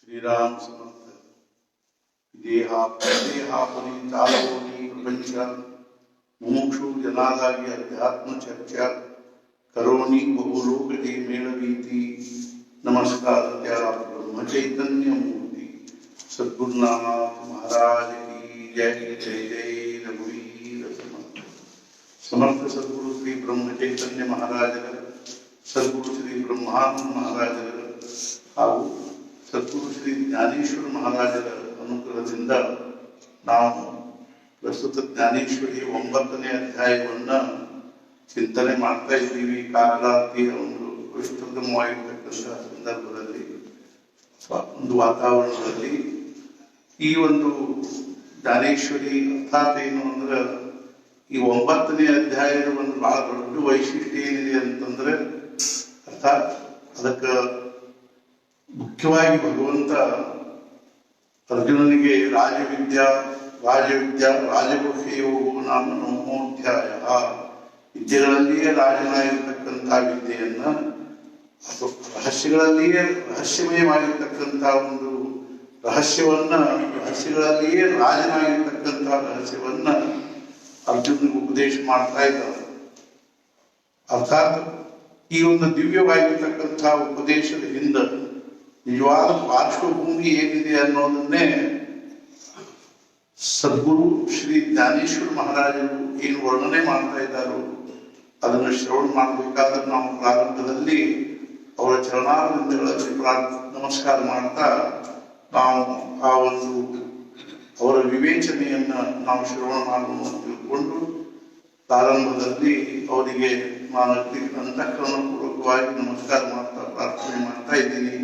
श्रीराम समर्थ देहापरी चालवणी प्रपंच मुमुक्षु जनादागी अध्यात्म चर्चा करोनी बहुलोकते मेळवीती नमस्कार त्या ब्रह्म चैतन्य मूर्ति सद्गुरुनाथ महाराज की जय जय जय रघुवीर समर्थ समर्थ सद्गुरु श्री ब्रह्म चैतन्य महाराज सद्गुरु श्री ब्रह्मानंद महाराज ಹಾಗೂ ಸದ್ಗುರು ಶ್ರೀ ಜ್ಞಾನೇಶ್ವರ ಮಹಾರಾಜರ ಅನುಗ್ರಹದಿಂದ ನಾವು ಪ್ರಸ್ತುತ ಜ್ಞಾನೇಶ್ವರಿ 9ನೇ ಅಧ್ಯಾಯವನ್ನು ಚಿಂತನೆ ಮಾಡ್ತಾ ಇದ್ದೀವಿ. ಕಾಕರಾತ್ರಿಯ ಒಂದು ಪವಿತ್ರತಮವಾಗಿರ್ತಕ್ಕಂಥ ಸಂದರ್ಭದಲ್ಲಿ ಒಂದು ವಾತಾವರಣದಲ್ಲಿ ಈ ಒಂದು ಜ್ಞಾನೇಶ್ವರಿ ಅರ್ಥಾತ್ ಏನು ಅಂದ್ರೆ ಈ 9ನೇ ಅಧ್ಯಾಯದ ಒಂದು ಬಹಳ ದೊಡ್ಡ ವೈಶಿಷ್ಟ್ಯ ಏನಿದೆ ಅಂತಂದ್ರೆ ಅರ್ಥಾತ್ ಅದಕ್ಕೆ ಮುಖ್ಯವಾಗಿ ಭಗವಂತ ಅರ್ಜುನನಿಗೆ ರಾಜಗುಹ್ಯೋ ನಾಮ ನವಮೋಧ್ಯಾಯ ವಿದ್ಯೆಗಳಲ್ಲಿಯೇ ರಾಜನಾಗಿರ್ತಕ್ಕಂಥ ವಿದ್ಯೆಯನ್ನ ಅಥವಾ ರಹಸ್ಯಗಳಲ್ಲಿಯೇ ರಹಸ್ಯಮಯವಾಗಿರ್ತಕ್ಕಂಥ ಒಂದು ರಹಸ್ಯಗಳಲ್ಲಿಯೇ ರಾಜನಾಗಿರ್ತಕ್ಕಂಥ ರಹಸ್ಯವನ್ನ ಅರ್ಜುನಿಗೆ ಉಪದೇಶ ಮಾಡ್ತಾ ಇದ್ದಾರೆ. ಅರ್ಥಾತ್ ಈ ಒಂದು ದಿವ್ಯವಾಗಿರ್ತಕ್ಕಂಥ ಉಪದೇಶದ ಹಿಂದೆ ನಿಜವಾದ ಪಾರ್ಶ್ವಭೂಮಿ ಏನಿದೆ ಅನ್ನೋದನ್ನೇ ಸದ್ಗುರು ಶ್ರೀ ಜ್ಞಾನೇಶ್ವರ ಮಹಾರಾಜರು ಏನು ವರ್ಣನೆ ಮಾಡ್ತಾ ಇದ್ದಾರೋ ಅದನ್ನು ಶ್ರವಣ ಮಾಡಬೇಕಾದ್ರೆ ನಾವು ಪ್ರಾರಂಭದಲ್ಲಿ ಅವರ ಚರಣಾರವಿಂದಗಳಲ್ಲಿ ನಮಸ್ಕಾರ ಮಾಡ್ತಾ ನಾವು ಆ ಒಂದು ಅವರ ವಿವೇಚನೆಯನ್ನ ನಾವು ಶ್ರವಣ ಮಾಡುವ ತಿಳ್ಕೊಂಡು ಪ್ರಾರಂಭದಲ್ಲಿ ಅವರಿಗೆ ನಾನು ಅಂತಃಕರಣಪೂರ್ವಕವಾಗಿ ನಮಸ್ಕಾರ ಮಾಡ್ತಾ ಪ್ರಾರ್ಥನೆ ಮಾಡ್ತಾ ಇದ್ದೀನಿ.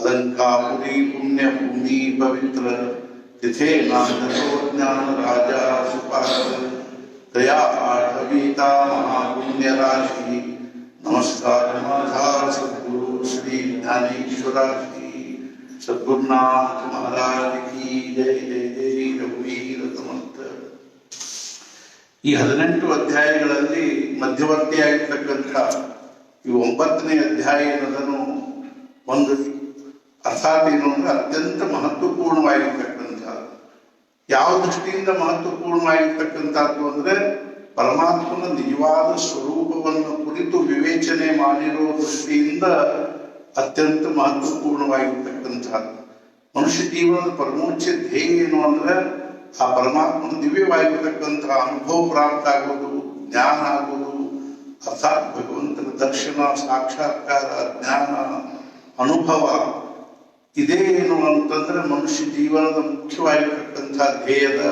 अलंकापुरी पुण्य भूमि पवित्र तिथे ज्ञान राजा सुपात्र दया कविता महापुण्य राशि नमस्कार माझा सद्गुरु श्री ज्ञानेश्वर की सद्गुरुनाथ महाराज की जय जय जय रघुवीर समर्थ. ಈ 18 ಅಧ್ಯಾಯಗಳಲ್ಲಿ ಮಧ್ಯವರ್ತಿಯಾಗಿರ್ತಕ್ಕಂಥ ಈ 9ನೇ ಅಧ್ಯಾಯ ಅನ್ನೋದನ್ನು ಒಂದು ಅರ್ಥಾತ್ ಏನು ಅಂದ್ರೆ ಅತ್ಯಂತ ಮಹತ್ವಪೂರ್ಣವಾಗಿರ್ತಕ್ಕಂಥ ಯಾವ ದೃಷ್ಟಿಯಿಂದ ಮಹತ್ವಪೂರ್ಣವಾಗಿರ್ತಕ್ಕಂಥದ್ದು ಅಂದ್ರೆ ಪರಮಾತ್ಮನ ನಿಜವಾದ ಸ್ವರೂಪವನ್ನು ಕುರಿತು ವಿವೇಚನೆ ಮಾಡಿರೋ ದೃಷ್ಟಿಯಿಂದ ಅತ್ಯಂತ ಮಹತ್ವಪೂರ್ಣವಾಗಿರ್ತಕ್ಕಂಥದ್ದು. ಮನುಷ್ಯ ಜೀವನದ ಪರಮೋಚ್ಚ ಧ್ಯೇಯ ಏನು ಅಂದ್ರೆ ಆ ಪರಮಾತ್ಮನ ದಿವ್ಯವಾಗಿರ್ತಕ್ಕಂಥ ಅನುಭವ ಪ್ರಾಪ್ತ ಆಗೋದು, ಜ್ಞಾನ ಆಗೋದು, ಅರ್ಥಾತ್ ಭಗವಂತನ ದರ್ಶನ, ಸಾಕ್ಷಾತ್ಕಾರ, ಜ್ಞಾನ, ಅನುಭವ ಇದೇ ಏನು ಅಂತಂದ್ರೆ ಮನುಷ್ಯ ಜೀವನದ ಮುಖ್ಯವಾಗಿರ್ತಕ್ಕಂಥ ಧ್ಯೇಯದ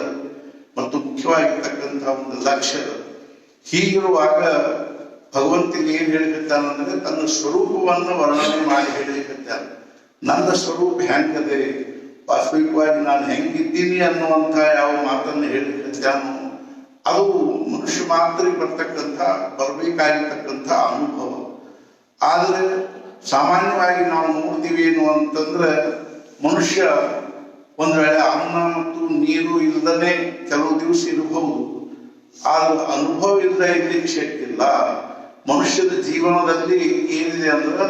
ಮತ್ತು ಮುಖ್ಯವಾಗಿರ್ತಕ್ಕಂಥ ಒಂದು ಲಕ್ಷ್ಯದ. ಹೀಗಿರುವಾಗ ಭಗವಂತನಿಗೆ ಏನ್ ಹೇಳಿರ್ತಾನಂದ್ರೆ ತನ್ನ ಸ್ವರೂಪವನ್ನು ವರ್ಣನೆ ಮಾಡಿ ಹೇಳಿರ್ತಾನೆ. ನನ್ನ ಸ್ವರೂಪ ಹೆಂಗದೆ, ವಾಸ್ತವಿಕವಾಗಿ ನಾನು ಹೆಂಗಿದ್ದೀನಿ ಅನ್ನುವಂಥ ಯಾವ ಮಾತನ್ನು ಹೇಳಿರ್ತಾನೋ ಅದು ಮನುಷ್ಯ ಮಾತ್ರ ಬರಬೇಕಾಗಿರ್ತಕ್ಕಂಥ ಅನುಭವ. ಆದರೆ ಸಾಮಾನ್ಯವಾಗಿ ನಾವು ನೋಡ್ತೀವಿ ಏನು ಅಂತಂದ್ರೆ ಮನುಷ್ಯ ಒಂದು ವೇಳೆ ಅನ್ನ ಮತ್ತು ನೀರು ಇಲ್ಲದೇ ಕೆಲವು ದಿವಸ ಇರಬಹುದು, ಆದ್ರೆ ಅನುಭವ ಇಲ್ಲದೆ ಇರ್ಲಿಕ್ಕೆ ಶಕ್ತಿಲ್ಲ. ಮನುಷ್ಯದ ಜೀವನದಲ್ಲಿ ಏನಿದೆ ಅಂದ್ರೆ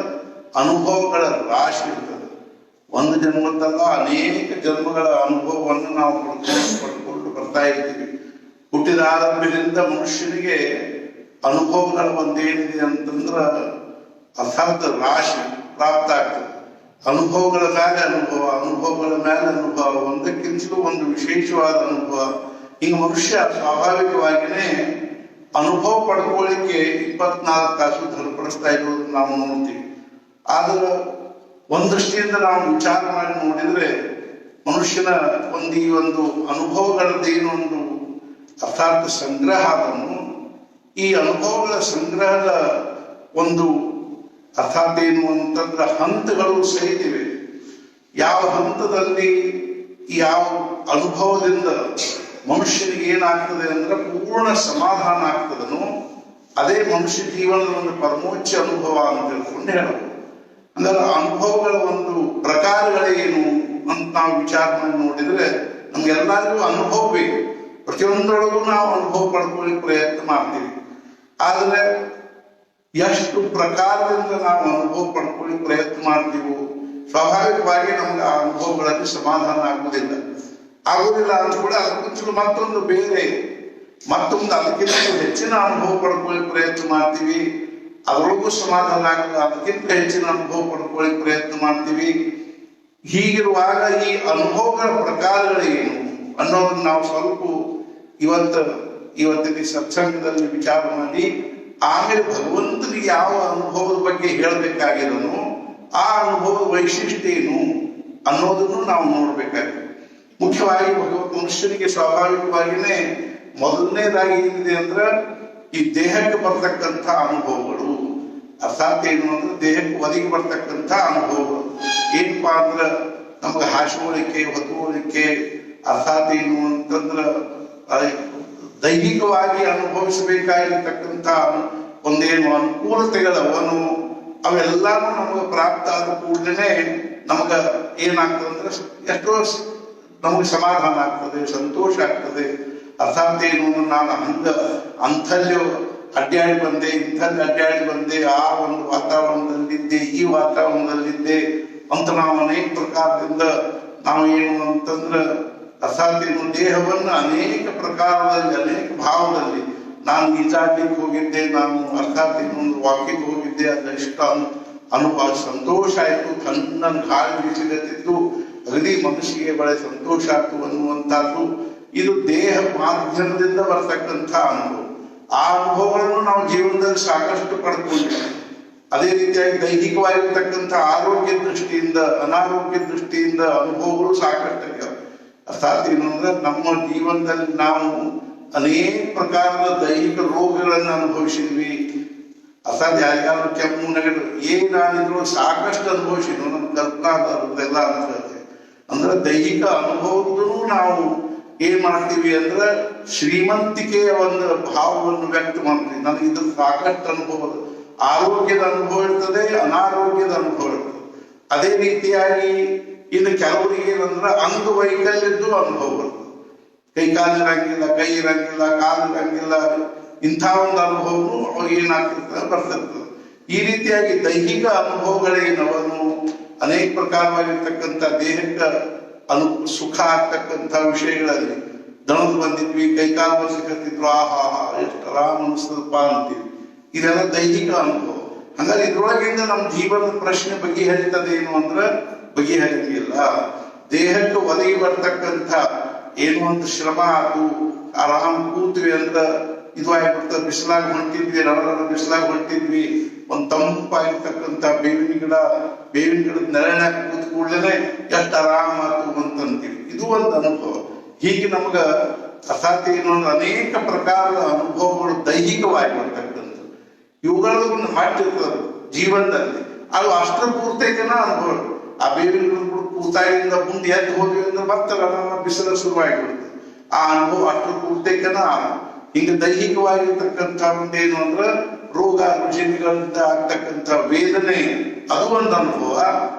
ಅನುಭವಗಳ ರಾಶಿ ಇರ್ತದೆ. ಒಂದು ಜನ್ಮದಲ್ಲ ಅನೇಕ ಜನ್ಮಗಳ ಅನುಭವವನ್ನು ನಾವು ಪಡ್ಕೊಂಡು ಬರ್ತಾ ಇರ್ತೀವಿ. ಹುಟ್ಟಿದ ಆರಂಭದಿಂದ ಮನುಷ್ಯನಿಗೆ ಅನುಭವಗಳ ಒಂದೇನಿದೆ ಅಂತಂದ್ರ ಅರ್ಥಾತ್ ರಾಶಿ ಪ್ರಾಪ್ತ ಆಗ್ತದೆ. ಅನುಭವಗಳ ಮೇಲೆ ಅನುಭವ, ಒಂದಕ್ಕಿಂತಲೂ ಒಂದು ವಿಶೇಷವಾದ ಅನುಭವ. ಈಗ ಮನುಷ್ಯ ಸ್ವಾಭಾವಿಕವಾಗಿಯೇ ಅನುಭವ ಪಡ್ಕೊಳ್ಳಿಕ್ಕೆ 24 ತಾಸು ಧರ್ಪಡಿಸ್ತಾ ಇರೋದನ್ನ ನಾವು ನೋಡ್ತೀವಿ. ಆದ್ರೆ ಒಂದೃಷ್ಟಿಯಿಂದ ನಾವು ವಿಚಾರ ಮಾಡಿ ನೋಡಿದ್ರೆ ಮನುಷ್ಯನ ಈ ಒಂದು ಅನುಭವಗಳದ್ದೇನು ಒಂದು ಅರ್ಥಾತ್ ಸಂಗ್ರಹ ಅದನ್ನು ಈ ಅನುಭವಗಳ ಸಂಗ್ರಹದ ಒಂದು ಅರ್ಥಾತ್ ಏನು ಅಂತಂದ್ರೆ ಹಂತಗಳು ಸಹಿತಿವೆ. ಯಾವ ಹಂತದಲ್ಲಿ ಯಾವ ಅನುಭವದಿಂದ ಮನುಷ್ಯನಿಗೆ ಏನಾಗ್ತದೆ ಅಂದ್ರೆ ಪೂರ್ಣ ಸಮಾಧಾನ ಆಗ್ತದನೋ ಅದೇ ಮನುಷ್ಯ ಜೀವನದ ಒಂದು ಪರಮೋಚ್ಚ ಅನುಭವ ಅಂತ ತಿಳ್ಕೊಂಡು ಹೇಳಬಹುದು. ಅಂದ್ರೆ ಅನುಭವಗಳ ಒಂದು ಪ್ರಕಾರಗಳೇನು ಅಂತ ನಾವು ವಿಚಾರ ಮಾಡಿ ನೋಡಿದ್ರೆ ನಮ್ಗೆಲ್ಲರಿಗೂ ಅನುಭವ ಬೇಕು. ಪ್ರತಿಯೊಂದರೊಳಗೂ ನಾವು ಅನುಭವ ಪಡ್ಕೊಳ್ಳಿಕ್ಕೆ ಪ್ರಯತ್ನ ಮಾಡ್ತೀವಿ. ಆದ್ರೆ ಎಷ್ಟು ಪ್ರಕಾರದಿಂದ ನಾವು ಅನುಭವ ಪಡ್ಕೊಳ್ಳಿಕ್ಕೆ ಪ್ರಯತ್ನ ಮಾಡ್ತೀವೋ ಸ್ವಾಭಾವಿಕವಾಗಿ ನಮ್ಗೆ ಆ ಅನುಭವಗಳಲ್ಲಿ ಸಮಾಧಾನ ಆಗುವುದಿಲ್ಲ ಅಂತ ಕೂಡ ಅದಕ್ಕಿಂತಲೂ ಮತ್ತೊಂದು ಅದಕ್ಕಿಂತ ಹೆಚ್ಚಿನ ಅನುಭವ ಪಡ್ಕೊಳ್ಳಿ ಪ್ರಯತ್ನ ಮಾಡ್ತೀವಿ. ಅದರೊಳಗೂ ಸಮಾಧಾನ ಆಗಲ್ಲ, ಅದಕ್ಕಿಂತ ಹೆಚ್ಚಿನ ಅನುಭವ ಪಡ್ಕೊಳ್ಳಿ ಪ್ರಯತ್ನ ಮಾಡ್ತೀವಿ. ಹೀಗಿರುವಾಗ ಈ ಅನುಭವಗಳ ಪ್ರಕಾರಗಳೇನು ಅನ್ನೋದನ್ನ ನಾವು ಸ್ವಲ್ಪ ಇವತ್ತಿನ ಸತ್ಸಂಗದಲ್ಲಿ ವಿಚಾರ ಮಾಡಿ ಆಮೇಲೆ ಭಗವಂತನಿಗೆ ಯಾವ ಅನುಭವದ ಬಗ್ಗೆ ಹೇಳಬೇಕಾಗಿರೋನು, ಆ ಅನುಭವದ ವೈಶಿಷ್ಟ್ಯ ಏನು ಅನ್ನೋದನ್ನು ನಾವು ನೋಡ್ಬೇಕಾಗಿದೆ. ಮುಖ್ಯವಾಗಿ ಮನುಷ್ಯನಿಗೆ ಸ್ವಾಭಾವಿಕವಾಗಿನೇ ಮೊದಲನೇದಾಗಿ ಏನಿದೆ ಅಂದ್ರೆ ಈ ದೇಹಕ್ಕೆ ಬರ್ತಕ್ಕಂಥ ಅನುಭವಗಳು. ಅರ್ಥಾತ್ ಏನು ಅಂದ್ರೆ ದೇಹಕ್ಕೆ ಒದಗಿ ಬರ್ತಕ್ಕಂಥ ಅನುಭವಗಳು ಏನಪ್ಪಾ ಅಂದ್ರ ನಮಗೆ ಹಾಸುವಳಿಕೆ, ಹೊತ್ತುವಳಿಕೆ, ಅರ್ಥಾತ್ ಏನು ಅಂತಂದ್ರ ದೈಹಿಕವಾಗಿ ಅನುಭವಿಸಬೇಕಾಗಿರ್ತಕ್ಕಂಥ ಒಂದೇನು ಅನುಕೂಲತೆಗಳವನು ಅವೆಲ್ಲಾನು ನಮಗೆ ಪ್ರಾಪ್ತ ಆದ ಕೂಡಲೇ ನಮಗ ಏನಾಗ್ತದಂದ್ರೆ ಎಷ್ಟೋ ನಮಗೆ ಸಮಾಧಾನ ಆಗ್ತದೆ, ಸಂತೋಷ ಆಗ್ತದೆ. ಅರ್ಥಾತ್ ಏನು ನಾನು ಅಂಥಲ್ಲಿ ಅಡ್ಡಾಡಿ ಬಂದೆ, ಇಂಥಲ್ಲಿ ಅಡ್ಡಾಡಿ ಬಂದೆ, ಆ ಒಂದು ವಾತಾವರಣದಲ್ಲಿದ್ದೆ, ಈ ವಾತಾವರಣದಲ್ಲಿದ್ದೆ ಅಂತ ನಾವು ಅನೇಕ ಪ್ರಕಾರದಿಂದ ನಾವು ಏನು ಅಂತಂದ್ರೆ ಅರ್ಥಾತ್ ಏನು ದೇಹವನ್ನು ಅನೇಕ ಪ್ರಕಾರದಲ್ಲಿ, ಅನೇಕ ಭಾವದಲ್ಲಿ ನಾನು ಈಜಾಡ್ಲಿಕ್ಕೆ ಹೋಗಿದ್ದೆ, ನಾನು ಅರ್ಥಾತ್ ಇನ್ನೊಂದು ವಾಕಿಂಗ್ ಹೋಗಿದ್ದೆ, ಅದೆಷ್ಟು ಅನುಭವ ಸಂತೋಷ ಆಯ್ತು, ತನ್ನ ಗಾಳಿ ಬೀಸಿಗತ್ತಿತ್ತು, ಅಗದಿ ಮನಸ್ಸಿಗೆ ಬಹಳ ಸಂತೋಷ ಆಯ್ತು ಅನ್ನುವಂಥದ್ದು ಇದು ದೇಹ ಮಾಧ್ಯಮದಿಂದ ಬರ್ತಕ್ಕಂಥ ಅನುಭವ. ಆ ಅನುಭವಗಳನ್ನು ನಾವು ಜೀವನದಲ್ಲಿ ಸಾಕಷ್ಟು ಪಡ್ಕೊಂಡಿದ್ದೀವಿ. ಅದೇ ರೀತಿಯಾಗಿ ದೈಹಿಕವಾಗಿರ್ತಕ್ಕಂಥ ಆರೋಗ್ಯ ದೃಷ್ಟಿಯಿಂದ, ಅನಾರೋಗ್ಯ ದೃಷ್ಟಿಯಿಂದ ಅನುಭವಗಳು ಸಾಕಷ್ಟು ಆಗ್ಯಾವ. ಅರ್ಥಾತ್ ಏನು ಅಂದ್ರೆ ನಮ್ಮ ಜೀವನದಲ್ಲಿ ನಾವು ಅನೇಕ ಪ್ರಕಾರದ ದೈಹಿಕ ರೋಗಗಳನ್ನು ಅನುಭವಿಸಿದ್ವಿ. ಅರ್ಥಾತ್ ಯಾರಿಗಾದ್ರೂ ಕೆಮ್ಮು, ನೆಗಡಿ ಏನಾದಿದ್ರು ಸಾಕಷ್ಟು ಅನುಭವಿಸಿದ್ವಿ. ನಮ್ಮ ಕಲ್ಪನಾದೆಲ್ಲ ಅನ್ಸುತ್ತೆ. ಅಂದ್ರೆ ದೈಹಿಕ ಅನುಭವದೂ ನಾವು ಏನ್ ಮಾಡ್ತೀವಿ ಅಂದ್ರೆ ಶ್ರೀಮಂತಿಕೆಯ ಒಂದು ಭಾವವನ್ನು ವ್ಯಕ್ತ ಮಾಡ್ತೀವಿ. ನನಗೆ ಇದ್ರ ಸಾಕಷ್ಟು ಅನುಭವ, ಆರೋಗ್ಯದ ಅನುಭವ ಇರ್ತದೆ, ಅನಾರೋಗ್ಯದ ಅನುಭವ ಇರ್ತದೆ. ಅದೇ ರೀತಿಯಾಗಿ ಇನ್ನು ಕೆಲವರಿಗೆ ಏನಂದ್ರೆ ಅಂಗವೈಕಲ್ಯದ್ದು ಅನುಭವ ಬರ್ತದೆ. ಕೈ ಇರಂಗಿಲ್ಲ, ಕೈ ಇರಂಗಿಲ್ಲ, ಕಾಲು ಇರಂಗಿಲ್ಲ, ಇಂಥ ಒಂದು ಅನುಭವನು ಅವ್ರಿಗೆ ಏನಾಗ್ತಿರ್ತದೆ ಬರ್ತಿರ್ತದೆ. ಈ ರೀತಿಯಾಗಿ ದೈಹಿಕ ಅನುಭವಗಳೇನವನು ಅನೇಕ ಪ್ರಕಾರವಾಗಿರ್ತಕ್ಕಂಥ ದೇಹಕ್ಕೆ ಸುಖ ಆಗ್ತಕ್ಕಂಥ ವಿಷಯಗಳಲ್ಲಿ ದಣದ್ ಬಂದಿದ್ವಿ, ಕೈಕಾಲು ಬರ್ಲಿಕ್ಕತ್ತಿದ್ರು, ಆಹಾ ಎಷ್ಟು ಆರಾಮ ಅನಿಸ್ತದಪ್ಪ ಅಂತೀವಿ. ಇದೆಲ್ಲ ದೈಹಿಕ ಅನುಭವ. ಹಂಗಾದ್ರೆ ಇದ್ರೊಳಗಿಂದ ನಮ್ಮ ಜೀವನದ ಪ್ರಶ್ನೆ ಬಗೆಹರಿತದೆ ಏನು ಅಂದ್ರೆ ಬಗೆಹರಿಯಲ್ಲ. ದೇಹಕ್ಕೆ ಒದಗಿ ಬರ್ತಕ್ಕಂಥ ಏನು ಅಂತ ಶ್ರಮ ಆಯ್ತು, ಆರಾಮ್ ಕೂತ್ವಿ ಅಂತ ಇದು ಆಗ್ಬಿಡ್ತದೆ. ಬಿಸಿಲಾಗ ಹೊಂಟಿದ್ವಿ, ಬಿಸಿಲಾಗ ಹೊಂಟಿದ್ವಿ, ಒಂದು ತಂಪಾಗಿರ್ತಕ್ಕಂಥ ಬೇವಿನ ಗಿಡದ ನೆರಳಿನಾಗ ಕೂತ್ ಕೂಡಲೇ ಎಷ್ಟು ಆರಾಮ ಆಯ್ತು ಅಂತಂತೀವಿ. ಇದು ಒಂದು ಅನುಭವ. ಹೀಗೆ ನಮಗ ಅರ್ಥಾತ್ ಏನು ಅಂದ್ರೆ ಅನೇಕ ಪ್ರಕಾರದ ಅನುಭವಗಳು ದೈಹಿಕವಾಗಿ ಬರ್ತಕ್ಕಂಥದ್ದು. ಇವುಗಳದ್ದು ಒಂದು ಮಾಡಿರ್ತದೆ ಜೀವನದಲ್ಲಿ. ಅದು ಅಷ್ಟರ ಪೂರ್ತೈತನ ಅನುಭವ. ಆ ಬೇವಿನ ಗಿಡದ ಕೂತಾಗಿಂದ ಮುಂದೆ ಎದ್ದು ಹೋದ್ವಿ ಅಂದ್ರೆ ಮತ್ತೆ ಬಿಸಿಲು ಶುರುವಾಗಿಬಿಡ್ತದೆ. ಆ ಅನುಭವ ಅಷ್ಟರ ಪೂರ್ತೈತನ. ಹಿಂಗೆ ದೈಹಿಕವಾಗಿರ್ತಕ್ಕಂಥ ಒಂದೇನು ಅಂದ್ರೆ ರೋಗ ರುಜಿನಗಳಿಂದ ಆಗ್ತಕ್ಕಂಥ ವೇದನೆ, ಅದು ಒಂದು ಅನುಭವ.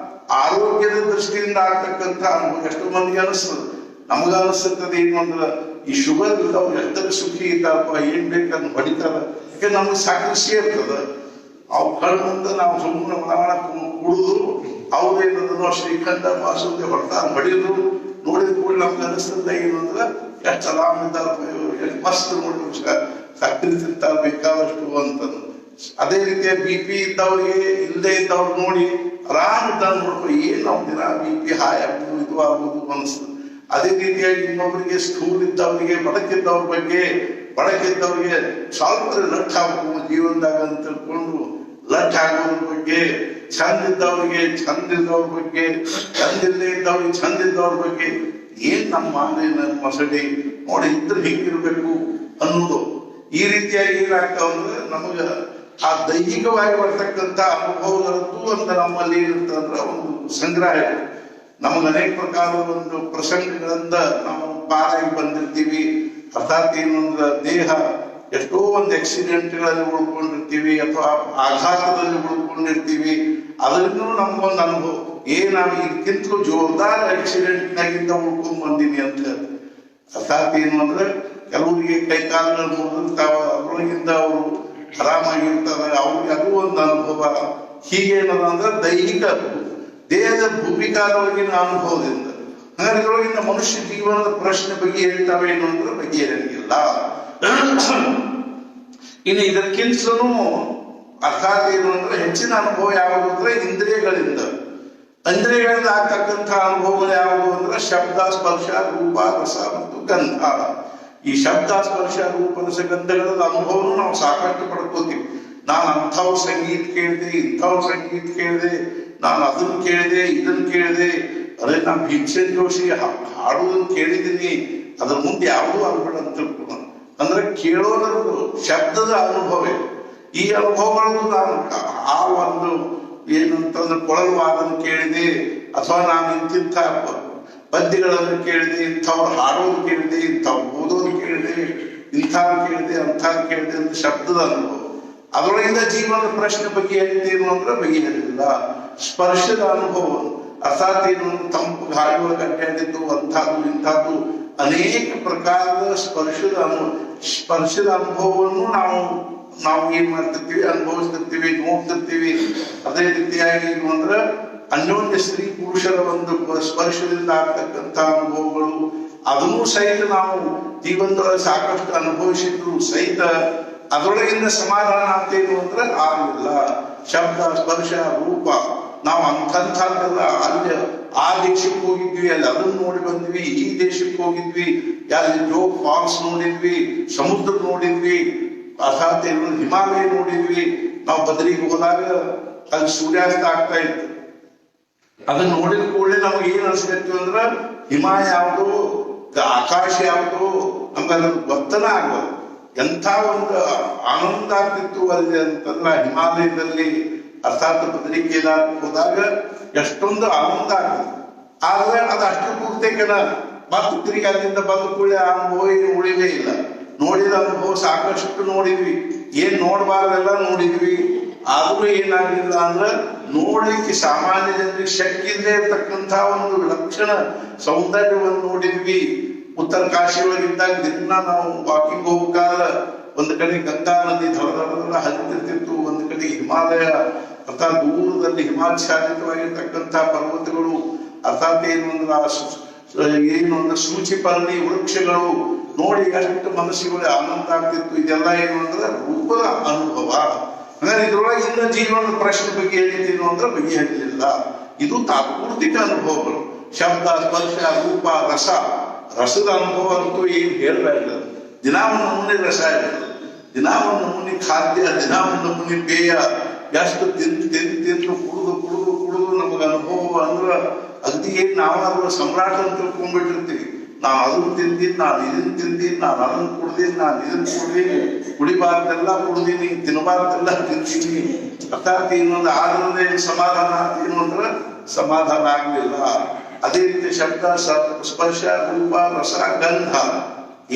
ಆರೋಗ್ಯದ ದೃಷ್ಟಿಯಿಂದ ಆಗ್ತಕ್ಕಂಥ ಅನುಭವ ಎಷ್ಟೋ ಮಂದಿಗೆ ಅನಿಸ್ತದೆ. ನಮಗ ಅನಿಸ್ತದೆ ಏನು ಅಂದ್ರೆ ಈ ಶುಗರ್ ಇದ್ದವ್ರು ಎಷ್ಟರ ಸುಖಿ ಇದ್ದಾರಪ್ಪ, ಏನ್ ಬೇಕಂತ ಹೊಡಿತಾರ. ಯಾಕೆ ನಮ್ಗೆ ಸಾಕಷ್ಟು ಸೇರ್ತದ. ಅವು ಕಳ್ಮಂದ ನಾವು ಸುಮ್ಮನೆ ಕುಡಿದು ಅವ್ರೇನದನ್ನು ಶ್ರೀಖಂಡ ಬಾಸುಂದೆ ಹೊಡ್ತಾರ ಹೊಡಿದ್ರು ನೋಡಿದ ಕೂಡ ನಮ್ಗೆ ಅನಿಸ್ತದೆ ಏನು ಅಂದ್ರೆ ಎಷ್ಟು ಆರಾಮ ಇದ್ದಾರಪ್ಪ, ಎಷ್ಟು ಮಸ್ತ್ ನೋಡಿದ್ರು ಸಕ್ಕರೆ ತಿಂತಾರ ಬೇಕಾದಷ್ಟು ಅಂತ. ಅದೇ ರೀತಿಯ BP ಇದ್ದವ್ರಿಗೆ ಇಲ್ಲದೆ ಇದ್ದವ್ರು ನೋಡಿ ಆರಾಮ ಇದ್ದಾಗ ನೋಡ್ಕೊ, ಏನ್ ನಾವು ದಿನ BP ಹಾಯ್ ಆಗ್ಬೋದು, ಇದು ಆಗ್ಬೋದು ಅನಿಸ್ತದೆ. ಅದೇ ರೀತಿಯಾಗಿ ಇನ್ನೊಬ್ಬರಿಗೆ ಸ್ಥೂಲ ಇದ್ದವರಿಗೆ, ಬಡಕಿದ್ದವ್ರಿಗೆ ಸ್ವಲ್ಪ ಲಟ್ ಹಾಕಬೇಕು ಜೀವನದಾಗ ಅಂತ ತಿಳ್ಕೊಂಡು ಲಟ್ ಹಾಕೋದ್ರ ಬಗ್ಗೆ, ಚಂದ ಇದ್ದವ್ರಿಗೆ ಚಂದ ಇದ್ದವ್ರ ಬಗ್ಗೆ, ಚಂದಿಲ್ಲದೆ ಇದ್ದವ್ರಿಗೆ ಚಂದ ಇದ್ದವ್ರ ಬಗ್ಗೆ, ಏನ್ ನಮ್ಮ ಮಾನ ಮಸಡಿ ನೋಡಿ ಇದ್ರೆ ಹಿಂಗಿರ್ಬೇಕು ಅನ್ನೋದು. ಈ ರೀತಿಯಾಗಿ ಏನಾಗ್ತಾವ ಅಂದ್ರೆ ನಮಗ ಆ ದೈಹಿಕವಾಗಿ ಬರ್ತಕ್ಕಂಥ ಅನುಭವಗಳದ್ದು ಒಂದು ನಮ್ಮಲ್ಲಿ ಏನಿರ್ತಂದ್ರ ಒಂದು ಸಂಗ್ರಹ. ನಮಗೆ ಅನೇಕ ಪ್ರಕಾರದ ಒಂದು ಪ್ರಸಂಗಗಳಿಂದ ನಾವು ಪಾರಾಗಿ ಬಂದಿರ್ತೀವಿ. ಅರ್ಥಾತ್ ಏನು ಅಂದ್ರೆ ದೇಹ ಎಷ್ಟೋ ಒಂದು ಆಕ್ಸಿಡೆಂಟ್ಗಳಲ್ಲಿ ಉಳ್ಕೊಂಡಿರ್ತೀವಿ ಅಥವಾ ಆಘಾತದಲ್ಲಿ ಉಳ್ಕೊಂಡಿರ್ತೀವಿ. ಅದರಿಂದ ನಮ್ಗೊಂದು ಅನುಭವ, ನಾನು ಇದಕ್ಕಿಂತಲೂ ಜೋರ್ದಾರ ಆಕ್ಸಿಡೆಂಟ್ನಾಗಿಂದ ಉಳ್ಕೊಂಡ್ ಬಂದೀನಿ ಅಂತ. ಅರ್ಥಾತ್ ಏನು ಅಂದ್ರೆ ಕೆಲವರಿಗೆ ಕೈಕಾಲುಗಳು ಮುರಿದಿರ್ತಾವ, ಅದರೊಳಗಿಂದ ಅವರು ಆರಾಮಾಗಿರ್ತಾರೆ, ಅವ್ರಿಗೆ ಅದು ಒಂದು ಅನುಭವ. ಹೀಗೇನದ ಅಂದ್ರೆ ದೈಹಿಕ ದೇಹದ ಭೂಮಿಕಾದೊಳಗಿನ ಅನುಭವದಿಂದ. ಹಾಗಾದ್ರೆ ಇದರೊಳಗಿನ ಮನುಷ್ಯ ಜೀವನದ ಪ್ರಶ್ನೆ ಬಗೆಹರಿತಾವೆ ಏನು ಅಂದ್ರೆ ಬಗೆಹರಿಯಂಗಿಲ್ಲ. ಇನ್ನು ಇದಕ್ಕಿಂತಲೂ ಅರ್ಥಾತ್ ಏನು ಅಂದ್ರೆ ಹೆಚ್ಚಿನ ಅನುಭವ ಯಾವುದು ಅಂದ್ರೆ ಇಂದ್ರಿಯಗಳಿಂದ ಆಗ್ತಕ್ಕಂಥ ಅನುಭವಗಳು ಯಾವುದು ಅಂದ್ರೆ ಶಬ್ದ, ಸ್ಪರ್ಶ, ರೂಪ, ರಸ ಮತ್ತು ಗಂಧ. ಈ ಶಬ್ದ, ಸ್ಪರ್ಶ, ರೂಪ, ರಸ, ಗಂಧಗಳ ಅನುಭವನು ನಾವು ಸಾಕಷ್ಟು ಪಡ್ಕೋತೀವಿ. ನಾನು ಅಂಥವ್ ಸಂಗೀತ ಕೇಳಿದೆ, ಇಂಥವ್ ಸಂಗೀತ ಕೇಳಿದೆ, ನಾನು ಅದನ್ನು ಕೇಳಿದೆ, ಇದನ್ನು ಕೇಳಿದೆ, ಅದೇ ನಾನು ಭೀಮಸೇನ್ ಜೋಶಿ ಹಾಡುವುದನ್ನು ಕೇಳಿದ್ದೀನಿ, ಅದ್ರ ಮುಂದೆ ಯಾವುದೂ ಅನುಭವ ಅಂತ ತಿಳ್ಕೊಳ್ಳೋಣ. ಅಂದ್ರೆ ಕೇಳೋದ್ರದ್ದು ಶಬ್ದದ ಅನುಭವ. ಈ ಅನುಭವಗಳು ನಾನು ಆ ಒಂದು ಏನಂತಂದ್ರೆ ಕೊಳಲು ವಾದನ ಕೇಳಿದೆ, ಅಥವಾ ನಾನು ಇಂತಿಂಥ ಪದ್ಯಗಳನ್ನು ಕೇಳಿದೆ, ಇಂಥವ್ರು ಹಾಡೋದು ಕೇಳಿದೆ, ಇಂಥವ್ರು ಓದೋದು ಕೇಳಿದೆ, ಇಂಥವ್ರು ಕೇಳಿದೆ, ಅಂಥವ್ರು ಕೇಳಿದೆ ಅಂತ ಶಬ್ದದ ಅನುಭವ. ಅದರೊಳಗಿಂದ ಜೀವನದ ಪ್ರಶ್ನೆ ಬಗೆಹರಿದೇನು ಅಂದ್ರೆ ಬಗೆಹರಿಲ್ಲ. ಸ್ಪರ್ಶದ ಅನುಭವ ಅರ್ಥಾತ್ ಏನು ತಂಪು ಗಾಳಿ ಒಳಗೆ ಅಡ್ಡಾಡಿದ್ದು, ಅಂಥದ್ದು ಇಂಥದ್ದು ಅನೇಕ ಪ್ರಕಾರದ ಸ್ಪರ್ಶದ ಅನುಭವವನ್ನು ನಾವು ಏನ್ ಮಾಡ್ತಿರ್ತೀವಿ, ಅನುಭವಿಸ್ತಿರ್ತೀವಿ, ನೋಡ್ತಿರ್ತೀವಿ. ಅದೇ ರೀತಿಯಾಗಿ ಏನು ಅಂದ್ರೆ ಅನ್ಯೋನ್ಯ ಸ್ತ್ರೀ ಪುರುಷರ ಒಂದು ಸ್ಪರ್ಶದಿಂದ ಆಗ್ತಕ್ಕಂಥ ಅನುಭವಗಳು ಅದನ್ನೂ ಸಹಿತ ನಾವು ಜೀವನದೊಳಗೆ ಸಾಕಷ್ಟು ಅನುಭವಿಸಿದ್ರು ಸಹಿತ ಅದರೊಳಗಿಂದ ಸಮಾಧಾನ ಆಗ್ತೇನು ಅಂದ್ರೆ ಆಗಿಲ್ಲ. ಶಬ್ದ, ಸ್ಪರ್ಶ, ರೂಪ ನಾವು ಅಂಥದ್ದೆಲ್ಲ ಅಲ್ಲಿ ಆ ದೇಶಕ್ಕೆ ಹೋಗಿದ್ವಿ, ಅಲ್ಲಿ ಅದನ್ನ ನೋಡಿ ಬಂದ್ವಿ, ಈ ದೇಶಕ್ಕೆ ಹೋಗಿದ್ವಿ, ಅಲ್ಲಿ ಜೋಗ್ ಫಾಲ್ಸ್ ನೋಡಿದ್ವಿ, ಸಮುದ್ರ ನೋಡಿದ್ವಿ, ಅರ್ಥಾತ್ ಹಿಮಾಲಯ ನೋಡಿದ್ವಿ. ನಾವು ಬದರಿಗೆ ಹೋದಾಗ ಅಲ್ಲಿ ಸೂರ್ಯಾಸ್ತ ಆಗ್ತಾ ಇತ್ತು. ಅದನ್ನ ನೋಡಿದ ಕೂಡಲೇ ನಮ್ಗೆ ಏನ್ ಅನ್ಸ್ಬೇಕು ಅಂದ್ರ ಹಿಮ ಯಾವುದು, ಆಕಾಶ ಯಾವುದು ನಮ್ಗೆ ಗೊತ್ತನ ಆಗೋದು. ಎಂಥ ಒಂದು ಆನಂದ ಆಗ್ತಿತ್ತು ಅಲ್ಲಿ ಅಂತಂದ್ರ ಹಿಮಾಲಯದಲ್ಲಿ ಅರ್ಥಾತ್ ಬದರಿಕೆದಾರಕ್ಕೆ ಹೋದಾಗ ಎಷ್ಟೊಂದು ಆನಂದ ಆಗ್ತದೆ. ಆದ್ರೆ ಅದು ಅಷ್ಟು ಪೂರ್ತಿಕನ ಮತ್ತು ತಿರುಗಿ ಅಲ್ಲಿಂದ ಬಂದ ಕೂಡಲೇ ಆ ಅನುಭವ ಏನು ಉಳಿಲೇ ಇಲ್ಲ. ನೋಡಿದ ಅನುಭವ ಸಾಕಷ್ಟು ನೋಡಿದ್ವಿ, ಏನ್ ನೋಡ್ಬಾರ್ದೆಲ್ಲ ನೋಡಿದ್ವಿ. ಆದ್ರೂ ಏನಾಗಲಿಲ್ಲ ಅಂದ್ರೆ ನೋಡ್ಲಿಕ್ಕೆ ಸಾಮಾನ್ಯ ಜನರಿಗೆ ಶಕ್ತಿ ಇಲ್ಲದೆ ಇರ್ತಕ್ಕಂಥ ಒಂದು ಲಕ್ಷಣ ಸೌಂದರ್ಯವನ್ನು ನೋಡಿದ್ವಿ. ಉತ್ತರ ಕಾಶಿ ಒಳಗಿದ್ದಾಗ ದಿನ ನಾವು ವಾಕಿಂಗ್ ಹೋಗ್ಬೇಕಾದ್ರೆ ಒಂದು ಕಡೆ ಗಂಗಾ ನದಿ ಧಡಧಡ ಹರಿತಿರ್ತಿತ್ತು, ಒಂದು ಕಡೆ ಹಿಮಾಲಯ ಅರ್ಥಾತ್ ದೂರದಲ್ಲಿ ಹಿಮಾಚ್ಛಾದಿತವಾಗಿರ್ತಕ್ಕಂಥ ಪರ್ವತಗಳು, ಅರ್ಥಾತ್ ಏನು ಅಂದ್ರೆ ಸೂಚಿ ಪರ್ಣಿ ವೃಕ್ಷಗಳು ನೋಡಿ ಅಷ್ಟು ಮನಸ್ಸಿಗೆ ಆನಂದ ಆಗ್ತಿತ್ತು. ಇದೆಲ್ಲ ಏನು ಅಂದ್ರೆ ರೂಪದ ಅನುಭವ. ಅಂದ್ರೆ ಇದ್ರೊಳಗಿಂದ ಜೀವನದ ಪ್ರಶ್ನೆ ಬಗ್ಗೆ ಹೇಳಿದ್ದೇನು ಅಂದ್ರೆ ಬಗೆಹರಿಲಿಲ್ಲ. ಇದು ತಾತ್ಪೂರ್ತಿಕ ಅನುಭವಗಳು. ಶಬ್ದ, ಸ್ಪರ್ಶ, ರೂಪ, ರಸದ ಅನುಭವ ಅಂತೂ ಏನು ಹೇಳಬೇಕಿಲ್ಲ. ದಿನ ಒಂದು ನಮೂನೆ ರಸ ಇರ್ತದೆ, ದಿನ ಒಂದು ನಮೂನೆ ಖಾದ್ಯ, ದಿನ ಒಂದು ನಮೂನೆ ಪೇಯ. ಎಷ್ಟು ತಿಂದು ಕುಡಿದು ನಮಗೆ ಅನುಭವ ಅಂದ್ರೆ ಅಗದಿ ಏನ್ ನಾವಾದ್ರೂ ಸಮ್ರಾಟ ಅಂತ ತಿಳ್ಕೊಂಡ್ಬಿಟ್ಟಿರ್ತೀವಿ. ನಾನು ಅದನ್ನು ತಿಂದೀನಿ, ನಾನು ಇದನ್ನ ತಿಂದೀನಿ, ನಾನು ಅದನ್ನು ಕುಡ್ದೀನಿ, ನಾನು ಇದನ್ನ ಕುಡ್ದೀನಿ, ಕುಡಿಬಾರ್ದೆಲ್ಲ ಕುಡ್ದೀನಿ, ತಿನ್ನಬಾರ್ದೆಲ್ಲ ತಿಂತೀನಿ. ಅರ್ಥಾತ್ ಇನ್ನೊಂದು ಆದ್ರದೇ ಸಮಾಧಾನ ಏನು ಅಂದ್ರೆ ಸಮಾಧಾನ ಆಗ್ಲಿಲ್ಲ. ಅದೇ ರೀತಿ ಶಬ್ದ, ಸ್ಪರ್ಶ, ರೂಪ, ರಸ, ಗಂಧ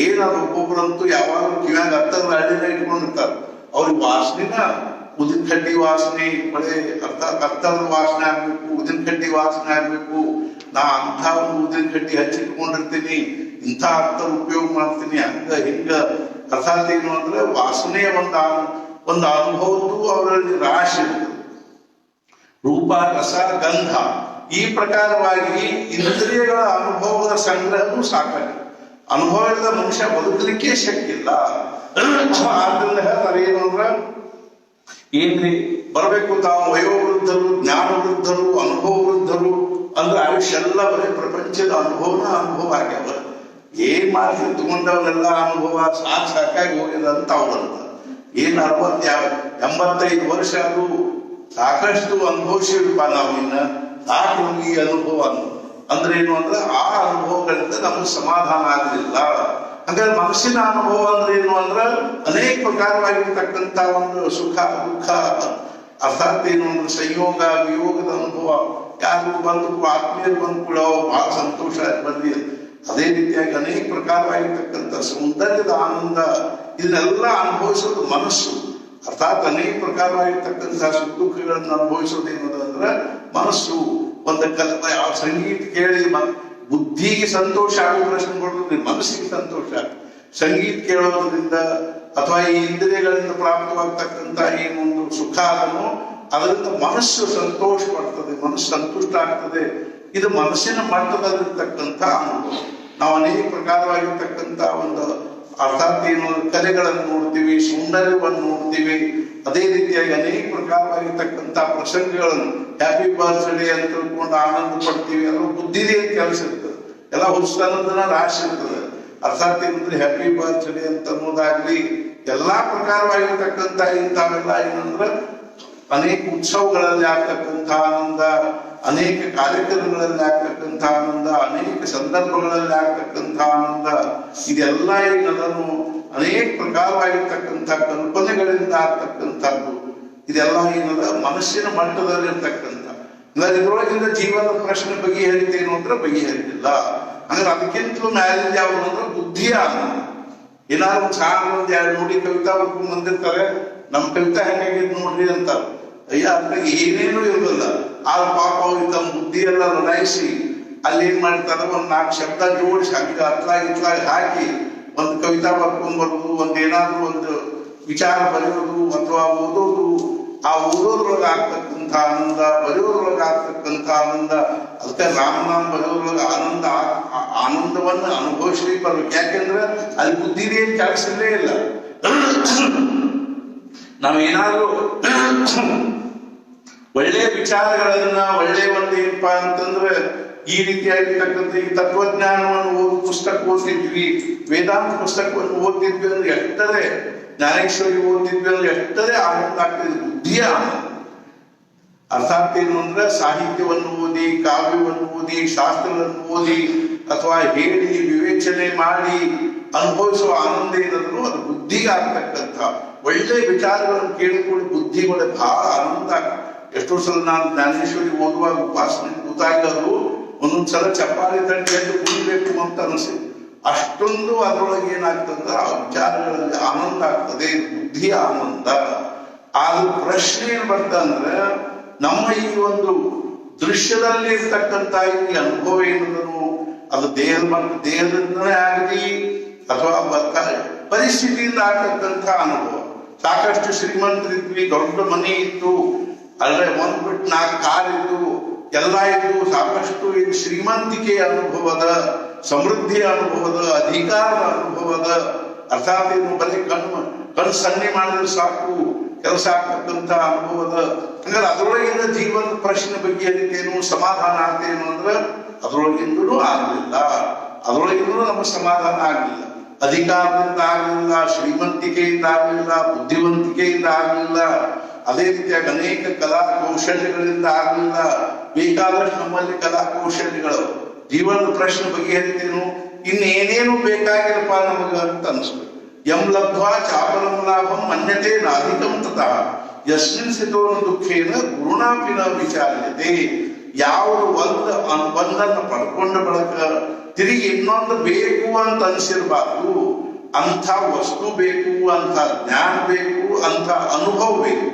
ಏನಾದ್ರು ಒಬ್ಬೊಬ್ಬರಂತೂ ಯಾವಾಗಲೂ ಕಿವ್ಯಾಗ ಹತ್ತದ ಅಡಿನ ಇಟ್ಕೊಂಡಿರ್ತಾರೆ. ಅವ್ರಿಗೆ ವಾಸನೆನ ಉದಿನ ಕಡ್ಡಿ ವಾಸನೆ, ಬಳೆ ಅರ್ಥಾತ್ ಹತ್ತದ ವಾಸನೆ ಆಗ್ಬೇಕು, ಉದಿನ ಕಡ್ಡಿ ವಾಸನೆ ಆಗ್ಬೇಕು. ನಾ ಅಂಥ ಒಂದು ಉದಿನ ಕಡ್ಡಿ ಹಚ್ಚಿಟ್ಕೊಂಡಿರ್ತೀನಿ, ಇಂಥ ಅರ್ಥದ ಉಪಯೋಗ ಮಾಡ್ತೀನಿ, ಹಂಗ ಹಿಂಗ. ಅರ್ಥಾತ್ ಏನು ಅಂದ್ರೆ ವಾಸನೆಯ ಒಂದು ಅನುಭವದ್ದು ಅವರಲ್ಲಿ ರಾಶಿ ಇರ್ತದೆ. ರೂಪ, ರಸ, ಗಂಧ ಈ ಪ್ರಕಾರವಾಗಿ ಇಂದ್ರಿಯಗಳ ಅನುಭವದ ಸಂಗ್ರಹವೂ ಸಾಕಾಗಿದೆ. ಅನುಭವ ಇಲ್ಲದ ಮನುಷ್ಯ ಬದುಕಲಿಕ್ಕೆ ಶಕ್ತಿ ಇಲ್ಲ. ಆದ್ರಿಂದ ಹೇಳ್ತಾರೆ ಏನು ಅಂದ್ರ ಏನ್ರಿ ಬರಬೇಕು ತಾವು ವಯೋವೃದ್ಧರು, ಜ್ಞಾನ ವೃದ್ಧರು, ಅನುಭವ ವೃದ್ಧರು ಅಂದ್ರೆ ಆಯುಷ್ಯ ಎಲ್ಲ ಬರೀ ಪ್ರಪಂಚದ ಅನುಭವ ಆಗ್ಯಾವ. ಏನ್ ಮಾತ್ರ ತಗೊಂಡವರೆಲ್ಲ ಅನುಭವ ಸಾಕಾಗಿ ಹೋಗ್ಯದ ಅಂತ ಅವ್ರಂತ. ಏನ್ 85 ವರ್ಷ ಅದು ಸಾಕಷ್ಟು ಅನುಭವಿಸಿರ್ಪ ನಾವು ಇನ್ನ ಸಾಕು ಈ ಅನುಭವ ಅಂದ್ರೆ ಏನು ಅಂದ್ರೆ ಆ ಅನುಭವಗಳಿಂದ ನಮಗೆ ಸಮಾಧಾನ ಆಗಲಿಲ್ಲ. ಹಾಗಾದ್ರೆ ಮನಸ್ಸಿನ ಅನುಭವ ಅಂದ್ರೆ ಏನು ಅಂದ್ರೆ ಅನೇಕ ಪ್ರಕಾರವಾಗಿರ್ತಕ್ಕಂಥ ಒಂದು ಸುಖ ದುಃಖ, ಅರ್ಥಾತ್ ಏನು ಅಂದ್ರೆ ಸಂಯೋಗ ವಿಯೋಗದ ಅನುಭವ. ಯಾರು ಬಂದು ಆತ್ಮೀಯರು ಬಂದು ಕೂಡ ಬಹಳ ಸಂತೋಷ ಬಂದಿ. ಅದೇ ರೀತಿಯಾಗಿ ಅನೇಕ ಪ್ರಕಾರವಾಗಿರ್ತಕ್ಕಂಥ ಸೌಂದರ್ಯದ ಆನಂದ ಇದನ್ನೆಲ್ಲ ಅನುಭವಿಸೋದು ಮನಸ್ಸು. ಅರ್ಥಾತ್ ಅನೇಕ ಪ್ರಕಾರವಾಗಿರ್ತಕ್ಕಂಥ ಸುಖ ದುಃಖಗಳನ್ನು ಅನುಭವಿಸೋದು ಏನದು ಅಂದ್ರೆ ಮನಸ್ಸು. ಒಂದು ಸಂಗೀತ ಕೇಳಿ ಬುದ್ಧಿಗೆ ಸಂತೋಷ ಆಗೋ ಪ್ರಶ್ನೆ ಕೊಡೋದ್ರಿಂದ ಮನಸ್ಸಿಗೆ ಸಂತೋಷ. ಸಂಗೀತ ಕೇಳೋದ್ರಿಂದ ಅಥವಾ ಈ ಇಂದ್ರಿಯಗಳಿಂದ ಪ್ರಾಪ್ತವಾಗ್ತಕ್ಕಂಥ ಏನೊಂದು ಸುಖ ಅದನ್ನು ಅದರಿಂದ ಮನಸ್ಸು ಸಂತೋಷ ಪಡ್ತದೆ, ಮನಸ್ಸು ಸಂತುಷ್ಟ ಆಗ್ತದೆ. ಇದು ಮನಸ್ಸಿನ ಮಟ್ಟದಲ್ಲಿರ್ತಕ್ಕಂಥ ಅನುಭವ. ನಾವು ಅನೇಕ ಪ್ರಕಾರವಾಗಿರ್ತಕ್ಕಂಥ ಒಂದು ಅರ್ಥಾತ್ ಏನು ಕಲೆಗಳನ್ನು ನೋಡ್ತೀವಿ, ಸೌಂದರ್ಯವನ್ನು ನೋಡ್ತೀವಿ. ಅದೇ ರೀತಿಯಾಗಿ ಅನೇಕ ಪ್ರಕಾರವಾಗಿರ್ತಕ್ಕಂಥ ಪ್ರಸಂಗಗಳನ್ನು ಹ್ಯಾಪಿ ಬರ್ತ್ಡೇ ಅಂತ ತಿಳ್ಕೊಂಡು ಆನಂದ ಪಡ್ತೀವಿ. ಎಲ್ಲ ಬುದ್ಧಿದೇ ಕೆಲಸ ಇರ್ತದೆ, ಎಲ್ಲ ಹುಸ್ತನದನ್ನ ರಾಶಿ ಇರ್ತದೆ. ಅರ್ಥಾತ್ ಏನಂದ್ರೆ ಹ್ಯಾಪಿ ಬರ್ತ್ಡೇ ಅಂತ ಅನ್ನೋದಾಗ್ಲಿ, ಎಲ್ಲಾ ಪ್ರಕಾರವಾಗಿರ್ತಕ್ಕಂಥ ಇಂಥವೆಲ್ಲ ಏನಂದ್ರೆ ಅನೇಕ ಉತ್ಸವಗಳಲ್ಲಿ ಆಗ್ತಕ್ಕಂಥ ಆನಂದ, ಅನೇಕ ಕಾರ್ಯಕ್ರಮಗಳಲ್ಲಿ ಆಗ್ತಕ್ಕಂಥ ಆನಂದ, ಅನೇಕ ಸಂದರ್ಭಗಳಲ್ಲಿ ಆಗ್ತಕ್ಕಂಥ ಆನಂದ, ಇದೆಲ್ಲ ಏನದನ್ನು ಅನೇಕ ಪ್ರಕಾರವಾಗಿರ್ತಕ್ಕಂಥ ಕಲ್ಪನೆಗಳಿಂದ ಆಗ್ತಕ್ಕಂಥದ್ದು. ಇದೆಲ್ಲ ಏನದ ಮನಸ್ಸಿನ ಮಟ್ಟದಲ್ಲಿರ್ತಕ್ಕಂಥ. ಅಂದ್ರೆ ಇದ್ರೊಳಗಿಂದ ಜೀವನದ ಪ್ರಶ್ನೆ ಬಗೆಹರಿತೇನು ಅಂದ್ರೆ ಬಗೆಹರಿಲಿಲ್ಲ. ಅಂದ್ರೆ ಅದಕ್ಕಿಂತಲೂ ಮ್ಯಾರೇಜ್ ಯಾವುದು ಅಂದ್ರೆ ಬುದ್ಧಿಯ ಆನಂದ. ಏನಾದ್ರು ಒಂದು ಸಾಂಗ್ ಒಂದು ಎರಡು ನೋಡಿ ಕವಿತಾ ಬರ್ಕೊಂಡು ಬಂದಿರ್ತಾರೆ, ನಮ್ ಕವಿತಾ ಹೆಂಗಾಗಿದ್ ನೋಡ್ರಿ ಅಂತ. ಅಯ್ಯ ಅದ್ರಾಗ ಏನೇನು ಇರೋದಿಲ್ಲ. ಆ ಪಾಪ ಅವ್ರಿಗೆ ತಮ್ಮ ಬುದ್ಧಿ ಎಲ್ಲ ಲಡಾಯಿಸಿ ಅಲ್ಲಿ ಏನ್ ಮಾಡ್ತಾರೆ, ಒಂದ್ 4 ಶಬ್ದ ಜೋಡಿಸಿ ಹಂಗ ಇತ್ಲಾಗಿ ಹಾಕಿ ಒಂದು ಕವಿತಾ ಬರ್ಕೊಂಡ್ ಬರೋದು, ಒಂದ್ ಏನಾದ್ರು ಒಂದು ವಿಚಾರ ಬರೆಯೋದು ಅಥವಾ ಓದೋದು. ಆ ಓದೋದ್ರೊಳಗೆ ಆಗ್ತಕ್ಕಂಥ ಆನಂದ, ಬರೆಯೋದ್ರೊಳಗೆ ಆಗ್ತಕ್ಕಂಥ ಆನಂದ. ಅದಕ್ಕೆ ರಾಮನಾಮ ಬರೆಯೋದ್ರೊಳಗೆ ಆನಂದವನ್ನು ಅನುಭವಿಸ್ಲಿಕ್ಕೆ ಬರ್ಬೇಕು. ಯಾಕೆಂದ್ರೆ ಅಲ್ಲಿ ಬುದ್ಧಿದೇ ಕೆಲಸಲ್ಲೇ ಇಲ್ಲ. ನಾವೇನಾದ್ರೂ ಒಳ್ಳೆಯ ವಿಚಾರಗಳನ್ನ ಒಳ್ಳೆ ಒಂದು ಏನಪ್ಪಾ ಅಂತಂದ್ರೆ ಈ ರೀತಿಯಾಗಿರ್ತಕ್ಕಂಥ ಈ ತತ್ವಜ್ಞಾನವನ್ನು ಪುಸ್ತಕ ಓದ್ತಿದ್ವಿ, ವೇದಾಂತ ಪುಸ್ತಕವನ್ನು ಓದ್ತಿದ್ವಿ ಅಂದ್ರೆ ಎಷ್ಟರೇ ಜ್ಞಾನೇಶ್ವರಿ ಓದ್ತಿದ್ವಿ ಅಂದ್ರೆ ಎಷ್ಟರೇ ಆನಂದ ಆಗ್ತಿದೆ, ಬುದ್ಧಿಯ ಆನಂದ. ಅರ್ಥಾತ್ ಏನು ಅಂದ್ರೆ ಸಾಹಿತ್ಯವನ್ನು ಓದಿ, ಕಾವ್ಯವನ್ನು ಓದಿ, ಶಾಸ್ತ್ರವನ್ನು ಓದಿ ಅಥವಾ ಹೇಳಿ ವಿವೇಚನೆ ಮಾಡಿ ಅನುಭವಿಸುವ ಆನಂದ ಏನಾದ್ರು ಅದು ಬುದ್ಧಿಗೆ ಆಗ್ತಕ್ಕಂಥ. ಒಳ್ಳೆ ವಿಚಾರಗಳನ್ನು ಕೇಳಿಕೊಂಡು ಬುದ್ಧಿಗಳು ಬಹಳ ಆನಂದ. ಎಷ್ಟೋ ಸಲ ನಾನು ಜ್ಞಾನೇಶ್ವರಿ ಓದುವಾಗ ಉಪಾಸನೆ ಕೂತಾಗಲು ಒಂದೊಂದ್ಸಲ ಚಪ್ಪಾಳಿ ತಟ್ಟಿ ಎದ್ದು ಕುಡಿಬೇಕು ಅಂತ ಅನಿಸಿದೆ. ಅಷ್ಟೊಂದು ಅದರೊಳಗೆ ಏನಾಗ್ತದ ಆ ವಿಚಾರಗಳಲ್ಲಿ ಆನಂದ ಆಗ್ತದೆ, ಬುದ್ಧಿಯ ಆನಂದ. ಆದ್ರೂ ಪ್ರಶ್ನೆ ಏನ್ ಬರ್ತಂದ್ರೆ, ನಮ್ಮ ಈ ಒಂದು ದೃಶ್ಯದಲ್ಲಿ ಇರ್ತಕ್ಕಂಥ ಈ ಅನುಭವ ಏನದನು ಅದು ದೇಹದಿಂದನೇ ಆಗಲಿ ಅಥವಾ ಪರಿಸ್ಥಿತಿಯಿಂದ ಆಗ್ತಕ್ಕಂಥ ಅನುಭವ. ಸಾಕಷ್ಟು ಶ್ರೀಮಂತರಿದ್ವಿ, ದೊಡ್ಡ ಮನೆ ಇತ್ತು, ಅಲ್ಲೇ 1 ಬಿಟ್ಟು 4 ಕಾರ್ ಇದ್ದು, ಎಲ್ಲ ಇದ್ದು, ಸಾಕಷ್ಟು ಇದು ಶ್ರೀಮಂತಿಕೆಯ ಅನುಭವದ, ಸಮೃದ್ಧಿಯ ಅನುಭವದ, ಅಧಿಕಾರದ ಅನುಭವದ. ಅರ್ಥಾತ್ ಏನು ಬರೀ ಕಣ್ಣು ಸನ್ನೆ ಮಾಡಿದ್ರೆ ಸಾಕು ಕೆಲಸ ಆಗ್ತಕ್ಕಂಥ ಅನುಭವದ. ಹಂಗಾರೆ ಅದರೊಳಗಿಂದ ಜೀವನದ ಪ್ರಶ್ನೆ ಬಗೆಹರಿತೇನು, ಸಮಾಧಾನ ಆಗ್ತೇನು ಅಂದ್ರೆ ಅದರೊಳಗಿಂದಲೂ ಆಗಲಿಲ್ಲ. ಅದರೊಳಗಿಂದಲೂ ನಮಗೆ ಸಮಾಧಾನ ಆಗಲಿಲ್ಲ. ಅಧಿಕಾರದಿಂದ ಆಗಲಿಲ್ಲ, ಶ್ರೀಮಂತಿಕೆಯಿಂದ ಆಗಲಿಲ್ಲ, ಬುದ್ಧಿವಂತಿಕೆಯಿಂದ ಆಗಲಿಲ್ಲ. ಅದೇ ರೀತಿಯಾಗಿ ಅನೇಕ ಕಲಾ ಕೌಶಲ್ಯಗಳಿಂದ ಆಗಲಿಲ್ಲ. ಬೇಕಾದಷ್ಟು ನಮ್ಮಲ್ಲಿ ಕಲಾ ಕೌಶಲ್ಯಗಳು. ಜೀವನದ ಪ್ರಶ್ನೆ ಬಗೆಹರಿತೇನು, ಇನ್ನೇನೇನು ಬೇಕಾಗಿರಪ್ಪ ನಮಗ ಅಂತ ಅನ್ಸ್ಬೇಕು. ಯಂ ಲಬ್ಧ್ವಾ ಚಾಪಲಂ ಲಾಭಂ ಮನ್ಯತೆ ನಾಧಿಕಂ ತತಃ ಯಸ್ಮಿನ್ ಸ್ಥಿತೋನ ದುಃಖೇನ ಗುರುಣಾಪಿನ ವಿಚಾರ್ಯತೆ. ಯಾವುದು ಒಂದನ್ನು ಪಡ್ಕೊಂಡ ಬಳಿಕ ತಿರುಗಿ ಇನ್ನೊಂದು ಬೇಕು ಅಂತ ಅನ್ಸಿರ್ಬಾರ್ದು. ಅಂಥ ವಸ್ತು ಬೇಕು, ಅಂಥ ಜ್ಞಾನ ಬೇಕು, ಅಂಥ ಅನುಭವ ಬೇಕು.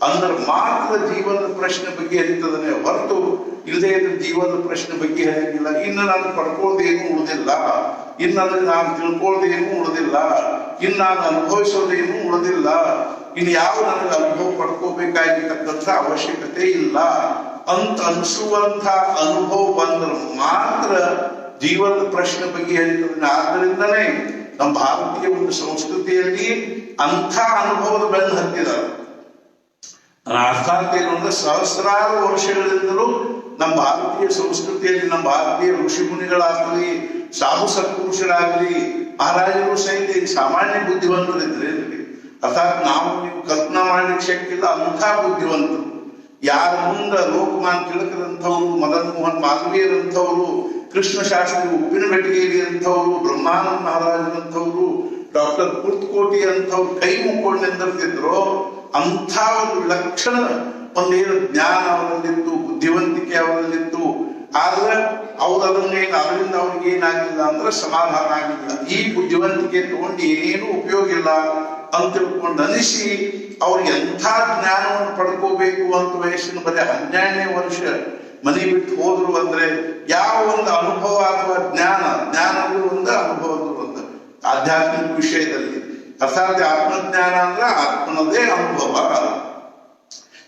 ಅಂದ್ರೆ ಮಾತ್ರ ಜೀವನದ ಪ್ರಶ್ನೆ ಬಗೆಹರಿತದನೆ ಹೊರತು ಇಲ್ಲದೆ ಇದ್ರೆ ಜೀವನದ ಪ್ರಶ್ನೆ ಬಗೆಹರಿಯಂಗಿಲ್ಲ. ಇನ್ನು ನಾನು ಪಡ್ಕೊಳ್ಳೋದೇನು ಉಳಿದಿಲ್ಲ, ಇನ್ನು ನಾನು ತಿಳ್ಕೊಳ್ಳೋದೇನು ಉಳಿದಿಲ್ಲ, ಇನ್ನು ನಾನು ಅನುಭವಿಸೋದೇನು ಉಳಿದಿಲ್ಲ, ಇನ್ನು ಯಾವ ನನಗೆ ಅನುಭವ ಪಡ್ಕೋಬೇಕಾಗಿರ್ತಕ್ಕಂಥ ಅವಶ್ಯಕತೆ ಇಲ್ಲ ಅಂತ ಅನಿಸುವಂಥ ಅನುಭವ ಬಂದ್ರೆ ಮಾತ್ರ ಜೀವನದ ಪ್ರಶ್ನೆ ಬಗೆಹರಿತದನೆ. ಆದ್ದರಿಂದನೇ ನಮ್ಮ ಭಾರತೀಯ ಒಂದು ಸಂಸ್ಕೃತಿಯಲ್ಲಿ ಅಂಥ ಅನುಭವದ ಬೆನ್ನು ಹತ್ತಿದ್ದಾರೆ. ಅರ್ಥಾತ್ ಏನು ಅಂದ್ರೆ ಸಹಸ್ರಾರು ವರ್ಷಗಳಿಂದಲೂ ನಮ್ಮ ಭಾರತೀಯ ಸಂಸ್ಕೃತಿಯಲ್ಲಿ ನಮ್ಮ ಭಾರತೀಯ ಋಷಿ ಮುನಿಗಳಾಗಲಿ, ಸಾಧು ಸತ್ಪುರುಷರಾಗಲಿ, ಮಹಾರಾಜರು ಸಹಿತ ಸಾಮಾನ್ಯ ಬುದ್ಧಿವಂತರಿದ್ರೆ ಅರ್ಥಾತ್ ನಾವು ನೀವು ಕಲ್ಪನಾ ಮಾಡ್ಲಿಕ್ಕೆ ಶಕ್ತಿಲ್ಲ ಅಂಥ ಬುದ್ಧಿವಂತರು. ಯಾರ ಮುಂದ ಲೋಕಮಾನ್ ತಿಲಕರಂಥವ್ರು, ಮದನ್ ಮೋಹನ್ ಮಾಲ್ವೀಯರಂಥವ್ರು, ಕೃಷ್ಣ ಶಾಸ್ತ್ರಿ ಉಪ್ಪಿನ ಬೆಟಗೇರಿ ಅಂಥವ್ರು, ಬ್ರಹ್ಮಾನಂದ ಮಹಾರಾಜರಂಥವ್ರು, ಡಾಕ್ಟರ್ ಕುರ್ತಕೋಟಿ ಅಂಥವ್ರು ಕೈ ಮುಕ್ಕೊಂಡು ನಿಂದಿರ್ತಿದ್ರು. ಅಂಥ ಒಂದು ಲಕ್ಷಣ ಒಂದೇನು ಜ್ಞಾನ ಅವರಲ್ಲಿತ್ತು, ಬುದ್ಧಿವಂತಿಕೆ ಅವರಲ್ಲಿತ್ತು. ಆದ್ರೆ ಅವ್ರು ಅದರಿಂದ ಅವ್ರಿಗೆ ಏನಾಗಿಲ್ಲ ಅಂದ್ರೆ ಸಮಾಧಾನ ಆಗಿಲ್ಲ. ಈ ಬುದ್ಧಿವಂತಿಕೆ ತಗೊಂಡು ಏನೇನು ಉಪಯೋಗ ಇಲ್ಲ ಅಂತ ತಿಳ್ಕೊಂಡು ಅನಿಸಿ ಅವ್ರಿಗೆ ಎಂಥ ಜ್ಞಾನವನ್ನು ಪಡ್ಕೋಬೇಕು ಅಂತ ವಯಸ್ಸಿನ ಬರೀ 12ನೇ ವರ್ಷ ಮನೆ ಬಿಟ್ಟು ಹೋದ್ರು ಅಂದ್ರೆ ಯಾವ ಒಂದು ಅನುಭವ ಅಥವಾ ಜ್ಞಾನಗಳು ಒಂದು ಅನುಭವಗಳು ಒಂದು ಆಧ್ಯಾತ್ಮಿಕ ವಿಷಯದಲ್ಲಿ. ಅರ್ಥಾತ್ ಆತ್ಮಜ್ಞಾನ ಅಂದ್ರೆ ಆತ್ಮನದೇ ಅನುಭವ.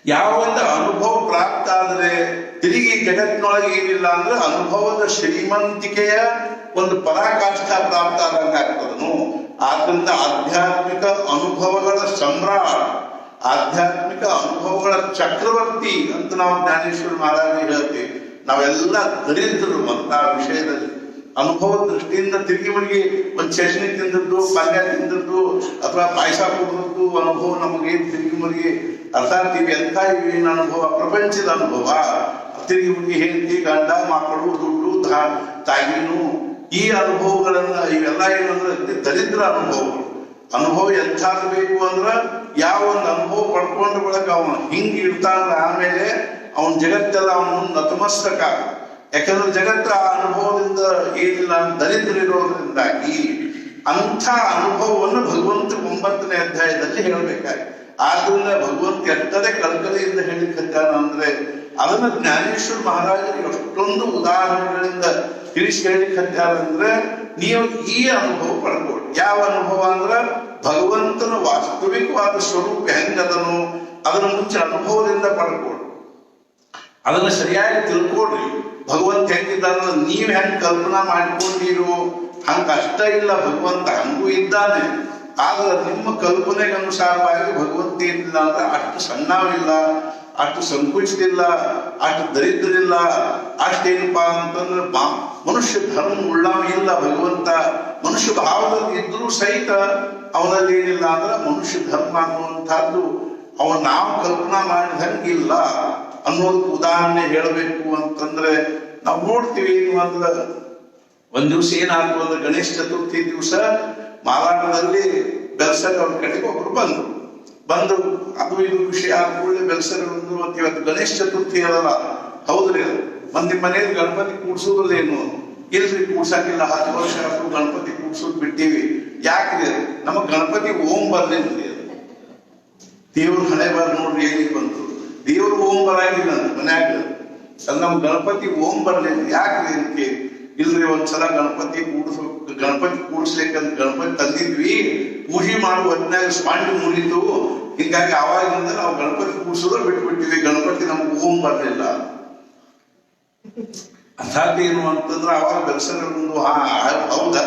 ಯಾವ ಒಂದು ಅನುಭವ ಪ್ರಾಪ್ತ ಆದ್ರೆ ತಿರುಗಿ ಜಗತ್ತಿನೊಳಗೆ ಏನಿಲ್ಲ ಅಂದ್ರೆ ಅನುಭವದ ಶ್ರೀಮಂತಿಕೆಯ ಒಂದು ಪರಾಕಾಷ್ಠ ಪ್ರಾಪ್ತ ಆದಂಗ ಆಗ್ತದನು. ಆದ್ರಿಂದ ಆಧ್ಯಾತ್ಮಿಕ ಅನುಭವಗಳ ಸಮ್ರಾಟ್, ಆಧ್ಯಾತ್ಮಿಕ ಅನುಭವಗಳ ಚಕ್ರವರ್ತಿ ಅಂತ ನಾವು ಜ್ಞಾನೇಶ್ವರ ಮಹಾರಾಜ ಹೇಳ್ತೀವಿ. ನಾವೆಲ್ಲ ದರಿದ್ರರು ಅಂತ ಆ ವಿಷಯದಲ್ಲಿ ಅನುಭವ ದೃಷ್ಟಿಯಿಂದ ತಿರುಗಿ ಮರಿಗೆ ಒಂದು ಚಟ್ನಿ ತಿಂದದ್ದು, ಪಲ್ಯ ತಿಂದದ್ದು ಅಥವಾ ಪಾಯಸ ಕೊಡದ್ದು ಅನುಭವ ನಮಗೆ ತಿರುಗಿ ಮರಿಗೆ ಅರ್ಥಾತ್ ಇವೆ ಎಂತ ಇವೇನು ಅನುಭವ, ಪ್ರಪಂಚದ ಅನುಭವ. ತಿರುಗಿ ಮರಿಗೆ ಹೆಂಡತಿ, ಗಂಡ, ಮಕ್ಕಳು, ದುಡ್ಡು, ತಾಯಿನು, ಈ ಅನುಭವಗಳನ್ನ ಇವೆಲ್ಲ ಏನಂದ್ರೆ ದರಿದ್ರ ಅನುಭವಗಳು. ಅನುಭವ ಎಂಥದ್ದು ಬೇಕು ಅಂದ್ರ ಯಾವ ಒಂದು ಅನುಭವ ಪಡ್ಕೊಂಡ ಬಳಕ ಅವನು ಹಿಂಗ್ ಇರ್ತಾನ, ಆಮೇಲೆ ಅವನ ಜಗತ್ತೆಲ್ಲ ಅವನು ನತಮಸ್ತಕ. ಯಾಕಂದ್ರೆ ಜಗತ್ತ ಆ ಅನುಭವದಿಂದ ಏನಿಲ್ಲ ದರಿದ್ರ ಇರೋದ್ರಿಂದಾಗಿ ಅಂಥ ಅನುಭವವನ್ನು ಭಗವಂತ 9ನೇ ಅಧ್ಯಾಯದಲ್ಲಿ ಹೇಳಬೇಕಾಗಿ. ಆದ್ರಿಂದ ಭಗವಂತ ಎಷ್ಟದೇ ಕಳಕಳಿಯಿಂದ ಹೇಳಿದ್ದಾನ ಅಂದ್ರೆ ಅದನ್ನ ಜ್ಞಾನೇಶ್ವರ ಮಹಾರಾಜರು ಎಷ್ಟೊಂದು ಉದಾಹರಣೆಗಳಿಂದ ತಿಳಿಸಿ ಹೇಳಿದ್ದಾರಂದ್ರೆ ನೀವು ಈ ಅನುಭವ ಪಡ್ಕೊಳ್ಳಿ. ಯಾವ ಅನುಭವ ಅಂದ್ರ ಭಗವಂತನ ವಾಸ್ತವಿಕವಾದ ಸ್ವರೂಪ ಹೆಂಗದನು ಅದನ್ನ ಮುಂಚೆ ಅನುಭವದಿಂದ ಪಡ್ಕೊಳ್ಳಿ. ಅದನ್ನ ಸರಿಯಾಗಿ ತಿಳ್ಕೊಡ್ರಿ. ಭಗವಂತ ಹೆಂಗಿದ್ದಾನ ನೀವ್ ಹೆಂಗ್ ಕಲ್ಪನಾ ಮಾಡ್ಕೊಂಡಿರೋ ಹಂಗ ಅಷ್ಟ ಇಲ್ಲ, ಭಗವಂತ ಹಂಗೂ ಇದ್ದಾನೆ. ಆದ್ರೆ ನಿಮ್ಮ ಕಲ್ಪನೆಗೆ ಅನುಸಾರವಾಗಿ ಭಗವಂತ ಏನಿಲ್ಲ ಅಂದ್ರೆ ಅಷ್ಟು ಸಣ್ಣವಿಲ್ಲ, ಅಷ್ಟು ಸಂಕುಚಿತಿಲ್ಲ, ಅಷ್ಟು ದರಿದ್ರಿಲ್ಲ, ಅಷ್ಟೇನಪ್ಪಾ ಅಂತಂದ್ರೆ ಮನುಷ್ಯ ಧರ್ಮ ಉಳ್ಳಾಮ ಇಲ್ಲ. ಭಗವಂತ ಮನುಷ್ಯ ಭಾವದಲ್ಲಿ ಇದ್ರೂ ಸಹಿತ ಅವನಲ್ಲಿ ಏನಿಲ್ಲ ಅಂದ್ರೆ ಮನುಷ್ಯ ಧರ್ಮ ಅನ್ನುವಂಥದ್ದು ಅವನ್ ನಾವು ಕಲ್ಪನಾ ಮಾಡಿದಂಗಿಲ್ಲ ಅನ್ನೋದಕ್ಕೆ ಉದಾಹರಣೆ ಹೇಳಬೇಕು ಅಂತಂದ್ರೆ ನಾವು ನೋಡ್ತೀವಿ. ಏನು ಅಂದ್ರೆ ಒಂದ್ ದಿವ್ಸ ಏನಾದ್ರು ಅಂದ್ರೆ ಗಣೇಶ ಚತುರ್ಥಿ ದಿವಸ ಮಾಲಾಟದಲ್ಲಿ ಬೆಲ್ಸರ್ ಅವ್ರ ಕಡೆಗೆ ಒಬ್ರು ಬಂದು ಅದು ಇದು ವಿಷಯ ಆದ ಕೂಡಲೇ ಬೆಲ್ಸರ್ ಬಂದು ಇವತ್ತು ಗಣೇಶ ಚತುರ್ಥಿ ಅದಲ್ಲ, ಹೌದ್ರಿ ಮಂದಿ ಮನೇಲಿ ಗಣಪತಿ ಕೂಡ್ಸೋದ್ರಲ್ಲೇನು ಇಲ್ರಿ, ಕೂಡ್ಸಕ್ಕಿಲ್ಲ, 10 ವರ್ಷ ಆದ್ರೂ ಗಣಪತಿ ಕೂಡ್ಸೋದ್ ಬಿಟ್ಟಿವಿ. ಯಾಕ್ರಿ ನಮಗ್ ಗಣಪತಿ ಓಂ ಬರ್ಲಿಲ್ರಿ, ದೇವ್ರ ಹಣೆ ಬರ್ ನೋಡ್ರಿ ಏನಿಗೆ ಬಂತು, ದೇವ್ರ ಓಂ ಬರಾಗಿಲ್ಲ ಮನ್ಯಾಗ, ನಮ್ ಗಣಪತಿ ಓಂ ಬರ್ಲಿಲ್ಲ. ಯಾಕ್ರಿ ಅದಕ್ಕೆ ಇಲ್ರಿ ಒಂದ್ಸಲ ಗಣಪತಿ ಕೂಡಿಸ್ಲಿಕ್ಕಂತ ಗಣಪತಿ ತಂದಿದ್ವಿ, ಪೂಜೆ ಮಾಡುವ ಹೊತ್ನಾಗ ಸ್ಪಾಂಡ್ ಮುರಿತು, ಹೀಗಾಗಿ ಆವಾಗಿಂದ ನಾವು ಗಣಪತಿ ಕೂಡ್ಸೋದ್ರ ಬಿಟ್ಬಿಟ್ಟಿವಿ, ಗಣಪತಿ ನಮ್ಗೆ ಓಂ ಬರ್ಲಿಲ್ಲ. ಅರ್ಥಾತ್ ಏನು ಅಂತಂದ್ರೆ ಅವಾಗ ಬೆಲ್ಸರ್ ಒಂದು ಹೌದಾ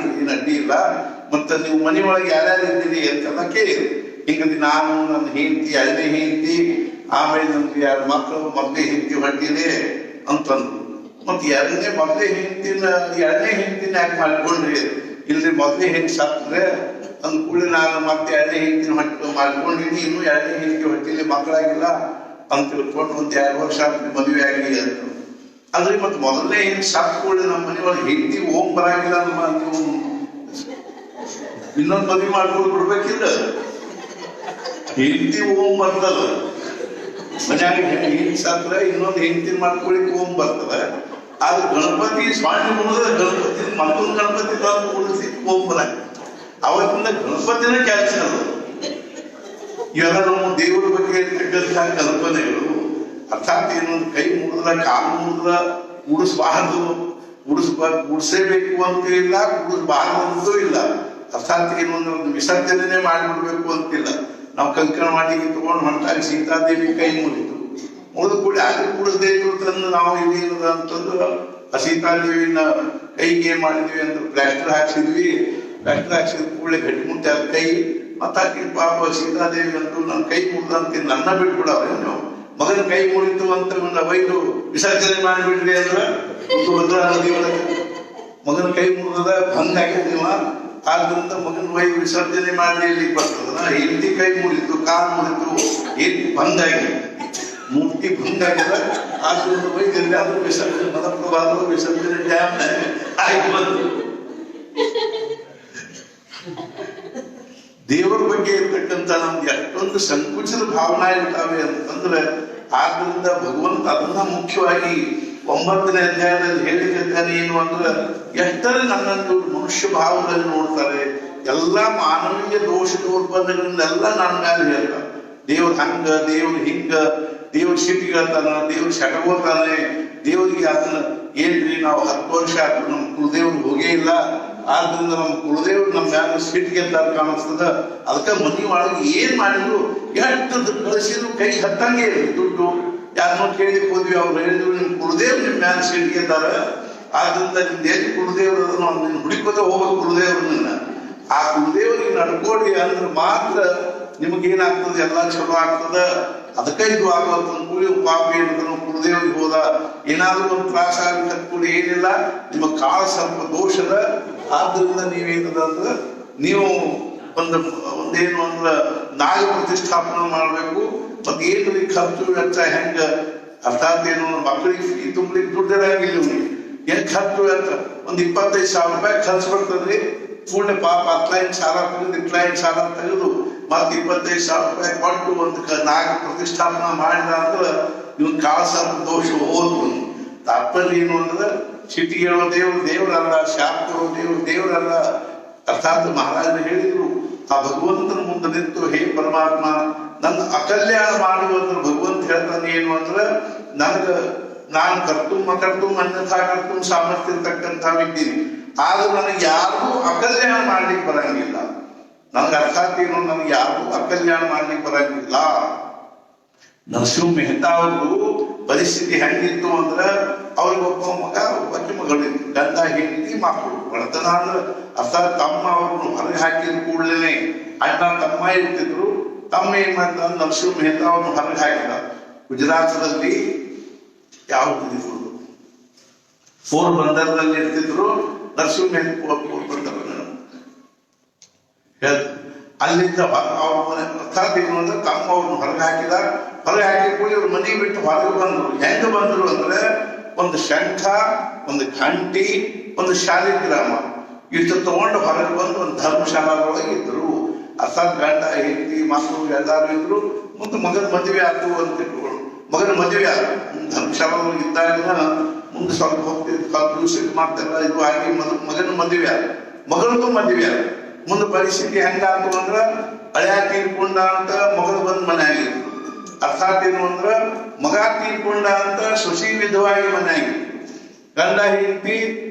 ಏನ್ ಅಡ್ಡಿ ಇಲ್ಲ, ಮತ್ತ ನೀವು ಮನೆ ಒಳಗೆ ಯಾರ್ಯಾರು ಇದ್ದೀರಿ ಅಂತೆಲ್ಲ ಕೇಳಿ. ಹಿಂಗಾಗಿ ನಾನು ನನ್ನ ಹೆಂಡತಿ, 2ನೇ ಹೆಂಡತಿ, ಆಮೇಲೆ ನಮ್ಗೆ 2 ಮಕ್ಕಳು, ಮೊದಲೇ ಹೆಂಡತಿ ಹೊಟ್ಟಿದೆ ಅಂತಂದು. ಮತ್ ಮೊದಲೇ ಹೆಂಡತಿನ 2ನೇ ಹೆಂಡತಿನ ಯಾಕೆ ಮಾಡ್ಕೊಂಡ್ರಿ? ಇಲ್ರಿ ಮೊದಲೇ ಹೆಂಗ್ ಸತ್ರೆ ಅಂದ್ ಕೂಡಲೇ ನಾನು ಮತ್ತೆ 2ನೇ ಹೆಂಡತಿನ ಮಾಡ್ಕೊಂಡಿನಿ, ಇನ್ನು 2ನೇ ಹೆಂಡತಿ ಹೊಟ್ಟಿಲಿ ಮಕ್ಕಳಾಗಿಲ್ಲ ಅಂತ ತಿಳ್ಕೊಂಡು ಒಂದ್ 2 ವರ್ಷ ಮದುವೆ ಆಗಲಿ ಅಂತ. ಅದ್ರಿ ಮತ್ ಮೊದಲನೇ ಹೆಂಗ್ ಸತ್ ಕೂಡಲೇ ನಮ್ಮ ಮನೆಯೊಳಗೆ ಹೆಂಡತಿ ಓಂ ಬರಾಗಿಲ್ಲ ನೀವು ಇನ್ನೊಂದು ಮದುವೆ ಮಾಡ್ಕೊಂಡು ಬಿಡ್ಬೇಕಿಲ್ಲ. ಹೆಂಡತಿ ಓಂ ಬರ್ತದ, ಮನ್ಯಾಗ ಹೆಂಗ್ ಸತ್ರ ಇನ್ನೊಂದು ಹೆಂಡತಿ ಮಾಡ್ಕೊಳ್ಳಿಕ್ ಓಂ ಬರ್ತದ. ಆದ್ರೆ ಗಣಪತಿ ಸ್ವಾಮಿ ಮುಗಿದ್ರೆ ಗಣಪತಿ ಮತ್ತೊಂದು ಗಣಪತಿ ಕೂಡಿಸಿ ಓಂ ಬರಾಗ ಅವತ್ತಿಂದ ಗಣಪತಿನ ಕೆಲಸ ಅದು. ಇವೆಲ್ಲ ನಮ್ಮ ದೇವರ ಬಗ್ಗೆ ಇರ್ತಕ್ಕಂಥ ಕಲ್ಪನೆಗಳು. ಅರ್ಥಾತ್ ಏನೊಂದು ಕೈ ಮುಗಿದ್ರ, ಕಾಲು ಮುಗಿದ್ರ ಕೂಡಿಸ್ಬಾರ್ದು, ಕೂಡಿಸೇಬೇಕು ಅಂತ ಇಲ್ಲ, ಕೂಡಿಸ್ಬಾರ್ದು ಅಂತೂ ಇಲ್ಲ. ಅರ್ಥಾತ್ ಏನೊಂದು ವಿಸರ್ಜನೆ ಮಾಡಿಬಿಡ್ಬೇಕು ಅಂತಿಲ್ಲ. ನಾವು ಕಂಕಣ ಮಾಡಿ ತಗೊಂಡು ಹೊಂಟಾಗ ಸೀತಾದೇವಿ ಕೈ ಮುರಿತು, ಮುರಿದು ಕೂಡ ಅದು ಕೂಡಿಸದೇ ತಂದು ನಾವು ಇದೇನದ ಅಂತಂದು ಆ ಸೀತಾದೇವಿನ ಕೈಗೆ ಏನ್ ಮಾಡಿದ್ವಿ ಅಂದ್ರೆ ಪ್ಲಾಸ್ಟರ್ ಹಾಕ್ಸಿದ್ವಿ. ಪ್ಲಾಸ್ಟರ್ ಹಾಕ್ಸಿದ ಕೂಡಲೇ ಗಟ್ಟಿಮುಟ್ಟಿ ಅದ್ ಕೈ ಮತ್ತಾಕಿ ಪಾಪ ಸೀತಾದೇವಿ ಅಂತೂ ನನ್ನ ಕೈ ಮುರಿದಂತ ನನ್ನ ಬಿಟ್ಬಿಡವ್ರೆ ನೀವು, ಮಗನ ಕೈ ಮುರಿತು ಅಂತ ಬೈದು ವಿಸರ್ಜನೆ ಮಾಡಿಬಿಡ್ರಿ ಅಂದ್ರೆ ಭದ್ರಾ ನದಿ ಒಳಗೆ ಮಗನ ಕೈ ಮುರಿದ ಭಂಗ ಆಗಿದ್ದೀವ. ಆದ್ರಿಂದ ಮಗನ ವೈದ್ಯ ವಿಸರ್ಜನೆ ಮಾಡಿ ಇಲ್ಲಿ ಬರ್ತದ. ಹೆಂಡತಿ ಕೈ ಮುರಿತು, ಕಾಲು ಮುರಿತು, ಏನ್ ಭಂಗ ಆಗಿದೆ, ಮೂರ್ತಿ ಭಂಗ ಆಗ್ಯದ. ಆದ್ರಿಂದ ವೈದ್ಯ ಎಲ್ಲಾದ್ರೂ ವಿಸರ್ಜನೆ ಮಲಪ್ರಭಾದ್ರು ವಿಸರ್ಜನೆ ಡ್ಯಾಮ್ ಆಗಿ ಬಂತು. ದೇವರ ಬಗ್ಗೆ ಇರ್ತಕ್ಕಂಥ ನಮ್ಗೆ ಎಷ್ಟೊಂದು ಸಂಕುಚಿತ ಭಾವನಾ ಇರ್ತಾವೆ ಅಂತಂದ್ರೆ, ಆದ್ರಿಂದ ಭಗವಂತ ಅದನ್ನ ಮುಖ್ಯವಾಗಿ 9ನೇ ಅಧ್ಯಾಯದಲ್ಲಿ ಹೇಳಿದ್ದಾನೆ. ಏನು ಅಂದ್ರೆ ಎಷ್ಟರೇ ನನ್ನನ್ನು ಮನುಷ್ಯ ಭಾವದಲ್ಲಿ ನೋಡ್ತಾರೆ, ಎಲ್ಲಾ ಮಾನವೀಯ ದೋಷ ದೌರ್ಬಲ್ಯಗಳನ್ನೆಲ್ಲ ನನ್ನ ಮೇಲೆ ಹೇಳ್ತಾರೆ. ದೇವ್ರ ಹಂಗ, ದೇವ್ರ ಹಿಂಗ, ದೇವ್ರ ಸಿಟ್ಟಿಗಳ್ತಾನ, ದೇವ್ರ ಶಟಗೋತಾನೆ, ದೇವ್ರಿಗೆ ಅದನ್ನ ಏನ್ರಿ ನಾವು 10 ವರ್ಷ ಆದ್ರೂ ನಮ್ಮ ಕುಲದೇವ್ರಿಗೆ ಹೋಗೇ ಇಲ್ಲ, ಆದ್ರಿಂದ ನಮ್ಮ ಕುಲದೇವ್ರು ನಮ್ಮ ಮ್ಯಾಲ ಸಿಟ್ಟಿಗೆ ಕಾಣಿಸ್ತದ. ಅದಕ್ಕೆ ಮನಿ ಒಳಗೆ ಏನ್ ಮಾಡಿದ್ರು ಎಷ್ಟು ಕಳಿಸಿದ್ರು ಕೈ ಹತ್ತಂಗೆ ದುಡ್ಡು. ಯಾರನ್ನೋ ಕೇಳಿಕ್ ಹೋದ್ವಿ, ಅವ್ರು ಹೇಳಿದ್ರು ನಿಮ್ ಕುಲದೇವ್ರು ನಿಮ್ ಮ್ಯಾಲ ಸಿಟ್ಟಿಗೆ ಆದ್ರಿಂದ ನಿಮ್ದು ಎಲ್ಲಿ ಕುಲದೇವ್ರು ನಿನ್ನ ಹುಡುಕೋದೇ ಹೋಗ್ಬೇಕು ಕುಲದೇವ್ರು ನಿನ್ನ. ಆ ಕುಲದೇವ್ರಿಗೆ ನಡ್ಕೊಳ್ಳಿ ಅಂದ್ರೆ ಮಾತ್ರ ನಿಮಗೇನಾಗ್ತದೆ, ಎಲ್ಲ ಚಲೋ ಆಗ್ತದ. ಅದಕ್ಕೆ ಇದು ಆಗೋದು ಕೂಲಿ ಪಾಪ ಏನಿದ್ರು ಕುಲದೇವ್ರಿಗೆ ಹೋದ ಏನಾದ್ರೂ ಒಂದು ತ್ರಾಸ ಆಗಲಿ ಏನಿಲ್ಲ, ನಿಮ್ಮ ಕಾಳ ಸ್ವಲ್ಪ ದೋಷದ. ಆದ್ರಿಂದ ನೀವೇನದ ಅಂದ್ರೆ ನೀವು ಒಂದೇನು ಅಂದ್ರೆ ನಾಗ ಪ್ರತಿಷ್ಠಾಪನೆ ಮಾಡ್ಬೇಕು. ಮತ್ತೆ ಏನು ಖರ್ಚು ವೆಚ್ಚ ಹೆಂಗ ಅರ್ಥಾತ್ ಏನು ಮಕ್ಕಳಿಗೆ ಫೀ ತುಂಬಲಿಕ್ಕೆ ದುಡ್ಡು ಇರಂಗಿಲ್ಲ. ಹೆಂಗ್ ಖರ್ಚು ವೆಚ್ಚ ಒಂದ್ 25,000 ರೂಪಾಯಿ ಖರ್ಚು ಬರ್ತದ್ರಿ. ಪೂರ್ಣ ಪಾಪ 10 ಲೈನ್ ಸಾಲ ತೆಗೆದು 8 ಲೈನ್ ಸಾಲ ತೆಗೆದು ಮತ್ತೆ 25,000 ರೂಪಾಯಿ ಕೊಟ್ಟು ಒಂದು ನಾಗ ಪ್ರತಿಷ್ಠಾಪನೆ ಮಾಡಿದ ಅಂದ್ರೆ ಇವನ್ ಕಾಳ ಸರ್ಪ ದೋಷ ಹೋದ್ರು. ತಾತ್ಪರ್ಯ ಏನು ಅಂದ್ರೆ ಸಿಟಿ ಹೇಳೋ ದೇವರಲ್ಲ, ಶಾಪ್ ಕೊಡೋ ದೇವರಲ್ಲ. ಅರ್ಥಾತ್ ಮಹಾರಾಜರು ಹೇಳಿದ್ರು, ಆ ಭಗವಂತನ ಮುಂದೆ ನಿಂತು ಹೇ ಪರಮಾತ್ಮ ನನ್ನ ಅಕಲ್ಯಾಣ ಮಾಡುವಂದ್ರೆ ಭಗವಂತ ಹೇಳ್ತಾನೆ ಏನು ಅಂದ್ರೆ ನಾನು ಕರ್ತುಂ ಅನ್ಯಥಾ ಕರ್ತುಂ ಸಾಮರ್ಥ್ಯ ಇರ್ತಕ್ಕಂಥ ಇದ್ದೀನಿ. ಆದ್ರೂ ನನಗೆ ಯಾರಿಗೂ ಅಕಲ್ಯಾಣ ಮಾಡ್ಲಿಕ್ಕೆ ಬರಂಗಿಲ್ಲ. ನನ್ಗೆ ಅರ್ಥಾತ್ ಏನು, ನನಗೆ ಯಾರಿಗೂ ಅಕಲ್ಯಾಣ ಮಾಡ್ಲಿಕ್ಕೆ ಬರಂಗಿಲ್ಲ. ನರಸಿಂಹ ಮೆಹ್ತಾ ಅವ್ರದ್ದು ಪರಿಸ್ಥಿತಿ ಹೆಂಗಿತ್ತು ಅಂದ್ರೆ ಅವ್ರಿಗೆ ಒಬ್ಬ ಮಗ ಒಬ್ಬಕ್ಕೆ ಮಗಳಿತ್ತು, ಗಂಡ ಹೆಂಡತಿ ಮಕ್ಕಳು. ಬಡತನ ಅಂದ್ರೆ ಅರ್ಥಾತ್ ತಮ್ಮ ಅವ್ರನ್ನು ಹೊರಗೆ ಹಾಕಿದ ಕೂಡಲೇ ಅಣ್ಣ ತಮ್ಮ ಇರ್ತಿದ್ರು. ತಮ್ಮ ಏನ್ ಮಾಡಿದ, ನರಸಿಂಹ ಮೆಹ್ತಾ ಅವ್ರನ್ನು ಹೊರಗೆ ಹಾಕಿದ. ಗುಜರಾತದಲ್ಲಿ ಯಾವ್ದು ಪೋರ್ಬಂದರ್ನಲ್ಲಿ ಇರ್ತಿದ್ರು. ನರಸಿಂಹ ಮೆಹ್ತಾ ಪೋರ್ಬಂದರ್ ಅಲ್ಲಿಂದ ಅರ್ಥಾತ್ ಏನು ಅಂದ್ರೆ ತಮ್ಮ ಅವ್ರನ್ನ ಹೊರಗೆ ಹಾಕಿದ. ಹೊರಗೆ ಹಾಕಿ ಕೂಡಿ ಅವ್ರ ಮನೆ ಬಿಟ್ಟು ಹೊರಗೆ ಬಂದ್ರು. ಹೆಂಗ ಬಂದ್ರು ಅಂದ್ರೆ ಒಂದು ಶಂಖ, ಒಂದು ಘಂಟಿ, ಒಂದು ಶಾಲಿಗ್ರಾಮ ಇಷ್ಟು ತಗೊಂಡು ಹೊರಗೆ ಬಂದು ಒಂದು ಧರ್ಮಶಾಲೊಳಗೆ ಇದ್ರು. ಅರ್ಥಾತ್ ಗಂಡ ಹೆಂಡತಿ ಮಕ್ಕಳು ಎಲ್ಲಾರು ಇದ್ರು. ಮತ್ತು ಮಗನ ಮದುವೆ ಆಯ್ತು ಅಂತ ಇಟ್ಕೊಂಡು ಮಗನ ಮದುವೆ ಆಯ್ತು. ಧರ್ಮಶಾಲೊಳಗೆ ಇದ್ದಾಗ ಮುಂದೆ ಸ್ವಲ್ಪ ಹೋಗ್ತಿದ್ದು ದಿವಸಕ್ಕೆ ಮಾಡ್ತೆಲ್ಲ ಇದು ಆಗಿ ಮಗನ ಮದುವೆ ಆಯ್ತು, ಮಗಳದು ಮದುವೆ ಆಯ್ತು. ಮುಂದೆ ಪರಿಸ್ಥಿತಿ ಹೆಂಗಾಯ್ತು ಅಂದ್ರ ಹಳೆಯ ತೀರ್ಕೊಂಡ ಅಂತ ಮಗಳು ಬಂದ್ ಮನೆಯಾಗಿತ್ತು. ಅರ್ಥಾತ್ ಏನು ಅಂದ್ರ ಮಗ ತೀರ್ಕೊಂಡ ಅಂತ ಸೊಸಿ ವಿಧವಾಗಿ ಮನೆಯಾಗಿತ್ತು. ಗಂಡ ಹೆಂಡತಿ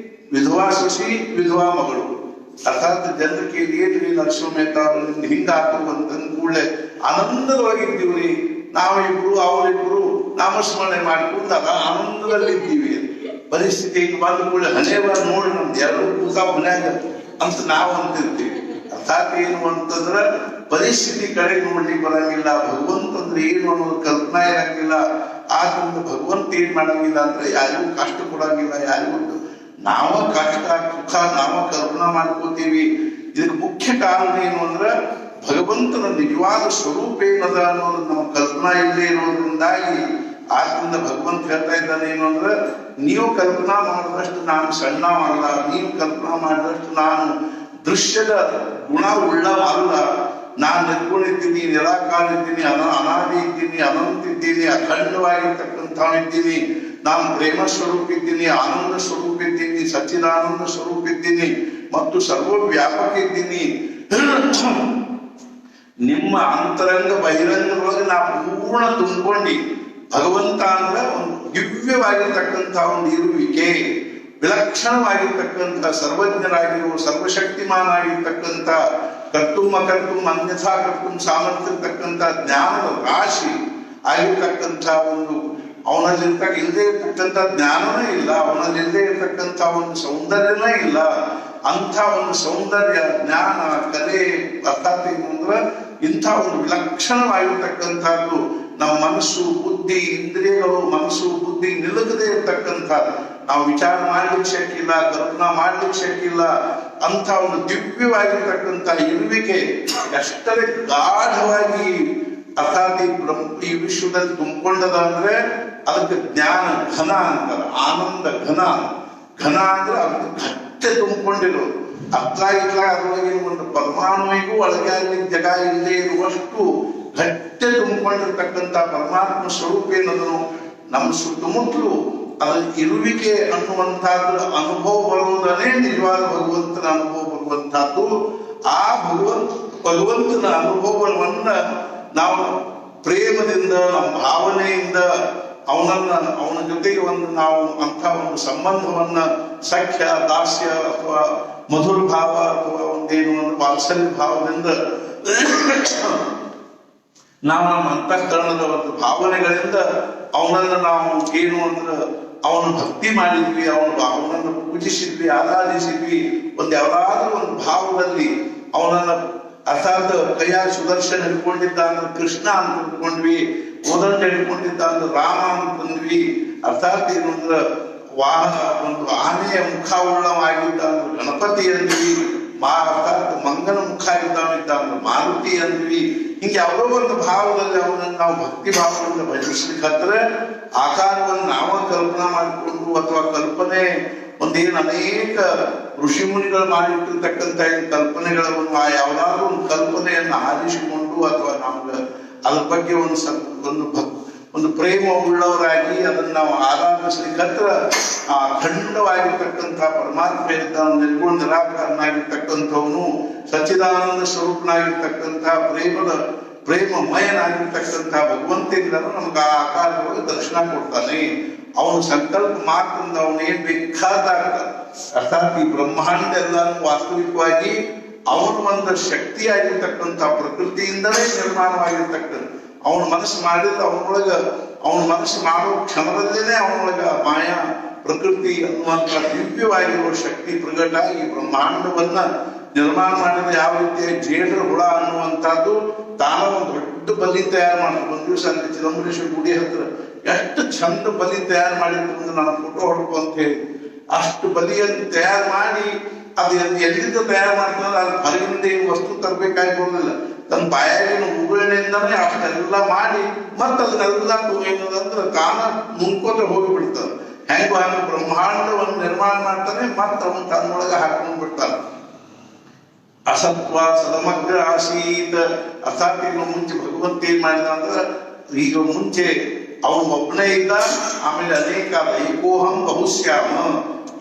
ವಿಧವಾ ಸೊಸಿ ವಿಧವಾ ಮಗಳು. ಅರ್ಥಾತ್ ಜನರಿಗೆ ಏನ್ರಿ ನರಸಿಂಹ ಮೆಹ್ತಾ ಹಿಂಗಾತು ಅಂತಂದ್ ಕೂಡಲೇ ಆನಂದವಾಗಿದ್ದೀವ್ರಿ ನಾವಿಬ್ರು ಅವರಿಬ್ರು ನಾಮಸ್ಮರಣೆ ಮಾಡ್ಕೊಂಡು ಆನಂದದಲ್ಲಿದ್ದೀವಿ. ಪರಿಸ್ಥಿತಿ ಈಗ ಬಂದ ಕೂಡಲೇ ಹಣೆಬಾರ ನೋಡಿ ನಮ್ದು ಎಲ್ಲರೂ ಕೂತ ಮನ್ಯಾಗ ಅಂತ ನಾವು ಅಂತಿರ್ತೀವಿ. ಅರ್ಥಾತ್ ಏನು ಅಂತಂದ್ರ ಪರಿಸ್ಥಿತಿ ಕಡೆ ನೋಡ್ಲಿಕ್ಕೆ ಬರಂಗಿಲ್ಲ. ಭಗವಂತ ಅಂದ್ರೆ ಏನು ಅನ್ನೋದು ಕಲ್ಪನಾ ಇರಂಗಿಲ್ಲ. ಆದ್ರಿಂದ ಭಗವಂತ ಏನ್ ಮಾಡಂಗಿಲ್ಲ ಅಂದ್ರೆ ಯಾರಿಗೂ ಕಷ್ಟ ಕೊಡಂಗಿಲ್ಲ. ಯಾರಿಗೂ ನಾವ ಕಷ್ಟ ಸುಖ ನಾವ ಕಲ್ಪನಾ ಮಾಡ್ಕೋತೀವಿ. ಇದಕ್ಕೆ ಮುಖ್ಯ ಕಾರಣ ಏನು ಅಂದ್ರೆ ಭಗವಂತನ ನಿಜವಾದ ಸ್ವರೂಪ ಏನದ ಅನ್ನೋದು ನಮ್ಮ ಕಲ್ಪನಾ ಇಲ್ಲದೆ ಇರೋದ್ರಿಂದಾಗಿ. ಆದ್ರಿಂದ ಭಗವಂತ ಹೇಳ್ತಾ ಇದ್ದಾನೆ ಏನು ಅಂದ್ರೆ ನೀವು ಕಲ್ಪನಾ ಮಾಡಿದಷ್ಟು ನಾನು ಸಣ್ಣವಲ್ಲ, ನೀವು ಕಲ್ಪನಾ ಮಾಡಿದಷ್ಟು ನಾನು ದೃಶ್ಯದ ಗುಣ ಉಳ್ಳವಲ್ಲ. ನಾನು ನಿರ್ಗುಣಿದ್ದೀನಿ, ನಿರಾಕಾರ ಇದ್ದೀನಿ, ಅನಾದಿ ಇದ್ದೀನಿ, ಅನಂತ ಇದ್ದೀನಿ, ಅಖಂಡವಾಗಿರ್ತಕ್ಕಂಥ ಇದ್ದೀನಿ. ನಾನು ಪ್ರೇಮ ಸ್ವರೂಪ ಇದ್ದೀನಿ, ಆನಂದ ಸ್ವರೂಪ ಇದ್ದೀನಿ, ಸಚ್ಚಿದಾನಂದ ಸ್ವರೂಪ ಇದ್ದೀನಿ ಮತ್ತು ಸರ್ವವ್ಯಾಪಕ ಇದ್ದೀನಿ. ನಿಮ್ಮ ಅಂತರಂಗ ಬಹಿರಂಗದೊಳಗೆ ನಾ ಪೂರ್ಣ ತುಂಬಿಕೊಂಡು ಭಗವಂತ ಅಂದ್ರೆ ಒಂದು ದಿವ್ಯವಾಗಿರ್ತಕ್ಕಂಥ ಒಂದು ಇರುವಿಕೆ, ವಿಲಕ್ಷಣವಾಗಿರ್ತಕ್ಕಂಥ ಸರ್ವಜ್ಞರಾಗಿರುವ ಸರ್ವಶಕ್ತಿಮಾನಾಗಿರ್ತಕ್ಕಂಥ ಕರ್ತುಂ ಅಕರ್ತುಂ ಅನ್ಯಥಾ ಕರ್ತುಂ ಸಾಮರ್ಥ್ಯ ಇರ್ತಕ್ಕಂಥ ಜ್ಞಾನದ ರಾಶಿ ಆಗಿರ್ತಕ್ಕಂಥ ಒಂದು ಅವನಲ್ಲಿರ್ತಕ್ಕ ಇಲ್ಲದೆ ಇರ್ತಕ್ಕಂಥ ಜ್ಞಾನನೇ ಇಲ್ಲ, ಅವನಲ್ಲಿಲ್ಲದೆ ಇರ್ತಕ್ಕಂಥ ಒಂದು ಸೌಂದರ್ಯನೇ ಇಲ್ಲ. ಅಂಥ ಒಂದು ಸೌಂದರ್ಯ ಜ್ಞಾನ ಕಲೆ ಅರ್ಥಾತ್ ಏನು ಅಂದ್ರೆ ಇಂಥ ಒಂದು ವಿಲಕ್ಷಣವಾಗಿರ್ತಕ್ಕಂಥದ್ದು ನಮ್ಮ ಮನಸ್ಸು ಬುದ್ಧಿ ಇಂದ್ರಿಯಗಳು ಮನಸ್ಸು ಬುದ್ಧಿ ನಿಲುಕದೇ ಇರ್ತಕ್ಕಂಥ, ನಾವು ವಿಚಾರ ಮಾಡ್ಲಿಕ್ಕೆ ಶಕ್ತಿಲ್ಲ, ಕಲ್ಪನಾ ಮಾಡ್ಲಿಕ್ಕೆ ಶಕ್ತಿಲ್ಲ ಅಂತ ಒಂದು ದಿವ್ಯವಾಗಿರ್ತಕ್ಕಂಥ ಇರುವಿಕೆ ಎಷ್ಟರೇ ಗಾಢವಾಗಿ ಅರ್ಥಾತ್ ಈ ವಿಶ್ವದಲ್ಲಿ ತುಂಬಿಕೊಂಡದ ಅಂದ್ರೆ ಅದಕ್ಕೆ ಜ್ಞಾನ ಘನ ಅಂತಾರೆ. ಆನಂದ ಘನ ಅಂದ್ರೆ ಅದಕ್ಕೆ ಗಟ್ಟೆ ತುಂಬಿಕೊಂಡಿರೋದು. ಅರ್ಥ ಇಲ್ಲ ಅದರೊಳಗೆ ಒಂದು ಪರಮಾಣುವಿಗೂ ಒಳಗೆ ಜಾಗ ಇಲ್ಲದೆ ಇರುವಷ್ಟು ಗಟ್ಟೆ ತುಂಬಿಕೊಂಡಿರ್ತಕ್ಕಂಥ ಪರಮಾತ್ಮ ಸ್ವರೂಪ ಏನದನು ನಮ್ಮ ಸುತ್ತಮುತ್ತಲು ಅದರ ಇರುವಿಕೆ ಅನ್ನುವಂಥದ್ದು ಅನುಭವ ಬರುವುದನ್ನೇ ನಿಜವಾದ ಭಗವಂತನ ಅನುಭವ ಬರುವಂತಹದ್ದು. ಆ ಭಗವಂತನ ಅನುಭವವನ್ನ ನಾವು ಪ್ರೇಮದಿಂದ ನಮ್ಮ ಭಾವನೆಯಿಂದ ಅವನ ಜೊತೆಗೆ ನಾವು ಅಂಥ ಒಂದು ಸಂಬಂಧವನ್ನ ಸಖ್ಯ ದಾಸ್ಯ ಅಥವಾ ಮಧುರ ಭಾವ ಅಥವಾ ಒಂದೇನು ಒಂದು ವಾತ್ಸಲ್ಯ ಭಾವದಿಂದ ನಾವು ನಮ್ಮ ಅಂತಃಕರಣದ ಒಂದು ಭಾವನೆಗಳಿಂದ ಅವನನ್ನು ನಾವು ಏನು ಅಂದ್ರೆ ಅವನು ಭಕ್ತಿ ಮಾಡಿದ್ವಿ, ಅವನನ್ನು ಪೂಜಿಸಿದ್ವಿ, ಆರಾಧಿಸಿದ್ವಿ. ಯಾವ್ದಾದ್ರೂ ಒಂದು ಭಾವದಲ್ಲಿ ಅವನನ್ನ ಅರ್ಥಾತ್ ಕೈಯಾಗ ಸುದರ್ಶನ ಹಿಡ್ಕೊಂಡಿದ್ದ ಅಂದ್ರೆ ಕೃಷ್ಣ ಅಂತ ತಿಳ್ಕೊಂಡ್ವಿ, ಕೋದಂಡ ಹಿಡ್ಕೊಂಡಿದ್ದ ಅಂದ್ರೆ ರಾಮ ಅಂತಂದ್ವಿ. ಅರ್ಥಾತ್ ಏನು ಅಂದ್ರೆ ವಾಹನ ಒಂದು ಆನೆಯ ಮುಖ ಉಳ್ಳವಾಗಿದ್ದ ಅಂದ್ರೆ ಗಣಪತಿ ಅಂದ್ವಿ, ಅರ್ಥಾತ್ ಮಂಗನ ಮುಖ ಇದ್ದ ಅಂದ್ರೆ ಮಾರುತಿ ಅಂದ್ವಿ. ಹಿಂಗೆ ಯಾವುದೋ ಒಂದು ಭಾವದಲ್ಲಿ ಅವನನ್ನು ನಾವು ಭಕ್ತಿ ಭಾವದಿಂದ ಭಜಿಸ್ಲಿಕ್ಕೆ ಆಕಾರವನ್ನು ನಾವು ಕಲ್ಪನಾ ಮಾಡಿಕೊಂಡು ಅಥವಾ ಕಲ್ಪನೆ ಒಂದೇನು ಅನೇಕ ಋಷಿ ಮುನಿಗಳು ಮಾಡಿಟ್ಟಿರ್ತಕ್ಕಂಥ ಕಲ್ಪನೆಗಳನ್ನು ಯಾವ್ದಾದ್ರು ಒಂದು ಕಲ್ಪನೆಯನ್ನು ಆರಿಸಿಕೊಂಡು ಅಥವಾ ನಮ್ಗೆ ಅದ್ರ ಬಗ್ಗೆ ಒಂದು ಪ್ರೇಮ ಉಳ್ಳವರಾಗಿ ಅದನ್ನು ನಾವು ಆರಾಧಿಸ್ಲಿಕ್ಕೆ ಆ ಅಖಂಡವಾಗಿರ್ತಕ್ಕಂಥ ಪರಮಾತ್ಮ ನಿರ್ಗುಣ ನಿರಾಕಾರನಾಗಿರ್ತಕ್ಕಂಥವನು ಸಚ್ಚಿದಾನಂದ ಸ್ವರೂಪನಾಗಿರ್ತಕ್ಕಂಥ ಪ್ರೇಮಮಯನಾಗಿರ್ತಕ್ಕಂಥ ಭಗವಂತನಿಂದಲೂ ನಮ್ಗೆ ಆ ಆಕಾರವಾಗಿ ದರ್ಶನ ಕೊಡ್ತಾನೆ. ಅವನು ಸಂಕಲ್ಪ ಮಾತ್ರದಿಂದ ಅವನೇನ್ ಬೇಕಾದಾಗ ಅರ್ಥಾತ್ ಈ ಬ್ರಹ್ಮಾಂಡ ಎಲ್ಲಾನು ವಾಸ್ತವಿಕವಾಗಿ ಅವನು ಒಂದು ಶಕ್ತಿಯಾಗಿರ್ತಕ್ಕಂಥ ಪ್ರಕೃತಿಯಿಂದಲೇ ನಿರ್ಮಾಣವಾಗಿರ್ತಕ್ಕಂಥ ಅವನ ಮನಸ್ಸು ಮಾಡಿದ್ರೆ ಅವನ ಮನಸ್ಸು ಮಾಡೋ ಕ್ಷಣದಲ್ಲೇನೆ ಅವನೊಳಗ ಮಾಯಾ ಪ್ರಕೃತಿ ಅನ್ನುವಂಥ ದಿವ್ಯವಾಗಿರುವ ಶಕ್ತಿ ಪ್ರಗಟ ಈ ಬ್ರಹ್ಮಾಂಡವನ್ನ ನಿರ್ಮಾಣ ಮಾಡಿದ. ಯಾವ ರೀತಿಯ ಜೇಡರ ಹುಳ ಅನ್ನುವಂಥದ್ದು ತಾನ ಒಂದು ದೊಡ್ಡ ಬಲಿ ತಯಾರು ಮಾಡ್ತಾರೆ. ಒಂದ್ ದಿವಸ ಅಲ್ಲಿ ಚಿದಂಬರೇಶ್ವರ ಗುಡಿ ಹತ್ರ ಎಷ್ಟು ಚಂದ ಬಲಿ ತಯಾರು ಮಾಡಿದ್ರು ನಾನು ಫೋಟೋ ಹೊಡ್ಕೊ ಅಂತ ಹೇಳಿ ಅಷ್ಟು ಬಲಿಯನ್ನು ತಯಾರು ಮಾಡಿ ಅದು ಎಲ್ಲಿಂದ ತಯಾರು ಮಾಡ್ತಾರೆ ಅದು ಹೊರಗಿಂದ ಏನು ವಸ್ತು ತರಬೇಕಾಗಿ ಬರೋದಿಲ್ಲ, ತನ್ನ ಬಾಯಾಗಿನ ಉಗುಳಿನಿಂದನೇ ಅಷ್ಟೆಲ್ಲ ಮಾಡಿ ಮತ್ತೆ ಅದನ್ನೆಲ್ಲ ಏನದಂದ್ರೆ ತಾನ ಮುಂಕೋತ ಹೋಗಿಬಿಡ್ತಾರೆ. ಹೆಂಗು ಹಂಗ ಬ್ರಹ್ಮಾಂಡವನ್ನು ನಿರ್ಮಾಣ ಮಾಡ್ತಾನೆ ಮತ್ತೆ ಅವನು ತನ್ನೊಳಗೆ ಹಾಕೊಂಡು ಬಿಡ್ತಾನೆ. ಅಸತ್ವ ಸದಮಗ್ರ ಆಸೀತ್ ಅರ್ಥಾತ್ ಈಗ ಮುಂಚೆ ಭಗವಂತ ಏನ್ ಮಾಡಿದ ಅಂದ್ರೆ ಈಗ ಮುಂಚೆ ಅವನು ಒಬ್ಬನೇ ಇದ್ದ, ಆಮೇಲೆ ಅನೇಕ ಏಕೋಹಂ ಬಹುಶ್ಯಾಮ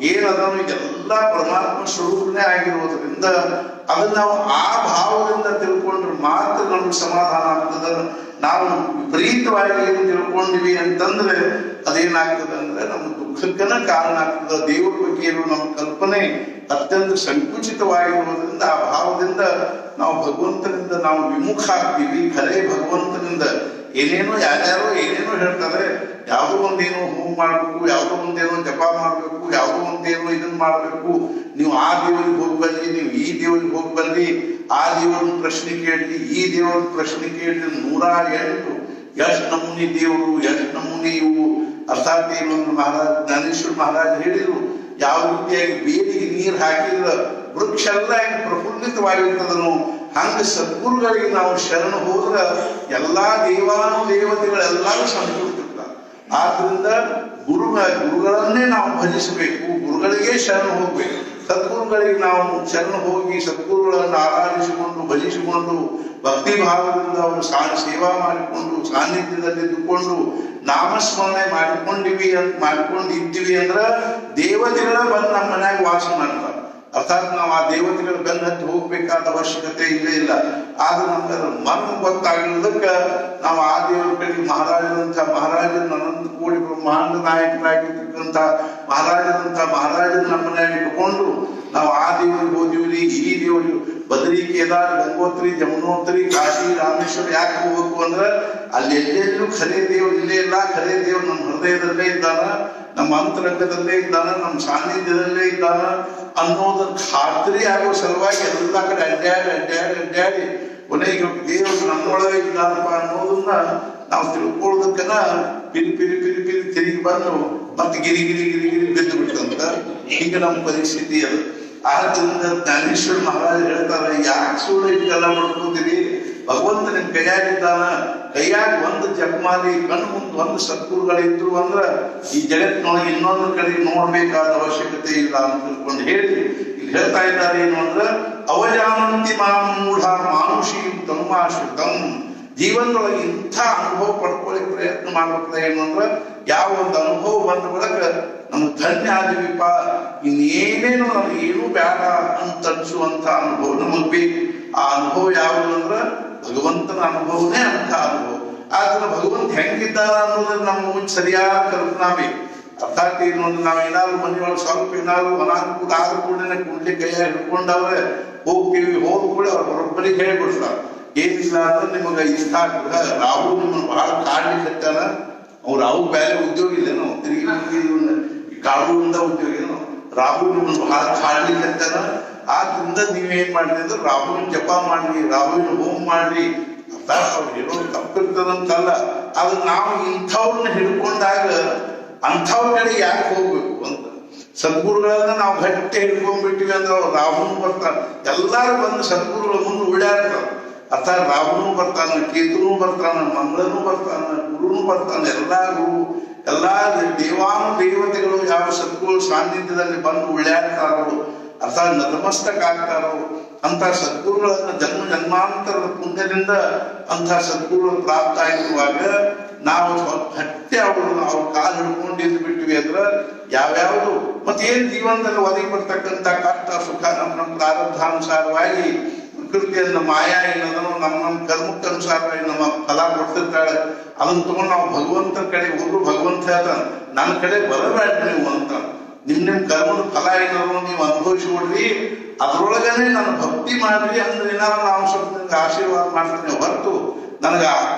ಏನದನ್ನು ಎಲ್ಲ ಪರಮಾತ್ಮ ಸ್ವರೂಪನೇ ಆಗಿರುವುದರಿಂದ ಅದನ್ನ ನಾವು ಆ ಭಾವದಿಂದ ತಿಳ್ಕೊಂಡ್ರೆ ಮಾತ್ರ ನಮ್ಗೆ ಸಮಾಧಾನ ಆಗ್ತದ. ನಾವು ವಿಪರೀತವಾಗಿ ಏನು ತಿಳ್ಕೊಂಡಿವಿ ಅಂತಂದ್ರೆ ಅದೇನಾಗ್ತದೆ ಅಂದ್ರೆ ನಮ್ಮ ದುಃಖಕ್ಕನ ಕಾರಣ ಆಗ್ತದೆ. ದೇವರ ಬಗ್ಗೆ ಇರುವ ನಮ್ಮ ಕಲ್ಪನೆ ಅತ್ಯಂತ ಸಂಕುಚಿತವಾಗಿರುವುದರಿಂದ ಆ ಭಾವದಿಂದ ನಾವು ಭಗವಂತನಿಂದ ನಾವು ವಿಮುಖ ಆಗ್ತೀವಿ. ಖರೇ ಭಗವಂತನಿಂದ ಏನೇನೋ ಯಾರ್ಯಾರೋ ಏನೇನೋ ಹೇಳ್ತಾರೆ, ಯಾವುದೋ ಒಂದೇನೋ ಹೋಮ ಮಾಡ್ಬೇಕು, ಯಾವುದೋ ಒಂದೇನೋ ಜಪ ಮಾಡ್ಬೇಕು, ಯಾವುದೋ ಒಂದೇನೋ ಇದನ್ನ ಮಾಡ್ಬೇಕು, ನೀವು ಆ ದೇವರಿಗೆ ಹೋಗಿ ಬರ್ರಿ, ನೀವು ಈ ದೇವರಿಗೆ ಹೋಗಿ ಬರ್ರಿ, ಆ ದೇವರನ್ನ ಪ್ರಶ್ನೆ ಕೇಳ್ರಿ, ಈ ದೇವರ ಪ್ರಶ್ನೆ ಕೇಳ್ರಿ, 108 ಎಷ್ಟು ನಮೂನಿ ದೇವರು, ಎಷ್ಟು ನಮೂನಿ ಇವು. ಅರ್ಥಾತ್ ಏನೊಂದು ಜ್ಞಾನೇಶ್ವರ ಮಹಾರಾಜ್ ಹೇಳಿದ್ರು, ಯಾವ ರೀತಿಯಾಗಿ ಬೇಲಿಗೆ ನೀರು ಹಾಕಿದ್ರ ವೃಕ್ಷ ಎಲ್ಲ ಹೆಂಗ್ ಪ್ರಫುಲ್ಲಿತವಾಗಿರ್ತದನು ಹಂಗ ಸದ್ಗುರುಗಳಿಗೆ ನಾವು ಶರಣ ಹೋದ್ರ ಎಲ್ಲಾ ದೇವತೆಗಳೆಲ್ಲರೂ ಸಂತೋಷಿರ್ತಾರೆ. ಆದ್ರಿಂದ ಗುರುಗಳನ್ನೇ ನಾವು ಭಜಿಸಬೇಕು, ಗುರುಗಳಿಗೆ ಶರಣ ಹೋಗ್ಬೇಕು. ಸದ್ಗುರುಗಳಿಗೆ ನಾವು ಶರಣ ಹೋಗಿ ಸದ್ಗುರುಗಳನ್ನು ಆರಾಧಿಸಿಕೊಂಡು ಭಜಿಸಿಕೊಂಡು ಭಕ್ತಿ ಭಾವದಿಂದ ಅವರು ಸೇವಾ ಮಾಡಿಕೊಂಡು ಸಾನ್ನಿಧ್ಯದಲ್ಲಿ ಇದ್ದುಕೊಂಡು ನಾಮಸ್ಮರಣೆ ಮಾಡ್ಕೊಂಡಿದ್ದೀವಿ ಅಂದ್ರ ದೇವತೆಗಳ ಬಂದು ನಮ್ಮ ಮನ್ಯಾಗ ವಾಸ ಮಾಡ್ತಾರೆ. ಅರ್ಥಾತ್ ನಾವು ಆ ದೇವತೆಗಳ ಬೆನ್ನ ಹತ್ತಿ ಹೋಗ್ಬೇಕಾದ ಅವಶ್ಯಕತೆ ಇಲ್ಲೇ ಇಲ್ಲ. ಆದ್ರೆ ನಮ್ಗೆ ಅದ್ರ ಮರ್ಮ ಗೊತ್ತಾಗಿರೋದಕ್ಕೆ ನಾವು ಆ ದೇವರ ಕಡೆಗೆ ಮಹಾರಾಜನ ಅನಂತ ಕೋಟಿ ಬ್ರಹ್ಮಾಂಡ ನಾಯಕರಾಗಿರ್ತಕ್ಕಂಥ ಮಹಾರಾಜನ ನಮ್ಮ ಮನ್ಯಾಗ ಇಟ್ಕೊಂಡು ನಾವು ಆ ದೇವರಿಗೆ ಹೋದಿವ್ರಿ, ಈ ದೇವರಿಗೆ ಬದರಿ, ಕೇದಾರ್, ಗಂಗೋತ್ರಿ, ಜಮುನೋತ್ರಿ, ಕಾಶಿ, ರಾಮೇಶ್ವರ ಯಾಕೆ ಹೋಗ್ಬೇಕು ಅಂದ್ರೆ ಅಲ್ಲಿ ಎಲ್ಲೆಲ್ಲೂ ಖರೇ ದೇವ್ರು ಇಲ್ಲೇ ಇಲ್ಲ. ಖರೇ ದೇವ್ರು ನಮ್ಮ ಹೃದಯದಲ್ಲೇ ಇದ್ದಾನ, ನಮ್ಮ ಅಂತರಂಗದಲ್ಲೇ ಇದ್ದಾನ, ನಮ್ಮ ಸಾನ್ನಿಧ್ಯದಲ್ಲೇ ಇದ್ದಾನ ಅನ್ನೋದ್ರ ಖಾತ್ರಿ ಆಗೋ ಸಲುವಾಗಿ ಎಲ್ಲ ಕಡೆ ಅಡ್ಡಾಡಿ ಕೊನೆಗೆ ದೇವರು ನಮ್ಮೊಳಗೆ ಇದ್ದಾನಪ್ಪ ಅನ್ನೋದನ್ನ ನಾವು ತಿಳ್ಕೊಳ್ಳೋದಕ್ಕನ ಪಿರಿ ತಿರುಗಿ ಬಂದು ಮತ್ತೆ ಗಿರಿ ಬಿದ್ದು ಬಿಟ್ಟಂತ ಈಗ ನಮ್ಮ ಪರಿಸ್ಥಿತಿ ಅದು. ಆದ್ರಿಂದ ಜ್ಞಾನೇಶ್ವರ ಮಹಾರಾಜ್ ಹೇಳ್ತಾರೆ, ಯಾಕೆ ಸುಳ್ಳು ಇದೆಲ್ಲ ಮಾಡ್ಕೋತೀರಿ, ಭಗವಂತ ನಿಮ್ ಕೈಯಾಗಿದ್ದಾನ, ಕೈಯಾಗ ಒಂದು ಜಪಮಾಲಿ ಕಣ್ಣು ಮುಂದೆ ಒಂದು ಸದ್ಗುರುಗಳಿದ್ರು ಅಂದ್ರ ಈ ಜಗತ್ತಿನೊಳಗೆ ಇನ್ನೊಂದು ಕಡೆ ನೋಡ್ಬೇಕಾದ ಅವಶ್ಯಕತೆ ಇಲ್ಲ ಅಂತ ತಿಳ್ಕೊಂಡು ಹೇಳಿ ಇಲ್ಲಿ ಹೇಳ್ತಾ ಇದ್ದಾರೆ ಏನು ಅಂದ್ರ ಅವಜಾನಂತಿ ಮೂಢ ಮಾನುಷಿ ತನುಮಾಶ್ರಿತಂ. ಜೀವನದೊಳಗೆ ಇಂಥ ಅನುಭವ ಪಡ್ಕೊಳ್ಳಿಕ್ ಪ್ರಯತ್ನ ಮಾಡ್ಬೇಕಂದ್ರೆ ಏನು ಅಂದ್ರ ಯಾವ ಒಂದು ಅನುಭವ ಬಂದ ಬಳಿಕ ನಮ್ಗೆ ಧನ್ಯ ಆದಿವಿಪ, ಇನ್ನೇನೇನು ನಮ್ಗೆ ಏನೂ ಬೇಡ ಅಂತ ಅನ್ಸುವಂತ ಅನುಭವ ನಮಗ್ ಬೇಕು. ಆ ಅನುಭವ ಯಾವುದು ಅಂದ್ರ ಭಗವಂತನ ಅನುಭವನೇ ಅಂತ ಅನುಭವ. ಆದ್ರೆ ಭಗವಂತ ಹೆಂಗಿದ್ದಾನ ಅನ್ನೋದನ್ನ ನಮ್ಮ ಮುಂಚೆ ಸರಿಯಾದ ಕಲ್ಪನಾ ಬೇಕು. ಅರ್ಥಾತ್ ಏನು ಅಂದ್ರೆ ನಾವ್ ಏನಾದ್ರು ಮನೆಯೊಳಗೆ ಸ್ವಲ್ಪ ಏನಾದ್ರು ಅನಾನುಕೂಲ ಆದ ಕೂಡಲೇ ಕುಂಡ್ಲಿ ಕೈಯಾಗ ಹಿಡ್ಕೊಂಡವ್ರೆ ಹೋಗ್ತೀವಿ, ಹೋದ ಕೂಡ ಅವ್ರ ಬರೋಬ್ಬರಿಗೆ ಹೇಳ್ಬಿಡ್ತಾರೆ ಏನಿಲ್ಲ ಅಂದ್ರೆ ನಿಮಗ ಇಷ್ಟ ಆಗ್ತದ. ರಾಹು ನಿಮ್ಮನ್ನ ಬಹಳ ಕಾಡ್ಲಿಕ್ಕೆ ಹತ್ತಾನ. ಅವ್ರು ರಾಹು ಬೇರೆ ಉದ್ಯೋಗ ಇಲ್ಲೇನೋ, ತಿರುಗಿ ಕಾಡುವಂತ ಉದ್ಯೋಗ ಏನೋ. ರಾಹು ನಿಮ್ಮನ್ನ ಬಹಳ ಕಾಡ್ಲಿಕ್ಕೆ ಹತ್ತಾನ. ಆದ್ರಿಂದ ನೀವೇನ್ ಮಾಡ್ರಿ ಅಂದ್ರೆ ರಾಹುವಿನ ಜಪ ಮಾಡ್ರಿ, ರಾಹುವಿನ ಹೋಮ ಮಾಡ್ರಿ. ಅವ್ರು ಹೇಳೋದು ತಪ್ಪಿರ್ತದಂತಲ್ಲ, ಅದು ನಾವು ಇಂಥವ್ರನ್ನ ಹಿಡ್ಕೊಂಡಾಗ ಅಂಥವ್ರ ಕಡೆ ಯಾಕೆ ಹೋಗ್ಬೇಕು ಅಂತ. ಸದ್ಗುರುಗಳನ್ನ ನಾವು ಗಟ್ಟಿ ಹಿಡ್ಕೊಂಡ್ಬಿಟ್ಟಿವಿ ಅಂದ್ರೆ ಅವ್ರು ರಾಹುನು ಬರ್ತಾನೆ. ಎಲ್ಲಾರು ಬಂದು ಸದ್ಗುರುಗಳ ಮುಂದೆ ಉಳ್ಳಾಡ್ತಾರೆ. ಅರ್ಥಾತ್ ರಾಹುನು ಬರ್ತಾನ, ಕೇತುನು ಬರ್ತಾನ, ಮಂಗಳನು ಬರ್ತಾನ, ಗುರುನು ಬರ್ತಾನೆ. ಎಲ್ಲಾ ದೇವಾನು ದೇವತೆಗಳು ಯಾವ ಸದ್ಗುರು ಸಾನ್ನಿಧ್ಯದಲ್ಲಿ ಬಂದು ಉಳ್ಳಾಡ್ತಾರೋ, ಅರ್ಥಾತ್ ನತಮಸ್ತಕ ಆಗ್ತಾರೋ ಅಂತ ಸದ್ಗುರುಗಳನ್ನ ಜನ್ಮ ಜನ್ಮಾಂತರದ ಪುಣ್ಯದಿಂದ ಅಂತ ಸದ್ಗುರುಗಳು ಪ್ರಾಪ್ತ ಆಗಿರುವಾಗ ನಾವು ಗಟ್ಟಿ ಅವ್ರ ಕಾಲು ಹಿಡ್ಕೊಂಡಿದ್ದು ಬಿಟ್ವಿ ಅಂದ್ರೆ ಯಾವ್ಯಾವುದು ಮತ್ತೇನ್ ಜೀವನದಲ್ಲಿ ಒದಗಿ ಬರ್ತಕ್ಕಂಥ ಕಷ್ಟ ಸುಖ ನಮ್ಮ ಪ್ರಾರಬ್ಧಾನುಸಾರವಾಗಿ ಪ್ರಕೃತಿಯಿಂದ ಮಾಯಾ ಏನದನ್ನು ನಮ್ಮ ಕರ್ಮಕ್ಕನುಸಾರವಾಗಿ ನಮ್ಮ ಫಲ ಕೊಡ್ತಿರ್ತಾಳೆ. ಅದನ್ನ ತಗೊಂಡು ನಾವು ಭಗವಂತನ ಕಡೆ ಹೋದ್ರು ಭಗವಂತ ಹೇಳ್ತಾನೆ ನನ್ನ ಕಡೆ ಬರಬೇಡ್ರಿ ನೀವು ಅಂತ. ನಿಮ್ ಕರ್ಮದ ಫಲ ಏನಾದ್ರು ನೀವು ಅನುಭವಿಸ್ಬಿಡ್ರಿ, ಅದ್ರೊಳಗನೆ ನನ್ನ ಭಕ್ತಿ ಮಾಡ್ರಿ ಅಂದ್ರೆ ಏನಾದ್ರು ನಾವು ಸ್ವಲ್ಪ ನಿಮ್ಗೆ ಆಶೀರ್ವಾದ ಮಾಡ್ತೀನಿ ಹೊರತು ನನಗ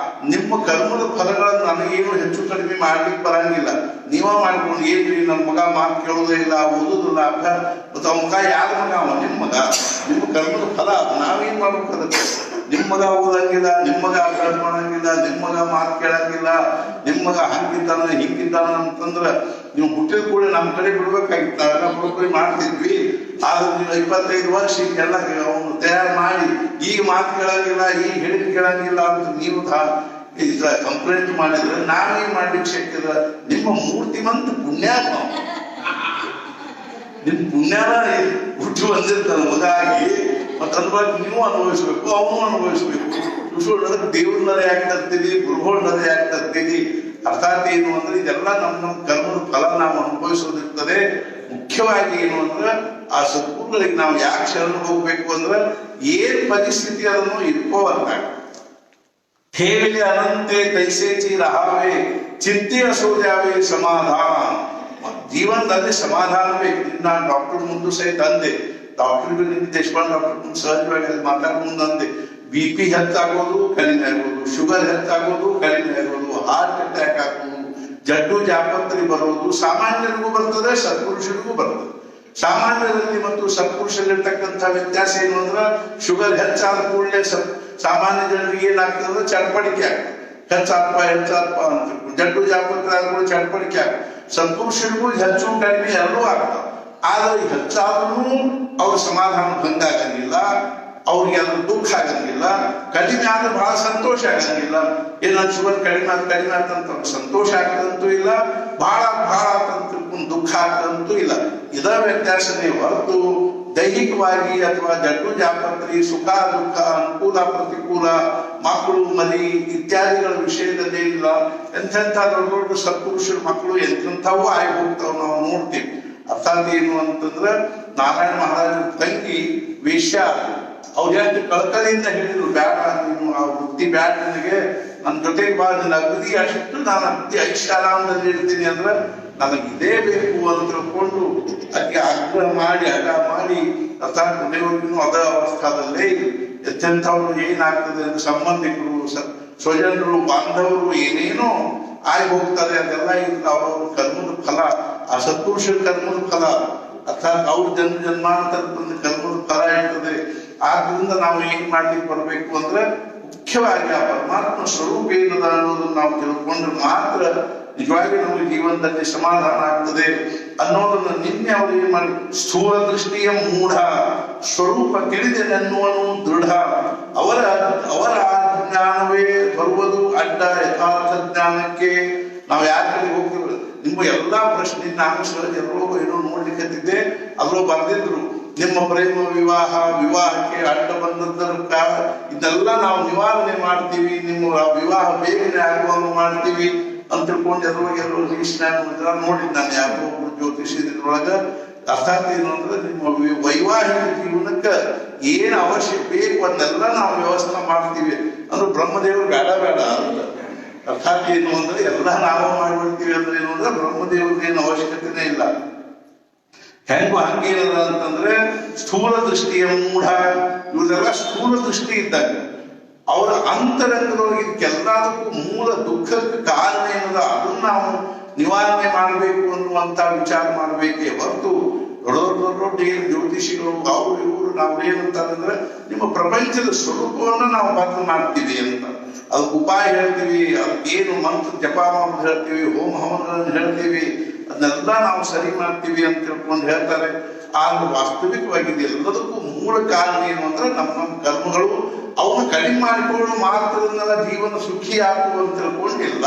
ನಿಮ್ಮ ಕರ್ಮದ ಫಲಗಳನ್ನು ನನಗೇನು ಹೆಚ್ಚು ಕಡಿಮೆ ಮಾಡ್ಲಿಕ್ಕೆ ಬರಂಗಿಲ್ಲ. ನೀವ ಮಾಡ್ಕೊಂಡು ಏನ್ರಿ ನನ್ನ ಮಗ ಮಾತು ಕೇಳೋದೇ ಇಲ್ಲ, ಓದುದಿಲ್ಲ, ಅಭ್ಯಾಸ ಮತ್ತು ಅವ ಮಗ ಯಾರ ಮಗ ಅವ ನಿಮ್ಮ ಮಗ, ನಿಮ್ಮ ಕರ್ಮದ ಫಲ. ನಾವೇನ್ ಮಾಡ್ಬೇಕು ಅದಕ್ಕೆ? ನಿಮ್ಮ ಮಗ ಓದಂಗಿಲ್ಲ, ನಿಮ್ಮ ಮಗ ಅಭ್ಯಾಸ ಮಾಡಂಗಿಲ್ಲ, ನಿಮ್ಮ ಮಗ ಮಾತು ಕೇಳಂಗಿಲ್ಲ, ನಿಮ್ಮ ಮಗ ಹಂಗಿದ್ದಾನ ಹಿಂಗಿದ್ದಾನ ಅಂತಂದ್ರ ನೀವು ಹುಟ್ಟಿದ ಕೂಡ ನಮ್ಮ ಕಡೆ ಬಿಡ್ಬೇಕಾಗಿತ್ತು. ನಾವೆಲ್ಲ ಬರೋಬ್ಬರಿ ಮಾಡ್ತಿದ್ವಿ. ಆದ್ರೆ ನೀವು 25 ವರ್ಷ ಈಗೆಲ್ಲ ಅವನು ತಯಾರು ಮಾಡಿ ಈಗ ಮಾತು ಕೇಳಂಗಿಲ್ಲ, ಈಗ ಹೇಳಿದ್ ಕೇಳಂಗಿಲ್ಲ ಅಂತ ನೀವು ಕಂಪ್ಲೇಂಟ್ ಮಾಡಿದ್ರೆ ನಾವೇನ್ ಮಾಡ್ಲಿಕ್ಕೆ ಶಕ್ಯದ? ನಿಮ್ಮ ಮೂರ್ತಿಮಂತ ಪುಣ್ಯ, ನಿಮ್ ಪುಣ್ಯನ ಹುಟ್ಟು ಬಂದಿರ್ತಾನೆ ಮಗ ಆಗಿ. ಮತ್ತ ಅದ್ರ ನೀವು ಅನುಭವಿಸ್ಬೇಕು, ಅವನು ಅನುಭವಿಸ್ಬೇಕು. ದೇವ್ರನ್ನರೇ ಯಾಕೆ ತರ್ತೀವಿ, ಗುರುಗಳನ್ನರೇ ಯಾಕೆ ತರ್ತೀವಿ? ಅರ್ಥಾತ್ ಏನು ಅಂದ್ರೆ ಇದೆಲ್ಲ ನಮ್ಮ ಕರ್ಮದ ಫಲ ನಾವು ಅನುಭವಿಸೋದಿರ್ತದೆ. ಮುಖ್ಯವಾಗಿ ಏನು ಅಂದ್ರೆ ಆ ಸದ್ಗುರುಗಳಿಗೆ ನಾವು ಯಾಕೆ ಶರಣ ಹೋಗ್ಬೇಕು ಅಂದ್ರೆ ಏನ್ ಪರಿಸ್ಥಿತಿ ಅದನ್ನು ಇಟ್ಕೋವಂತ. ಹೇಳಿ ಅನಂತೆ ತೈಸೇಚಿ ರಹಾವೆ ಚಿಂತೆಯ ಸೋದ್ಯಾವೆ ಸಮಾಧಾನ. ಜೀವನದಲ್ಲಿ ಸಮಾಧಾನ ಬೇಕು. ನಾನು ಡಾಕ್ಟರ್ ಮುಂದೆ ಸಹಿತ ಅಂದೆ, ಡಾಕ್ಟರ್ಗೆ ದೇಶಪಾಂಡೆ ಡಾಕ್ಟರ್ ಮುಂದೆ ಸಹಜವಾಗಿ ಮಾತಾಡ ಮುಂದೆ ಅಂದೆ, BP ಹೆಚ್ಚಾಗೋದು ಕಡಿಮೆ ಆಗೋದು, ಶುಗರ್ ಹೆಚ್ಚಾಗೋದು ಕಡಿಮೆ ಆಗೋದು, ಹಾರ್ಟ್ ಅಟ್ಯಾಕ್ ಆಗೋದು, ಜಡ್ಡು ಜಾಪತ್ರಿ ಬರೋದು ಸಾಮಾನ್ಯರಿಗೂ ಬರ್ತದೆ, ಸತ್ಪುರುಷರಿಗೂ ಬರ್ತದೆ. ಸಾಮಾನ್ಯರಲ್ಲಿ ಮತ್ತು ಸತ್ಪುರುಷರಿರ್ತಕ್ಕಂಥ ವ್ಯತ್ಯಾಸ ಏನು ಅಂದ್ರೆ ಶುಗರ್ ಹೆಚ್ಚಾದ ಕೂಡಲೇ ಸಾಮಾನ್ಯ ಜನರಿಗೆ ಏನಾಗ್ತದೆ, ಚಡ್ಪಡಿಕೆ ಆಗ್ತದೆ. ಹೆಚ್ಚಾತ್ಪ ಅಂತ. ಜಡ್ಡು ಜಾಪತ್ರಿ ಆದ ಕೂಡ ಚಡ್ಪಡಿಕೆ ಆಗ್ತದೆ. ಸತ್ಪುರುಷರಿಗೂ ಹೆಚ್ಚು ಕಡಿಮೆ ಎರಡೂ ಆಗ್ತದೆ. ಆದ್ರೆ ಹೆಚ್ಚಾದ್ರೂ ಅವ್ರ ಸಮಾಧಾನ ಭಂಗ ಆಗಂಗಿಲ್ಲ, ಅವ್ರಿಗೆ ಅದ್ರ ದುಃಖ ಆಗಂಗಿಲ್ಲ. ಕಡಿಮೆ ಆದ್ರೆ ಬಹಳ ಸಂತೋಷ ಆಗಂಗಿಲ್ಲ. ಏನಾದ್ರು ಶುಗರ್ ಕಡಿಮೆ ಆಗ್ತಂತ ಸಂತೋಷ ಆಗ್ತದಂತೂ ಇಲ್ಲ, ಬಹಳ ಆಗ್ತಂತ ದುಃಖ ಆಗ್ತದಂತೂ ಇಲ್ಲ. ಇದರ ವ್ಯತ್ಯಾಸನೇ ಹೊರತು ದೈಹಿಕವಾಗಿ ಅಥವಾ ಜಡ್ಡು ಜಾಪತ್ರಿ, ಸುಖ ದುಃಖ, ಅನುಕೂಲ ಪ್ರತಿಕೂಲ, ಮಕ್ಕಳು ಮರಿ ಇತ್ಯಾದಿಗಳ ವಿಷಯದಲ್ಲಿ ಇಲ್ಲ. ಎಂತೆಂಥ ದೊಡ್ಡ ದೊಡ್ಡ ಸತ್ಪುರುಷರ ಮಕ್ಕಳು ಎಂತೆಂಥವೂ ಆಗಿ ಹೋಗ್ತಾವ ನಾವು ನೋಡ್ತೀವಿ. ಅರ್ಥಾತ್ ಏನು ಅಂತಂದ್ರೆ ನಾರಾಯಣ ಮಹಾರಾಜರ ತಂಗಿ ವೇಶ್ಯ, ಅವ್ರು ಎಷ್ಟು ಕಳಕಳಿಯಿಂದ ಹೇಳಿದ್ರು, ಬ್ಯಾಡ ನೀನು ಆ ವೃತ್ತಿ ಬ್ಯಾಡ, ನನಗೆ ನನ್ನ ಜೊತೆಗೆ ಬಾ, ನನ್ನ ಅಗದಿ ಅಷ್ಟು ನಾನು ಅಗದಿ ಐಷಾರಾಮದಲ್ಲಿ ಇರ್ತೀನಿ ಅಂದ್ರೆ ನನಗೆ ಇದೇ ಬೇಕು ಅಂತ ತಿಳ್ಕೊಂಡು ಅದಕ್ಕೆ ಆಗ್ರಹ ಮಾಡಿ ಹಠ ಮಾಡಿ ಅರ್ಥಾತ್ ಕೊನೆಯವರೆಗೂ ಅದ ಅವಸ್ಥಾದಲ್ಲೇ ಎಂತೆಂಥವ್ರು ಏನಾಗ್ತದೆ ಅಂದ್ರೆ ಸಂಬಂಧಿಕರು, ಸ್ವಜನರು, ಬಾಂಧವರು ಏನೇನೋ ಆಗಿ ಹೋಗ್ತಾರೆ. ಅದೆಲ್ಲ ಇಲ್ಲ ಅವ್ರವ್ರ ಕರ್ಮದ ಫಲ, ಆ ಸತ್ಪುರುಷರ ಕರ್ಮದ ಫಲ. ಅರ್ಥಾತ್ ಅವ್ರ ಜನ್ಮಾಂತರದ ಒಂದು ಕರ್ಮದ ಫಲ ಇರ್ತದೆ. ಆದ್ರಿಂದ ನಾವು ಏನ್ ಮಾಡ್ಲಿಕ್ಕೆ ಬರ್ಬೇಕು ಅಂದ್ರೆ ಮುಖ್ಯವಾಗಿ ಆ ಪರಮಾತ್ಮ ಸ್ವರೂಪ ಏನದ ಅನ್ನೋದನ್ನ ನಾವು ತಿಳ್ಕೊಂಡ್ರೆ ಮಾತ್ರ ನಿಜವಾಗಿ ನಮಗೆ ಜೀವನದಲ್ಲಿ ಸಮಾಧಾನ ಆಗ್ತದೆ ಅನ್ನೋದನ್ನ ನಿನ್ನೆ ಅವ್ರು ಏನ್ ಮಾಡಿ, ಸ್ಥೂಲ ದೃಷ್ಟಿಯ ಮೂಢ ಸ್ವರೂಪ ತಿಳಿದೆನೆನ್ನುವನು ದೃಢ. ಅವರ ಜ್ಞಾನವೇ ಬರುವುದು ಅಡ್ಡ ಯಥಾರ್ಥ ಜ್ಞಾನಕ್ಕೆ. ನಾವು ಯಾರ ಕಡೆ ಹೋಗ್ತೀವಿ? ನಿಮ್ಮ ಎಲ್ಲಾ ಪ್ರಶ್ನೆ ನಾನು ಸಹಜ ಎಲ್ಲೋ ಏನೋ ನೋಡ್ಲಿಕ್ಕತ್ತಿದ್ದೆ, ಅಲ್ಲೋ ಬರ್ದಿದ್ರು, ನಿಮ್ಮ ಪ್ರೇಮ ವಿವಾಹಕ್ಕೆ ಅಡ್ಡ ಬಂದದ್ದರ ಇದೆಲ್ಲ ನಾವು ನಿವಾರಣೆ ಮಾಡ್ತೀವಿ, ನಿಮ್ಮ ವಿವಾಹ ಬೇಗನೆ ಆಗುವಂಗ ಮಾಡ್ತೀವಿ ಅಂತ ತಿಳ್ಕೊಂಡು ಎಲ್ಲೋ ನೋಡಿದ್ ನಾನು ಯಾರೋ ಒಬ್ರು ಜ್ಯೋತಿಷಿದ್ರೊಳಗ. ಅರ್ಥಾತ್ ಏನು ಅಂದ್ರೆ ನಿಮ್ಮ ವೈವಾಹಿಕ ಜೀವನಕ್ಕೆ ಏನ್ ಅವಶ್ಯ ಬೇಕು ಅದನ್ನೆಲ್ಲ ನಾವು ವ್ಯವಸ್ಥೆ ಮಾಡ್ತೀವಿ ಅಂದ್ರೆ ಬ್ರಹ್ಮದೇವರು ಬೇಡ ಅಂತ ಅರ್ಥಾತ್ ಏನು ಅಂದ್ರೆ ಎಲ್ಲ ನಾವು ಮಾಡ್ಬಿಡ್ತೀವಿ ಅಂದ್ರೆ ಏನು ಅಂದ್ರೆ ಬ್ರಹ್ಮದೇವ್ರದ್ದೇನು ಅವಶ್ಯಕತೆನೇ ಇಲ್ಲ. ಹೆಂಗು ಹಂಗೇನದ ಅಂತಂದ್ರೆ ಸ್ಥೂಲ ದೃಷ್ಟಿಯ ಮೂಢ ಇವರೆಲ್ಲ ಸ್ಥೂಲ ದೃಷ್ಟಿ ಇದ್ದಾಗ ಅವರ ಅಂತರಂಗದೊಳಗೆ ಇದಕ್ಕೆಲ್ಲದಕ್ಕೂ ಮೂಲ ದುಃಖಕ್ಕೆ ಕಾರಣ ಏನದ ಅದನ್ನ ನಾವು ನಿವಾರಣೆ ಮಾಡಬೇಕು ಅನ್ನುವಂತ ವಿಚಾರ ಮಾಡಬೇಕೇ ಹೊರತು ದೊಡ್ಡ ಏನು ಜ್ಯೋತಿಷಿಗಳು ಅವರು ಇವರು ನಾವು ಏನಂತಾರಂದ್ರೆ ನಿಮ್ಮ ಪ್ರಪಂಚದ ಸ್ವರೂಪವನ್ನು ನಾವು ಬದಲು ಮಾಡ್ತೀವಿ ಅಂತ. ಅದಕ್ಕೆ ಉಪಾಯ ಹೇಳ್ತೀವಿ, ಅದಕ್ಕೆ ಏನು ಮಂತ್ರ ಜಪ ಮಾಡೋದು ಹೇಳ್ತೀವಿ, ಹೋಮ ಹವನಗಳನ್ನು ಹೇಳ್ತೀವಿ, ಅದನ್ನೆಲ್ಲ ನಾವು ಸರಿ ಮಾಡ್ತೀವಿ ಅಂತ ತಿಳ್ಕೊಂಡು ಹೇಳ್ತಾರೆ. ಆದ್ರೆ ವಾಸ್ತವಿಕವಾಗಿ ಎಲ್ಲದಕ್ಕೂ ಮೂಲ ಕಾರಣ ಏನು ಅಂದ್ರೆ ನಮ್ಮ ಕರ್ಮಗಳು ಅವನ್ನ ಕಡಿಮೆ ಮಾಡಿಕೊಂಡು ಮಾತ್ರದನ್ನೆಲ್ಲ ಜೀವನ ಸುಖಿ ಆಗುವ ಅಂತ ತಿಳ್ಕೊಂಡಿಲ್ಲ.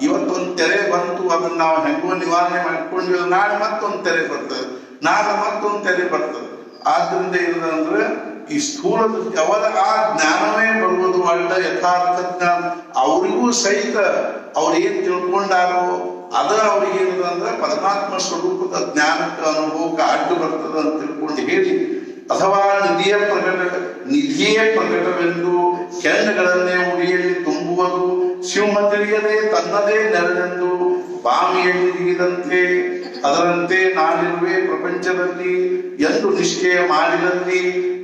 ಇವತ್ತೊಂದು ತೆರೆ ಬಂತು, ಅದನ್ನ ನಾವು ಹೆಂಗೋ ನಿವಾರಣೆ ಮಾಡ್ಕೊಂಡಿಲ್ಲ, ನಾಳೆ ಮತ್ತೊಂದು ತೆರೆ ಬರ್ತದೆ, ನಾಳೆ ಮತ್ತೊಂದು ತೆರೆ ಬರ್ತದೆ. ಆದ್ರಿಂದ ಏನಂದ್ರೆ ಈ ಸ್ಥೂಲ ಅವರ ಆ ಜ್ಞಾನವೇ ಬರುವುದು ಅಡ್ಡ ಯಥಾರ್ಥ ಜ್ಞಾನ. ಅವರಿಗೂ ಸಹಿತ ಅವ್ರು ಏನ್ ತಿಳ್ಕೊಂಡಾರೋ ಅದ ಅವ್ರಿಗೆ ಏನಂದ್ರೆ ಪರಮಾತ್ಮ ಸ್ವರೂಪದ ಜ್ಞಾನಕ್ಕೆ ಅನುಭವಕ್ಕೆ ಅಡ್ಡು ಬರ್ತದ ಅಂತ ತಿಳ್ಕೊಂಡು ಹೇಳಿ, ಅಥವಾ ನಿಧಿಯೇ ಪ್ರಕಟವೆಂದು ಕೆಂಡಗಳನ್ನೇ ಉಡಿಯಲ್ಲಿ ತುಂಬುವುದು, ಸಿಂಹ ತಿಳಿಯದೆ ತನ್ನದೇ ನೆರಳೆಂದು ಬಾಮಿಯಲ್ಲಿ ಜಿಗಿದಂತೆ ಅದರಂತೆ ನಾನಿರುವೆ ಪ್ರಪಂಚದಲ್ಲಿ ಎಂದು ನಿಶ್ಚಯ ಮಾಡಿದಲ್ಲಿ,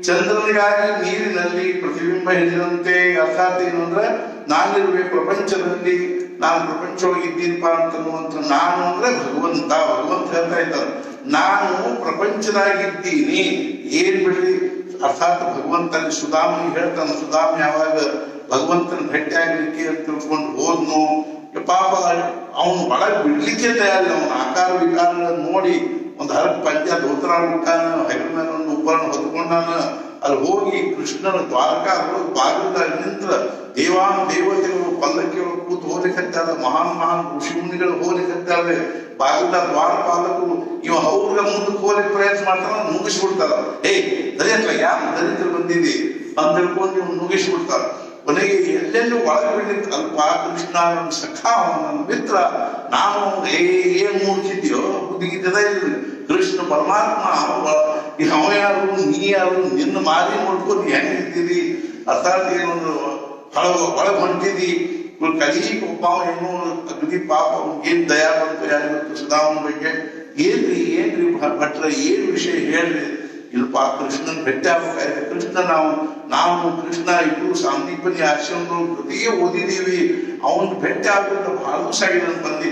ಚಂದ್ರನಿಗಾಗಿ ನೀರಿನಲ್ಲಿ ಪ್ರತಿಬಿಂಬ ಹಿಡಿದಂತೆ. ಅರ್ಥಾತ್ ಏನು ಅಂದ್ರೆ ನಾನಿರುವೆ ಪ್ರಪಂಚದಲ್ಲಿ, ನಾನು ಪ್ರಪಂಚವಾಗಿದ್ದೀನಪ್ಪ ಅಂತನ್ನುವಂಥ ನಾನು ಅಂದ್ರೆ ಭಗವಂತ ಹೇಳ್ತಾ ಇದ್ದಾರೆ, ನಾನು ಪ್ರಪಂಚದಾಗಿದ್ದೀನಿ ಏನ್ ಬಿಡ್ರಿ. ಅರ್ಥಾತ್ ಭಗವಂತನ ಸುಧಾಮನಿಗೆ ಹೇಳ್ತಾನೆ, ಸುಧಾಮ ಯಾವಾಗ ಭಗವಂತನ ಭೇಟಿ ಆಗ್ಲಿಕ್ಕೆ ಅಂತ ತಿಳ್ಕೊಂಡು ಹೋದ್ನು, ಪಾಪ ಅವನು ಒಳಗೆ ಬಿಡ್ಲಿಕ್ಕೆ ತಯಾರಿಲ್ಲ. ಅವನ ಆಕಾರ ವಿಕಾರಗಳನ್ನು ನೋಡಿ ಒಂದು ಹರಕ್ ಪಂಚ ಧೋತ್ರ ಮುಖಾನ ಹೆಗಲ ಮೇಲೆ ಒಂದು ಉಪರಣ ಹೊತ್ಕೊಂಡಾನ. ಅಲ್ಲಿ ಹೋಗಿ ಕೃಷ್ಣನ ದ್ವಾರಕಾ ಬಾಗಿಲದಾಗ ನಿಂತ್ರ ದೇವತೆಗಳು ಪಲ್ಲಕ್ಕಿ ಕೂತು ಹೋಲಿಕತ್ತಾರ, ಮಹಾನ್ ಋಷಿ ಮುನಿಗಳು ಹೋಲಿಕತ್ತಾರೆ. ಬಾಗಿಲ ದ್ವಾರಪಾಲಕರು ಇವ ಅವ್ರಿಗೆ ಮುಂದಕ್ಕೆ ಹೋಲಿಕ್ಕೆ ಪ್ರಯತ್ನ ಮಾಡ್ತಾರ, ಮುಗಿಸ್ಬಿಡ್ತಾರ. ದರಿಯತ್ಲ ಯಾರು ದರಿದ್ರ ಬಂದಿದೆ ಅಂತ ತಿಳ್ಕೊಂಡು ನೀವು ಮುಗಿಸ್ಬಿಡ್ತಾರ. ಕೊನೆಗೆ ಎಲ್ಲೆಲ್ಲೂ ಒಳಗೆ ಬಿಡ್ಲಿಕ್ಕೆ ಅಲ್ಪ ಕೃಷ್ಣ ನನ್ನ ಸಖ, ನನ್ನ ಮಿತ್ರ, ನಾನು ಏನ್ ಮೂಡ್ತಿದ್ಯೋ ಬುದ್ಧಿಗಿದ್ದದ ಇಲ್ಲ. ಕೃಷ್ಣ ಪರಮಾತ್ಮ ಅವ ಯಾರು ನೀ ಯಾರು, ನಿನ್ನ ಮಾರಿ ನೋಡ್ಕೊಂಡು ಹೆಂಗಿದ್ದೀರಿ. ಅರ್ಥಾತ್ ಏನೊಂದು ಒಳಗೆ ಹೊಂಟಿದಿ. ಕಲಿಗೆ ಒಬ್ಬ ಏನೋ ಅಗದಿ ಪಾಪ ಏನ್ ದಯಾ ಬಂತು ಯಾರಿಗೊತ್ತು ಸುಧಾಮನ ಬಗ್ಗೆ. ಏನ್ರಿ ಭಟ್ರ ಏನ್ ವಿಷಯ ಹೇಳ್ರಿ. ಇಲ್ಪ ಕೃಷ್ಣನ್ ಭೇಟಿ ಆಗ್ಬೇಕಾದ್ರೆ ಕೃಷ್ಣ ನಾವು ಕೃಷ್ಣ ಇಬ್ರು ಸಾಂದೀಪನಿ ಆಶ್ರಮದೊಳಗೆ ಜೊತೆಗೆ ಓದಿದೀವಿ, ಅವನ್ ಭೇಟಿ ಆಗ್ಬೇಕು ಬಹಳ ದಿವಸ ಆಗಿದೆ ಬಂದಿ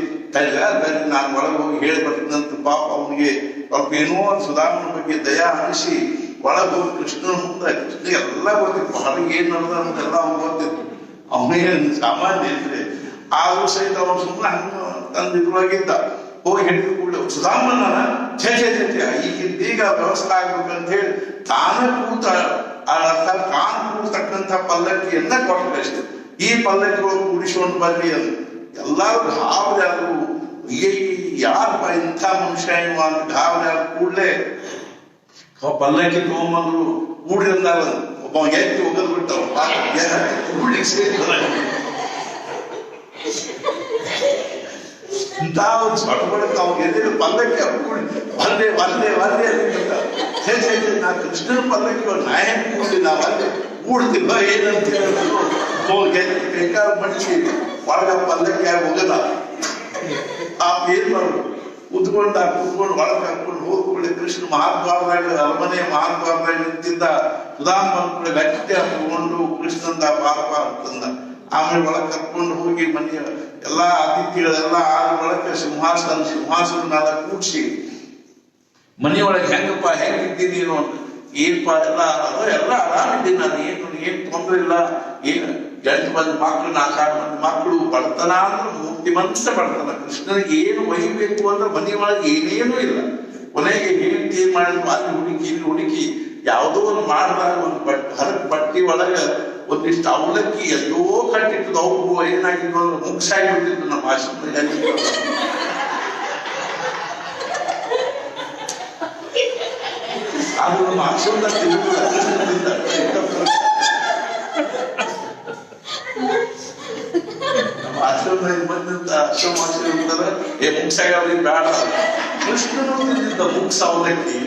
ನಾನು ಒಳಗೆ ಹೋಗಿ ಹೇಳಿ ಬರ್ತೀನಂತ. ಪಾಪ ಅವನಿಗೆ ಸ್ವಲ್ಪ ಏನೋ ಸುಧಾಮನ ಬಗ್ಗೆ ದಯಾ ಅನಿಸಿ ಒಳಗೆ ಹೋಗಿ ಕೃಷ್ಣನ ಮುಂದೆ, ಕೃಷ್ಣ ಎಲ್ಲ ಗೊತ್ತಿತ್ತು, ಹೊರಗೆ ಏನ್ ನಡೆದ ಅಂತೆಲ್ಲ ಅವ್ನು ಗೊತ್ತಿತ್ತು. ಅವನೇನು ಸಾಮಾನ್ಯ ಇದ್ರೆ ಆದ್ರೂ ಸಹಿತ ಅವನು ಸುಮ್ಮನೆ ಹಂಗ ತಂದಿದ್ರೊಳಗಿದ್ದ. ಹೋಗಿ ಹೇಳಿದ ಕೂಡಲೇ ಸುಧಾಮನ ಛೇ ಈಗ ವ್ಯವಸ್ಥೆ ಆಗ್ಬೇಕಂತ ಹೇಳಿ ತಾನೇ ಕೂತ ಅರ್ಥಾತ್ ತಾನು ಕೂಡ್ತಕ್ಕಂಥ ಪಲ್ಲಕ್ಕಿಯನ್ನ ಕೊಟ್ಟರೆ ಅಷ್ಟೆ. ಈ ಪಲ್ಲಕ್ಕಿ ಒಳಗೆ ಕೂಡಿಸ್ಕೊಂಡು ಬರ್ರಿ ಅಂತ ಎಲ್ಲಾರು ಗಾಬರಿ ಆದ್ರು. ಯಾರಪ್ಪ ಇಂಥ ಮನುಷ್ಯ ಇವ ಅಂತ ಗಾಬರಿ ಆದ ಕೂಡಲೇ ಪಲ್ಲಕ್ಕಿ ತಗೊಂಬಂದ್ರು. ಕೂಡಿ ಅಂದಾಗ ಒಬ್ಬ ಎತ್ತಿ ಒಗದ್ ಬಿಟ್ಟವ, ಕೂಡ್ಲಿಕ್ಕೆ ಸೇರಿ ಇಂಥ ಒಂದು ಸೊಟ್ಬಡಕ್ಕೆ ಅವ್ನು ಎದುರು ಪಲ್ಲಕ್ಕಿ ಒಂದೇ ನಾ ಕೃಷ್ಣನ ಪಲ್ಲಕ್ಕಿ ನಾ ಹೆಂಗೆ ಕೂಡಿ ನಾವು ಅಲ್ಲಿ ಕೂಡ್ತಿಲ್ಲ ಏನಂತ ಹೇಳಿದ್ರು. ಕೈಕಾಲ ಮಡಿಸಿ ಒಳಗ ಪಲ್ಲಕ್ಕಿ ಆಗಿ ಹೋಗಲ್ಲ. ಏನ್ ಮಾಡೋದು, ಕುತ್ಕೊಂಡು ಒಳಗೆ ಹಾಕೊಂಡು ಹೋಗ್ಕೊಳ್ಳಿ. ಕೃಷ್ಣ ಮಹಾದ್ವಾರದಾಗ ಅರಮನೆಯ ಮಹಾದ್ವಾರದಾಗ ನಿಂತಿದ್ದ. ಸುಧಾಮನ ಕೂಡ ಗಟ್ಟಿ ಹಾಕೊಂಡು ಕೃಷ್ಣಂದ ಪಾಪ ಅಂತಂದ. ಆಮೇಲೆ ಒಳಗೆ ಕರ್ಕೊಂಡು ಹೋಗಿ ಮನೆಯ ಎಲ್ಲಾ ಅತಿಥಿಗಳೆಲ್ಲ ಆದ ಒಳಗೆ ಸಿಂಹಾಸನ ಮೇಲೆ ಕೂಡ್ಸಿ ಮನೆಯೊಳಗೆ ಹೆಂಗಿದ್ದೀನಿ ನೀನು ಅಂತ. ಏನಪ್ಪ ಎಲ್ಲ ಆರಾಮಿದ್ದೀನಿ ನಾನು, ಏನ್ ತೊಂದ್ರೆ ಇಲ್ಲ. ಏನು 8 ಮಂದಿ ಮಕ್ಕಳು 4 ಮಂದಿ ಮಕ್ಕಳು, ಬಡತನ ಅಂದ್ರೆ ಮೂರ್ತಿಮಂತ ಬಡತನ. ಕೃಷ್ಣನಿಗೆ ಏನು ಒಯ್ಯಬೇಕು ಅಂದ್ರೆ ಮನೆಯೊಳಗೆ ಏನೇನೂ ಇಲ್ಲ. ಕೊನೆಗೆ ಹೇಳ್ತಿ ಏನ್ ಮಾಡಿದ್ರು ಅಲ್ಲಿ ಹುಡುಕಿ ಯಾವುದೋ ಒಂದು ಮಾಡಿದಾಗ ಒಂದು ಹರಕ್ ಬಟ್ಟಿ ಒಳಗೆ ಒಂದಿಷ್ಟು ಅವಲಕ್ಕಿ ಎಲ್ಲೋ ಕಟ್ಟಿಟ್ಟು ಅವ್ರು ಏನಾಗಿದ್ದು ಅಂದ್ರೆ ಮುಗ್ಸಾಗಿಬಿಟ್ಟಿದ್ದು ನಮ್ಮ ಆಶ್ರಮದಲ್ಲಿ. ಅದು ನಮ್ಮ ಆಶ್ರಮದ ನಮ್ಮ ಆಶ್ರಮದಲ್ಲಿ ಬಂದಂತ ಆಶ್ರಮ ಇರ್ತಾರೆ. ಮುಗ್ಸಾಗ ಅವ್ರಿಗೆ ಬೇಡ, ಕೃಷ್ಣನು ತಿಂದಿದ್ದ ಮುಗ್ಸ ಅವಲಕ್ಕಿ.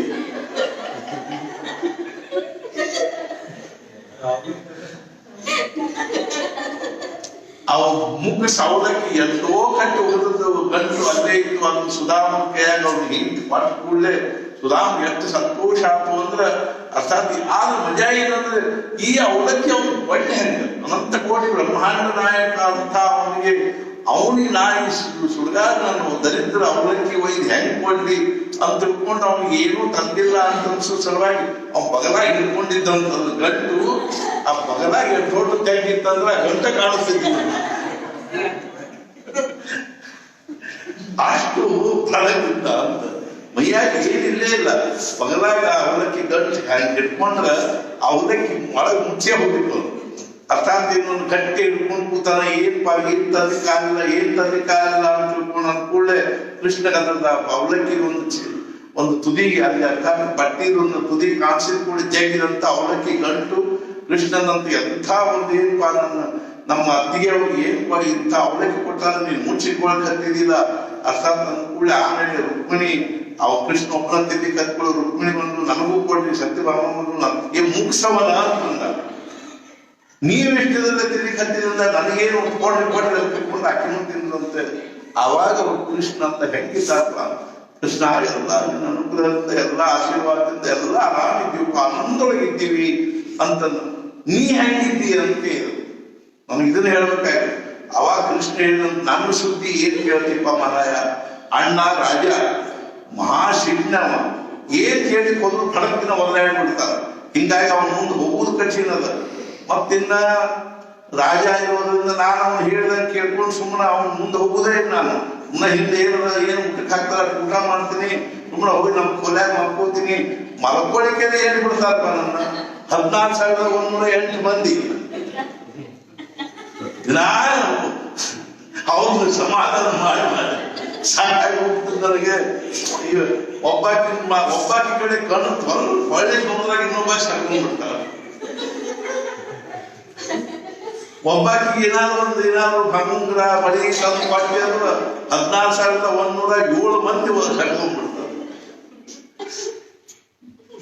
ಅವ ಮುಖ ಸೌಲಕ್ಕೆ ಎಷ್ಟೋ ಕಟ್ಟಿ ಹೋದದ್ದು ಗಂಟು ಅಲ್ಲೇ ಇತ್ತು. ಅದು ಸುಧಾಮನ ಕೈಯಾಗ ಅವ್ರು ಹಿಂಗೆ ಪಟ್ಟ ಕೂಡಲೇ ಸುಧಾಮ ಎಷ್ಟು ಸಂತೋಷ ಆಯ್ತು ಅಂದ್ರೆ ಅರ್ಥಾತ್ ಆಗ ಮಜಾ ಏನಂದ್ರೆ ಈ ಅವಲಕ್ಕಿ ಅವ್ನಿಗೆ ಬಟ್ಟೆ ಹೆಂಗ ಅನಂತ ಕೋಟಿ ಬ್ರಹ್ಮಾಂಡ ನಾಯಕ ಅಂತ ಅವನಿಗೆ ನಾ ಈ ಸುಡ್ಗಾರ ನಾನು ದರಿದ್ರ ಅವಲಕ್ಕಿ ಒಯ್ದು ಹೆಂಗ್ ಕೊಡ್ಲಿ ಅಂತ ತಿಳ್ಕೊಂಡು ಅವ್ನಿಗೆ ಏನೂ ತಂದಿಲ್ಲ ಅಂತ ಅನ್ಸೋ ಸಲುವಾಗಿ ಅವ್ನ ಬಗಲಾಗಿ ಹಿಡ್ಕೊಂಡಿದ್ದಂಥದ್ದು ಗಂಟು. ಆ ಬಗಲಾಗಿ ಎಷ್ಟು ದೊಡ್ಡ ತೆಗಿತ್ತಂದ್ರೆ ಗಂಟ ಕಾಣಿಸ್ತಿದ್ವಿ, ಅಷ್ಟು ಫಲವಿದ್ದ ಅಂತ. ಮೈಯಾಗಿ ಏನಿಲ್ಲೇ ಇಲ್ಲ, ಬಗಲಾಗ ಅವಲಕ್ಕಿ ಗಂಟು ಹಿಡ್ಕೊಂಡ್ರೆ ಅವಲಕ್ಕಿ ಒಳಗೆ ಮುಚ್ಚೆ ಹೋಗಿತ್ತು. ಅರ್ಥಾತ್ ಇನ್ನೊಂದು ಗಟ್ಟಿ ಹಿಡ್ಕೊಂಡು ಕೂತಾನ, ಏನ್ ತರಲಿಕ್ಕಾಗಿಲ್ಲ ಅಂತ ತಿಳ್ಕೊಂಡು ಅಂದ್ಕೂಡಲೇ ಕೃಷ್ಣಗಂಧದ ಅವಲಕ್ಕಿ ಒಂದು ತುದಿಗೆ ಅಲ್ಲಿ ಅರ್ಥಾತ್ ಬಟ್ಟಿದೊಂದು ತುದಿ ಕಾಣಿಸಿದ ಕೂಡ ಜಗ್ಗಿದಂತ ಅವಲಕ್ಕಿ ಗಂಟು ಕೃಷ್ಣನಂತ ಎಂಥ ಒಂದು ಏನಪ್ಪಾ ನಮ್ಮ ಅತ್ತಿಗೆ ಅವ್ರಿಗೆ ಏನಪ್ಪಾ ಇಂಥ ಅವಲಕ್ಕಿ ಕೊಟ್ಟಾಗ ನೀನು ಮುಚ್ಚಿಟ್ಕೊಳಕ್ ಹತ್ತಿದಿಲ್ಲ ಅರ್ಥಾತ್ ಅಂದ್ಕೂಡಲೇ ಆಮೇಲೆ ರುಕ್ಮಿಣಿ ಕೃಷ್ಣ ಒಬ್ಬನ ತಿದ್ದಿ ಕತ್ಕೊಳ್ಳೋ ರುಕ್ಮಿಣಿ ಬಂದು ನನಗೂ ಕೊಡ್ರಿ ಸತ್ಯಭಾಮ ನನಗೆ ಮುಗಿಸವನ ಅಂತಂದ. ನೀವೆಷ್ಟದಲ್ಲ ತಿರುಗಿ ಕತ್ತಿದ್ರಿಂದ ನನಗೇನು ಕೊಡ್ರಿ ಅಂತ ತಿಳ್ಕೊಂಡು ಆಕಿನೂ ತಿಂದಂತೆ. ಆವಾಗ ಕೃಷ್ಣ ಅಂತ ಹೆಂಗಿದ್ದಾರಪ್ಪ, ಕೃಷ್ಣ ಎಲ್ಲ ಅನುಗ್ರಹದಿಂದ ಎಲ್ಲ ಆಶೀರ್ವಾದದಿಂದ ಎಲ್ಲ ಆರಾಮಿದ್ದೀವಿ, ಆನಂದೊಳಗಿದ್ದೀವಿ ಅಂತ. ನೀ ಹೆಂಗಿದ್ದೀಯ ಅಂತ ನಮ್ಗೆ ಇದನ್ನ ಹೇಳ್ಬೇಕಾಗಿ. ಅವಾಗ ಕೃಷ್ಣ ಹೇಳಿದಂತ ನನ್ನ ಸುದ್ದಿ ಏನ್ ಕೇಳ್ತಿಪ್ಪ ಮಹಾರಾಯ, ಅಣ್ಣ ರಾಜ ಮಹಾಶಿಡ್ನವ ಏನ್ ಕೇಳಿ ಕೊದ್ರು ಖಡಕ್ಕಿನ ಒದ್ದಾಡ್ಬಿಡ್ತಾರ. ಹಿಂಗಾಗಿ ಅವನ ಮುಂದೆ ಹೋಗುದು ಕಠಿಣದ. ಮತ್ತಿನ್ನ ರಾಜ ಇರೋದ್ರಿಂದ ನಾನು ಅವ್ನು ಹೇಳ್ದಂಗೆ ಕೇಳ್ಕೊಂಡು ಸುಮ್ಮನೆ ಅವನ ಮುಂದೆ ಹೋಗುದೇ ನಾನು. ಸುಮ್ಮನೆ ಹಿಂದೆ ಏನು ಊಟಕ್ಕೆ ಹಾಕ್ತಾರ ಊಟ ಮಾಡ್ತೀನಿ, ಸುಮ್ಮನೆ ಹೋಗಿ ನಮ್ ಕೊಲ್ಯಾಗ ಮಲ್ಕೋತೀನಿ. ಮಲ್ಕೊಳಿಕೆನೆ ಹೇಳ್ಬಿಡ್ತಾರಪ್ಪ ನನ್ನ 14,108 ಮಂದಿ ಅವ್ರು ಸಮಾಧಾನ ಮಾಡಿ ಸಾಕಾಗಿ ಹೋಗ್ತದೆ ನನಗೆ. ಒಬ್ಬಾಕಿ ಕಡೆ ಕಣ್ಣು ಹೊಳ್ಳಿ ನೋಡಿದಾಗ ಇನ್ನೊಬ್ಬ ಸಾಕೊಂಡ್ಬಿಡ್ತಾರ. ಒಬ್ಬಾಕಿಗೆ ಏನಾದ್ರು ಬಂಗಾರ ಬಳಿ ತಂದು ಕೊಟ್ಟಿ ಅಂದ್ರೆ 14,107 ಮಂದಿ ಕಟ್ಕೊಂಡ್ಬಿಡ್ತಾರೆ.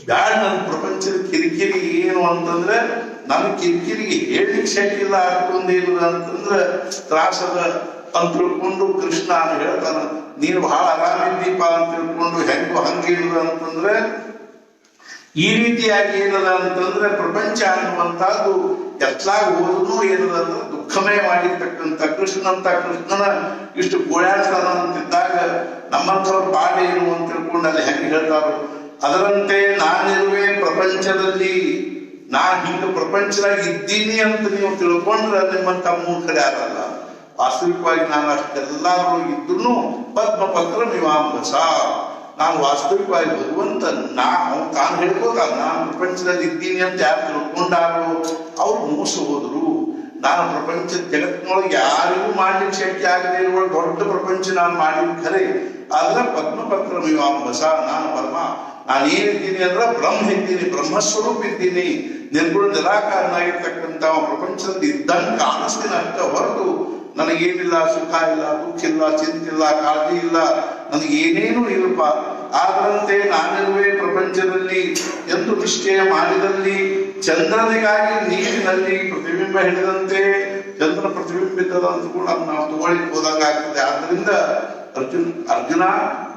ಬ್ಯಾಡ ನನ್ನ ಪ್ರಪಂಚದ ಕಿರಿಕಿರಿ ಏನು ಅಂತಂದ್ರೆ ನನ್ನ ಕಿರಿಕಿರಿಗೆ ಹೇಳಿಕ್ ಶಕ್ತಿಲ್ಲ ಹಾಕೊಂಡೇನಿಲ್ಲ ಅಂತಂದ್ರೆ ತ್ರಾಸದ ಅಂತ ತಿಳ್ಕೊಂಡು ಕೃಷ್ಣ ಹೇಳ್ತಾನ. ನೀನು ಬಹಳ ಆರಾಮಿದ್ದೀಪ ಅಂತ ತಿಳ್ಕೊಂಡು ಹೆಂಗು ಹಂಗಿಲ್ಲ ಅಂತಂದ್ರೆ ಈ ರೀತಿಯಾಗಿ ಏನದ ಅಂತಂದ್ರೆ ಪ್ರಪಂಚ ಅನ್ನುವಂಥದ್ದು ಎತ್ಲಾಗ ಹೋದ್ರು ಏನದ ಅಂದ್ರೆ ದುಃಖಮಯ ಮಾಡಿರ್ತಕ್ಕಂಥ ಕೃಷ್ಣನ ಇಷ್ಟು ಗೋಳಾಡ್ತಾನ ಅಂತಿದ್ದಾಗ ನಮ್ಮಂಥವ್ರ ಪಾಠ ಏನು ಅಂತ ತಿಳ್ಕೊಂಡು ಅಲ್ಲಿ ಹೆಂಗೆ ಹೇಳ್ತಾರೋ ಅದರಂತೆ ನಾನಿರುವೆ ಪ್ರಪಂಚದಲ್ಲಿ, ನಾನ್ ಹಿಂಗ ಪ್ರಪಂಚದಾಗ ಇದ್ದೀನಿ ಅಂತ ನೀವು ತಿಳ್ಕೊಂಡ್ರೆ ನಿಮ್ಮಂತ ಮೂರ್ಖರು ಯಾರಲ್ಲ. ವಾಸ್ತವಿಕವಾಗಿ ನಾನು ಅಷ್ಟೆಲ್ಲಾರು ಇದ್ರು ಪದ್ಮಪತ್ರ ಮೀಮಾಂಸ, ನಾನು ವಾಸ್ತವಿಕವಾಗಿ ಭಗವಂತ ತಾನು ಹೇಳ್ಕೋತಾನ ನಾನು ಪ್ರಪಂಚದಲ್ಲಿ ಇದ್ದೀನಿ ಅಂತ ಯಾರು ತಿಳ್ಕೊಂಡಾರೋ ಅವ್ರು ಮೋಸ ಹೋದ್ರು. ನಾನು ಪ್ರಪಂಚದ ಜಗತ್ತಿನೊಳಗೆ ಯಾರಿಗೂ ಮಾಡ್ಲಿಕ್ಕೆ ಶಕ್ತಿ ಆಗದೆ ಇರುವ ದೊಡ್ಡ ಪ್ರಪಂಚ ನಾನು ಮಾಡಿದ ಖರೆ. ಆದ್ರೆ ಪದ್ಮಪತ್ರ ಮೀಮಾಂಸ ನಾನೇನಿದ್ದೀನಿ ಅಂದ್ರೆ ಬ್ರಹ್ಮ ಇದ್ದೀನಿ, ಬ್ರಹ್ಮಸ್ವರೂಪ ಇದ್ದೀನಿ, ನಿರ್ಗುಣ ನಿರಾಕಾರನಾಗಿರ್ತಕ್ಕಂಥ ಪ್ರಪಂಚದಲ್ಲಿ ಇದ್ದಂಗೆ ಕಾಣಿಸ್ತೀನಿ ಅಷ್ಟ ಹೊರತು ನನಗೇನಿಲ್ಲ, ಸುಖ ಇಲ್ಲ, ದುಃಖ ಇಲ್ಲ, ಚಿಂತಿಲ್ಲ, ಕಾಳಜಿ ಇಲ್ಲ, ನನಗೇನೇನೂ ಇಲ್ಲಪ್ಪ. ಆದ್ರಂತೆ ನಾನಿರುವೆ ಪ್ರಪಂಚದಲ್ಲಿ ಎಂದು ನಿಶ್ಚಯ ಮಾಡಿದಲ್ಲಿ ಚಂದ್ರನಿಗಾಗಿ ನೀರಿನಲ್ಲಿ ಪ್ರತಿಬಿಂಬ ಹಿಡಿದಂತೆ ಚಂದ್ರ ಪ್ರತಿಬಿಂಬಿತದ ಅಂತ ಕೂಡ ನಾವು ತಗೊಳ್ಳಿಕ್ ಹೋದಾಗ ಆಗ್ತದೆ. ಆದ್ರಿಂದ ಅರ್ಜುನ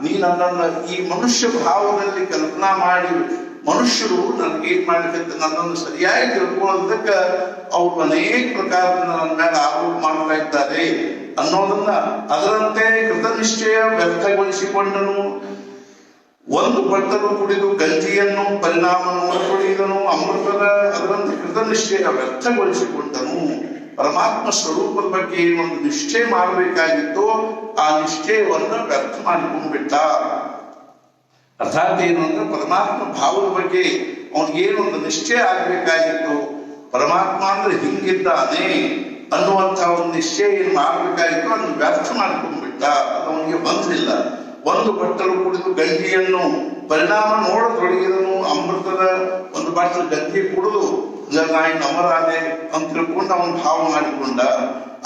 ನೀ ನನ್ನನ್ನು ಈ ಮನುಷ್ಯ ಭಾವದಲ್ಲಿ ಕಲ್ಪನಾ ಮಾಡಿ ಮನುಷ್ಯರು ನನ್ಗೇನ್ ಮಾಡ್ಲಿಕ್ಕೆ ನನ್ನನ್ನು ಸರಿಯಾಗಿ ತಿಳ್ಕೊಳ್ಳೋದಕ್ಕೆ ಅವ್ರು ಅನೇಕ ಪ್ರಕಾರದ ನನ್ನ ಮೇಲೆ ಆರೋಪ ಮಾಡ್ತಾ ಇದ್ದಾರೆ ಅನ್ನೋದನ್ನ ಅದರಂತೆ ಕೃತನಿಶ್ಚಯ ವ್ಯರ್ಥಗೊಳಿಸಿಕೊಂಡನು. ಒಂದು ಬಟ್ಟಲು ಕುಡಿದು ಗಂಜಿಯನ್ನು ಪರಿಣಾಮ ನೋಡಿದನು ಅಮೃತದ ಅದರಂತೆ ಕೃತನಿಶ್ಚಯ ವ್ಯರ್ಥಗೊಳಿಸಿಕೊಂಡನು. ಪರಮಾತ್ಮ ಸ್ವರೂಪದ ಬಗ್ಗೆ ಏನೊಂದು ನಿಶ್ಚಯ ಮಾಡಬೇಕಾಗಿತ್ತು ಆ ನಿಶ್ಚಯವನ್ನ ವ್ಯರ್ಥ ಮಾಡಿಕೊಂಡ್ಬಿಟ್ಟ. ಅರ್ಥಾತ್ ಏನು ಅಂದ್ರೆ ಪರಮಾತ್ಮ ಭಾವದ ಬಗ್ಗೆ ಅವನಿಗೇನೊಂದು ನಿಶ್ಚಯ ಆಗ್ಬೇಕಾಗಿತ್ತು. ಪರಮಾತ್ಮ ಅಂದ್ರೆ ಹಿಂಗಿದ್ದಾನೆ ಅನ್ನುವಂಥ ಒಂದು ನಿಶ್ಚಯ ಏನ್ ಮಾಡ್ಬೇಕಾಗಿತ್ತು ಅದನ್ನು ವ್ಯರ್ಥ ಮಾಡ್ಕೊಂಡ್ಬಿಟ್ಟ. ಅವನಿಗೆ ಬಂದಿಲ್ಲ. ಒಂದು ಬಟ್ಟಲು ಕುಡಿದು ಗಂಜಿಯನ್ನು ಪರಿಣಾಮ ನೋಡತೊಡಗಿದನು. ಅಮೃತದ ಒಂದು ಬಟ್ಟಲು ಗಂಜಿ ಕುಡಿದು ನಾಯಿ ನಮರಾದೆ ಅಂತ ತಿಳ್ಕೊಂಡು ಅವನು ಭಾವ ಮಾಡಿಕೊಂಡ.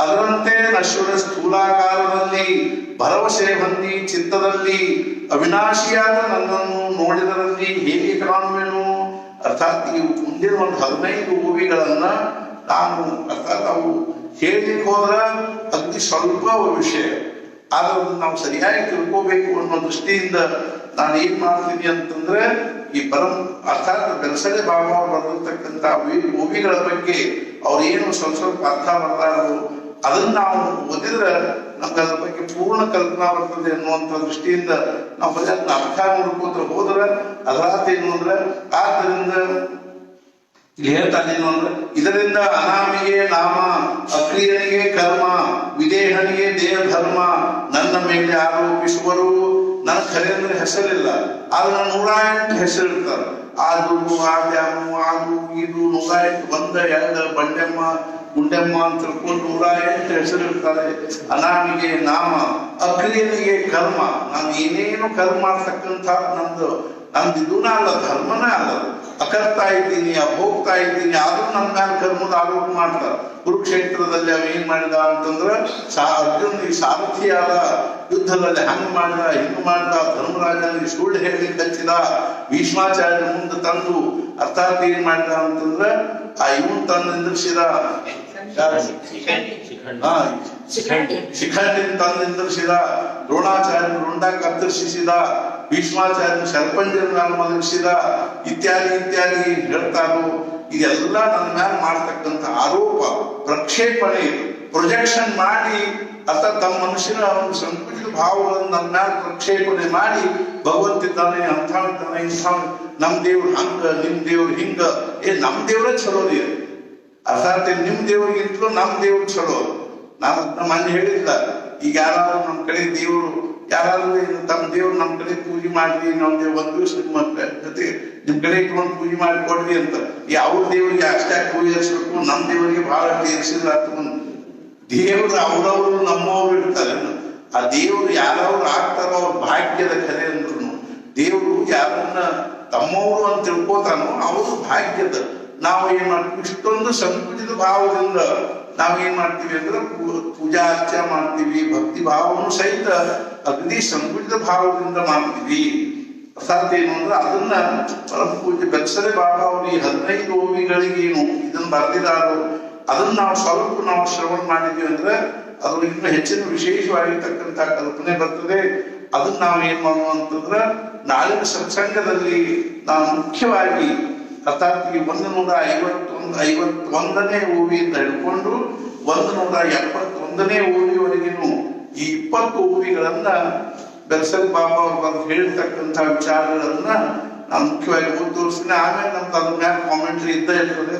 ಅದರಂತೆ ನಶ್ವರ ಸ್ಥೂಲಾಕಾರದಲ್ಲಿ ಭರವಸೆ ಹೊಂದಿ ಚಿತ್ತದಲ್ಲಿ ಅವಿನಾಶಿಯಾದ ನನ್ನನ್ನು ನೋಡಿದರಲ್ಲಿ ಹೇಗೆ ಕಾಣುವೆನು. ಅರ್ಥಾತ್ ಈ ಮುಂದಿನ ಒಂದು 15 ಮೂವಿಗಳನ್ನ ನಾನು ಅರ್ಥಾತ್ ಅವು ಹೇಳಲಿಕ್ಕೆ ಹೋದ್ರ ಅತಿ ಸ್ವಲ್ಪ ವಿಷಯ, ಆದ್ರೆ ನಾವು ಸರಿಯಾಗಿ ತಿಳ್ಕೋಬೇಕು ಅನ್ನೋ ದೃಷ್ಟಿಯಿಂದ ನಾನು ಏನ್ ಮಾಡ್ತೀನಿ ಅಂತಂದ್ರೆ ಈ ಅರ್ಥಾತ್ ಬೆಳಸಲೆ ಬಾಬಾ ಅವರು ಬರೆದಿರ್ತಕ್ಕಂಥ ಓವಿಗಳ ಬಗ್ಗೆ ಅವ್ರೇನು ಸ್ವಲ್ಪ ಅರ್ಥ ಬರ್ತಾರೋ ಅದನ್ನ ನಾವು ಓದಿದ್ರೆ ನಮ್ಗೆ ಅದ್ರ ಬಗ್ಗೆ ಪೂರ್ಣ ಕಲ್ಪನಾ ಬರ್ತದೆ ಅನ್ನುವಂಥ ದೃಷ್ಟಿಯಿಂದ ನಾವು ಅದನ್ನ ಅರ್ಥ ನೋಡ್ಕೋತ ಹೋದ್ರೆ ಅದರಾತ ಏನು ಅಂದ್ರೆ ಆದ್ದರಿಂದ ಹೇಳ್ತಾನೇನು ಅಂದ್ರೆ ಇದರಿಂದ ಅನಾಮಿಗೆ ನಾಮ, ಅಕ್ರಿಯನಿಗೆ ಕರ್ಮ, ವಿದೇಹನಿಗೆ ದೇಹ ಧರ್ಮ, ನನ್ನ ಮೇಲೆ ಆರೋಪಿಸುವರು. ನನ್ನ ಖರೆ ಅಂದ್ರೆ ಹೆಸರಿಲ್ಲ, ಆದ್ರೆ 108 ಹೆಸರಿರ್ತಾರೆ. ಅದು ಆದ್ಯಾಮು ಅದು ಇದು 108 1 2 ಬಂಡೆಮ್ಮ ಗುಂಡೆಮ್ಮ ಅಂತ ತಿಳ್ಕೊಂಡು 108 ಹೆಸರಿರ್ತಾರೆ. ಅನಾಮಿಗೆ ನಾಮ, ಅಕ್ರಿಯನಿಗೆ ಕರ್ಮ, ನಾನು ಏನೇನು ಕರ್ಮ ಮಾಡ್ತಕ್ಕಂಥ ನಂದು ಇದೂನ ಅಲ್ಲ, ಧರ್ಮನೇ ಅಲ್ಲ, ಅಕರ್ತಾ ಇದ್ದೀನಿ, ಅಭೋಗ್ತಾ ಇದ್ದೀನಿ, ಆದ್ರೂ ನನ್ನ ಮೇಲೆ ಕರ್ಮದ ಆರೋಪ ಮಾಡ್ತಾರೆ. ಕುರುಕ್ಷೇತ್ರದಲ್ಲಿ ಅವ ಏನ್ ಮಾಡಿದ ಅಂತಂದ್ರ ಅರ್ಜುನ್ ಈ ಸಾರಥಿಯಾದ ಯುದ್ಧದಲ್ಲಿ ಹಂಗ್ ಮಾಡಿದ ಹಿಂಗ್ ಮಾಡಿದ, ಧರ್ಮರಾಜನಿಗೆ ಸುಳ್ಳು ಹೇಳಲಿಕ್ಕೆ ಹಚ್ಚಿದ, ಭೀಷ್ಮಾಚಾರ್ಯ ಮುಂದೆ ತಂದು ಅರ್ಥಾತ್ ಏನ್ ಮಾಡಿದ ಅಂತಂದ್ರ ಆ ಇವನ್ ತಂದು ನಿಂದಿರ್ಸಿದ, ಶಿಖಂಡಿನ ತಂದು ನಿಂದಿರ್ಸಿದ, ದ್ರೋಣಾಚಾರ್ಯ ರುಂಡ ಕತ್ತರಿಸಿದ, ಭೀಷ್ಮಾಚಾರ್ಯ ಸರ್ಪಂಚನ ಮಲಗಿಸಿದ, ಇತ್ಯಾದಿ ಇತ್ಯಾದಿ ಹೇಳ್ತಾರೋ. ಇದೆಲ್ಲ ನನ್ನ ಮೇಲೆ ಮಾಡ್ತಕ್ಕಂಥ ಆರೋಪ, ಪ್ರಕ್ಷೇಪಣೆ, ಪ್ರೊಜೆಕ್ಷನ್ ಮಾಡಿ ಅಥವಾ ತಮ್ಮ ಮನುಷ್ಯನ ಒಂದು ಸಂಕುಚಿತ ಭಾವಗಳನ್ನು ನನ್ನ ಮೇಲೆ ಪ್ರಕ್ಷೇಪಣೆ ಮಾಡಿ ಭಗವಂತಿದ್ದಾನೆ, ಅಂಥವಿದ್ದಾನೆ, ಇಂಥ ನಮ್ ದೇವ್ರು ಹಂಗ, ನಿಮ್ ದೇವ್ರು ಹಿಂಗ. ನಮ್ ದೇವ್ರ ಚಲೋದಿ, ಅರ್ಥಾತ್ ನಿಮ್ ದೇವ್ರಿಗಿಂತಲೂ ನಮ್ ದೇವ್ರು ಚಲೋ. ನಾನು ಮೊನ್ನೆ ಹೇಳಿಲ್ಲ, ಈಗ ಯಾರಾದ್ರೂ ನಮ್ ಕಡೆ ದೇವ್ರು ಯಾರಾದ್ರೂ ತಮ್ಮ ದೇವ್ರು ನಮ್ ಕಡೆ ಪೂಜೆ ಮಾಡ್ರಿ, ನಮ್ಗೆ ಒಂದ್ ದಿವಸ ನಿಮ್ಮ ಜೊತೆ ನಿಮ್ ಕಡೆ ಇಟ್ಕೊಂಡು ಪೂಜೆ ಮಾಡಿ ಕೊಡ್ರಿ ಅಂತ. ಯಾವ ದೇವ್ರಿಗೆ ಅಷ್ಟೇ ಪೂಜೆ ಹರಿಸ್ಬೇಕು, ನಮ್ ದೇವರಿಗೆ ಬಹಳ ತೀರಿಸಿದ್ರ ದೇವ್ರು ಅವ್ರವ್ರು ನಮ್ಮವ್ರು ಇರ್ತಾರೆ. ಆ ದೇವ್ರು ಯಾರವ್ರು ಆಗ್ತಾರೋ ಅವ್ರ ಭಾಗ್ಯದ ಕರೆ ಅಂದ್ರು. ದೇವ್ರು ಯಾರನ್ನ ತಮ್ಮವ್ರು ಅಂತ ತಿಳ್ಕೋತಾನೋ ಅವರು ಭಾಗ್ಯದ. ನಾವು ಏನ್ ಮಾಡ್ತೀವಿ, ಇಷ್ಟೊಂದು ಸಂಕುಚಿತ ಭಾವದಿಂದ ನಾವೇನ್ ಮಾಡ್ತೀವಿ ಅಂದ್ರೆ ಪೂಜಾ ಅರ್ಚನೆ ಮಾಡ್ತೀವಿ, ಭಕ್ತಿ ಭಾವವನ್ನು ಸಹಿತ ಅಗ್ನಿ ಸಂಕುಚಿತ ಭಾವದಿಂದ ಮಾಡ್ತೀವಿ. ಅರ್ಥಾತ್ ಏನು ಅಂದ್ರೆ ಅದನ್ನ ಪರಮ ಪೂಜೆ ಬೆಳಸಲೆ ಬಾಬಾ ಅವರು ಈ 15 ಓವಿಗಳಿಗೆ ಏನು ಇದನ್ನ ಬರ್ದಿದಾರೋ ಅದನ್ನ ನಾವು ಸ್ವಲ್ಪ ನಾವು ಶ್ರವಣ ಮಾಡಿದ್ವಿ ಅಂದ್ರೆ ಅದ್ರ ಇನ್ನೂ ಹೆಚ್ಚಿನ ವಿಶೇಷವಾಗಿರ್ತಕ್ಕಂಥ ಕಲ್ಪನೆ ಬರ್ತದೆ. ಅದನ್ನ ನಾವು ಏನ್ ಮಾಡೋಣ ಅಂತಂದ್ರ ನಾಳಿನ ಸತ್ಸಂಗದಲ್ಲಿ ನಾವು ಮುಖ್ಯವಾಗಿ ಅರ್ಥಾತ್ ಈ 151ನೇ ಓವಿಯಿಂದ ಹಿಡ್ಕೊಂಡು 171ನೇ ಓವಿವರೆಗಿನೂ ಈ 20 ಓವಿಗಳನ್ನ ಬೆಳಸಲೆ ಬಾಬಾ ಅವರು ಹೇಳ್ತಕ್ಕಂಥ ವಿಚಾರಗಳನ್ನ ನಾನು ಮುಖ್ಯವಾಗಿ ಓದಿ ತೋರಿಸ್ತೀನಿ. ಆಮೇಲೆ ನಮ್ದು ಅದ್ರ ಮ್ಯಾಲ ಕಾಮೆಂಟ್ರಿ ಇದ್ದೇ ಇರ್ತದೆ,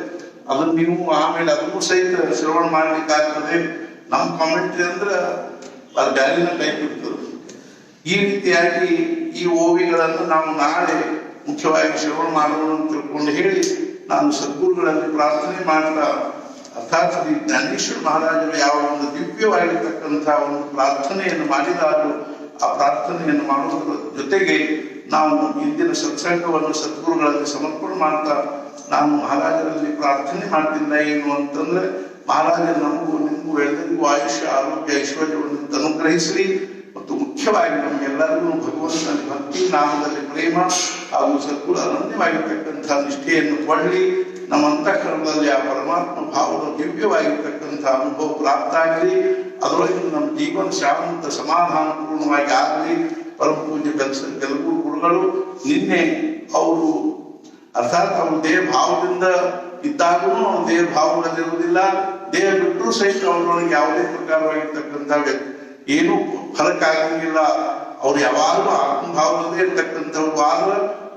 ಅದನ್ನ ನೀವು ಆಮೇಲೆ ಅದನ್ನು ಸಹಿತ ಶ್ರವಣ ಮಾಡ್ಲಿಕ್ಕಾಗ್ತದೆ. ನಮ್ ಕಾಮೆಂಟ್ರಿ ಅಂದ್ರೆ ಅದು ಬ್ಯಾಲಿನ ಟೈಪ್ ಇರ್ತದೆ. ಈ ರೀತಿಯಾಗಿ ಈ ಓವಿಗಳನ್ನು ನಾವು ನಾಳೆ ಮುಖ್ಯವಾಗಿ ಶ್ರವಣ ಮಾಡೋಣ ಅಂತ ತಿಳ್ಕೊಂಡು ಹೇಳಿ ನಾನು ಸದ್ಗುರುಗಳಲ್ಲಿ ಪ್ರಾರ್ಥನೆ ಮಾಡ್ತಾ, ಅರ್ಥಾತ್ ಜ್ಞಾನೇಶ್ವರ ಮಹಾರಾಜರು ಯಾವ ಒಂದು ದಿವ್ಯವಾಗಿರ್ತಕ್ಕಂಥ ಒಂದು ಪ್ರಾರ್ಥನೆಯನ್ನು ಮಾಡಿದಾರು ಆ ಪ್ರಾರ್ಥನೆಯನ್ನು ಮಾಡುವುದರ ಜೊತೆಗೆ ನಾವು ಇಂದಿನ ಸತ್ಸಂಗವನ್ನು ಸದ್ಗುರುಗಳಲ್ಲಿ ಸಮರ್ಪಣೆ ಮಾಡ್ತಾ ನಾನು ಮಹಾರಾಜರಲ್ಲಿ ಪ್ರಾರ್ಥನೆ ಮಾಡ್ತಿಲ್ಲ ಏನು ಅಂತಂದ್ರೆ, ಮಹಾರಾಜರು ನಮಗೂ ನಿಮಗೂ ಎಲ್ಲರಿಗೂ ಆಯುಷ್ಯ ಆರೋಗ್ಯ ಐಶ್ವರ್ಯವನ್ನು ಅನುಗ್ರಹಿಸಲಿ ಮತ್ತು ಮುಖ್ಯವಾಗಿ ನಮಗೆಲ್ಲರಿಗೂ ಭಗವಂತನಲ್ಲಿ ಭಕ್ತಿ ನಾಮದಲ್ಲಿ ಪ್ರೇಮ ಹಾಗೂ ಸದ್ಗುರು ಅನನ್ಯವಾಗಿರ್ತಕ್ಕಂಥ ನಿಷ್ಠೆಯನ್ನು ಕೊಡಲಿ. ನಮ್ಮ ಅಂತಃಕರಣದಲ್ಲಿ ಆ ಪರಮಾತ್ಮ ಭಾವದ ದಿವ್ಯವಾಗಿರ್ತಕ್ಕಂಥ ಅನುಭವ ಪ್ರಾಪ್ತ ಆಗಲಿ. ಅದರೊಳಗೆ ನಮ್ಮ ಜೀವನ ಶಾಂತ ಸಮಾಧಾನ ಪೂರ್ಣವಾಗಿ ಆಗಲಿ. ಪರಮ ಪೂಜ್ಯ ಕೆಲವು ಗುರುಗಳು ನಿನ್ನೆ ಅವರು ಅರ್ಥಾತ್ ಅವರು ದೇಹ ಭಾವದಿಂದ ಇದ್ದಾಗೂ ಅವ್ರು ದೇಹ ಭಾವದಲ್ಲಿರುವುದಿಲ್ಲ, ದೇಹ ಬಿಟ್ಟರು ಸಹಿತ ಅವರೊಳಗೆ ಯಾವುದೇ ಪ್ರಕಾರವಾಗಿರ್ತಕ್ಕಂಥ ಏನು ಫಲಕ ಆಗಂಗಿಲ್ಲ. ಅವ್ರು ಯಾವಾಗಲೂ ಆತ್ಮಭಾವದಲ್ಲೇ ಇರ್ತಕ್ಕಂಥವ್ರು. ಆದ್ರೆ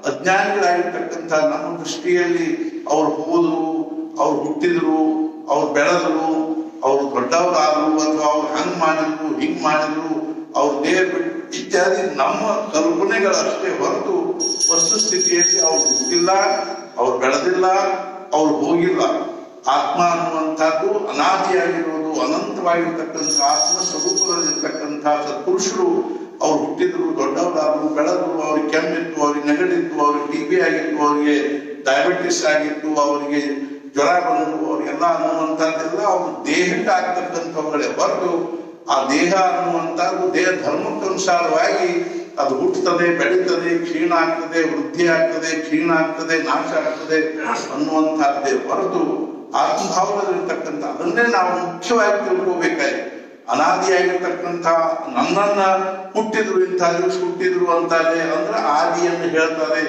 ಅಜ್ಞಾನಿಗಳಾಗಿರ್ತಕ್ಕಂಥ ನಮ್ಮ ದೃಷ್ಟಿಯಲ್ಲಿ ಅವ್ರು ಹೋದ್ರು, ಅವ್ರು ಹುಟ್ಟಿದ್ರು, ಅವ್ರು ಬೆಳೆದ್ರು, ಅವ್ರು ದೊಡ್ಡವರಾದ್ರು, ಅಥವಾ ಅವ್ರು ಹಂಗ್ ಮಾಡಿದ್ರು ಹಿಂಗ್ ಮಾಡಿದ್ರು, ಅವ್ರ ದೇಹ ಬಿಟ್ಟು ಇತ್ಯಾದಿ ನಮ್ಮ ಕಲ್ಪನೆಗಳಷ್ಟೇ ಹೊರತು ವಸ್ತುಸ್ಥಿತಿಯಲ್ಲಿ ಅವ್ರು ಹುಟ್ಟಿಲ್ಲ, ಅವ್ರು ಬೆಳೆದಿಲ್ಲ, ಅವ್ರು ಹೋಗಿಲ್ಲ. ಆತ್ಮ ಅನ್ನುವಂಥದ್ದು ಅನಾದಿಯಾಗಿರೋದು, ಅನಂತವಾಗಿರ್ತಕ್ಕಂಥ ಆತ್ಮ ಸ್ವರೂಪದಲ್ಲಿರ್ತಕ್ಕಂಥ ಸತ್ಪುರುಷರು ಅವ್ರು ಹುಟ್ಟಿದ್ರು, ದೊಡ್ಡವರಾದ್ರು, ಬೆಳೆದ್ರು, ಅವ್ರಿಗೆ ಕೆಮ್ಮಿತ್ತು, ಅವ್ರಿಗೆ ನೆಗಡಿತ್ತು, ಅವ್ರಿಗೆ TB ಆಗಿತ್ತು, ಅವ್ರಿಗೆ ಡಯಾಬಿಟಿಸ್ ಆಗಿತ್ತು, ಅವರಿಗೆ ಜ್ವರ ಬಂದು ಅವ್ರಿಗೆಲ್ಲ ಅನ್ನುವಂಥದ್ದೆಲ್ಲ ಅವ್ರ ದೇಹಕ್ಕೆ ಆಗ್ತಕ್ಕಂಥವುಗಳೇ ಹೊರತು ಆ ದೇಹ ಅನ್ನುವಂಥದ್ದು ದೇಹ ಧರ್ಮಕ್ಕನುಸಾರವಾಗಿ ಅದು ಹುಟ್ಟುತ್ತದೆ, ಬೆಳೀತದೆ, ಕ್ಷೀಣ ಆಗ್ತದೆ, ವೃದ್ಧಿ ಆಗ್ತದೆ, ಕ್ಷೀಣ ಆಗ್ತದೆ, ನಾಶ ಆಗ್ತದೆ ಅನ್ನುವಂಥದ್ದೇ ಹೊರತು ಆತ್ಮಭಾವದಲ್ಲಿರ್ತಕ್ಕಂಥ ಅದನ್ನೇ ನಾವು ಮುಖ್ಯವಾಗಿ ತಿಳ್ಕೋಬೇಕಾದ್ರೆ ಅನಾದಿಯಾಗಿರ್ತಕ್ಕಂಥ ನನ್ನನ್ನ ಹುಟ್ಟಿದ್ರು ಇಂಥ ದಿವಸ ಹುಟ್ಟಿದ್ರು ಅಂತಾರೆ ಅಂದ್ರೆ ಆದಿಯನ್ನು ಹೇಳ್ತಾರೆ.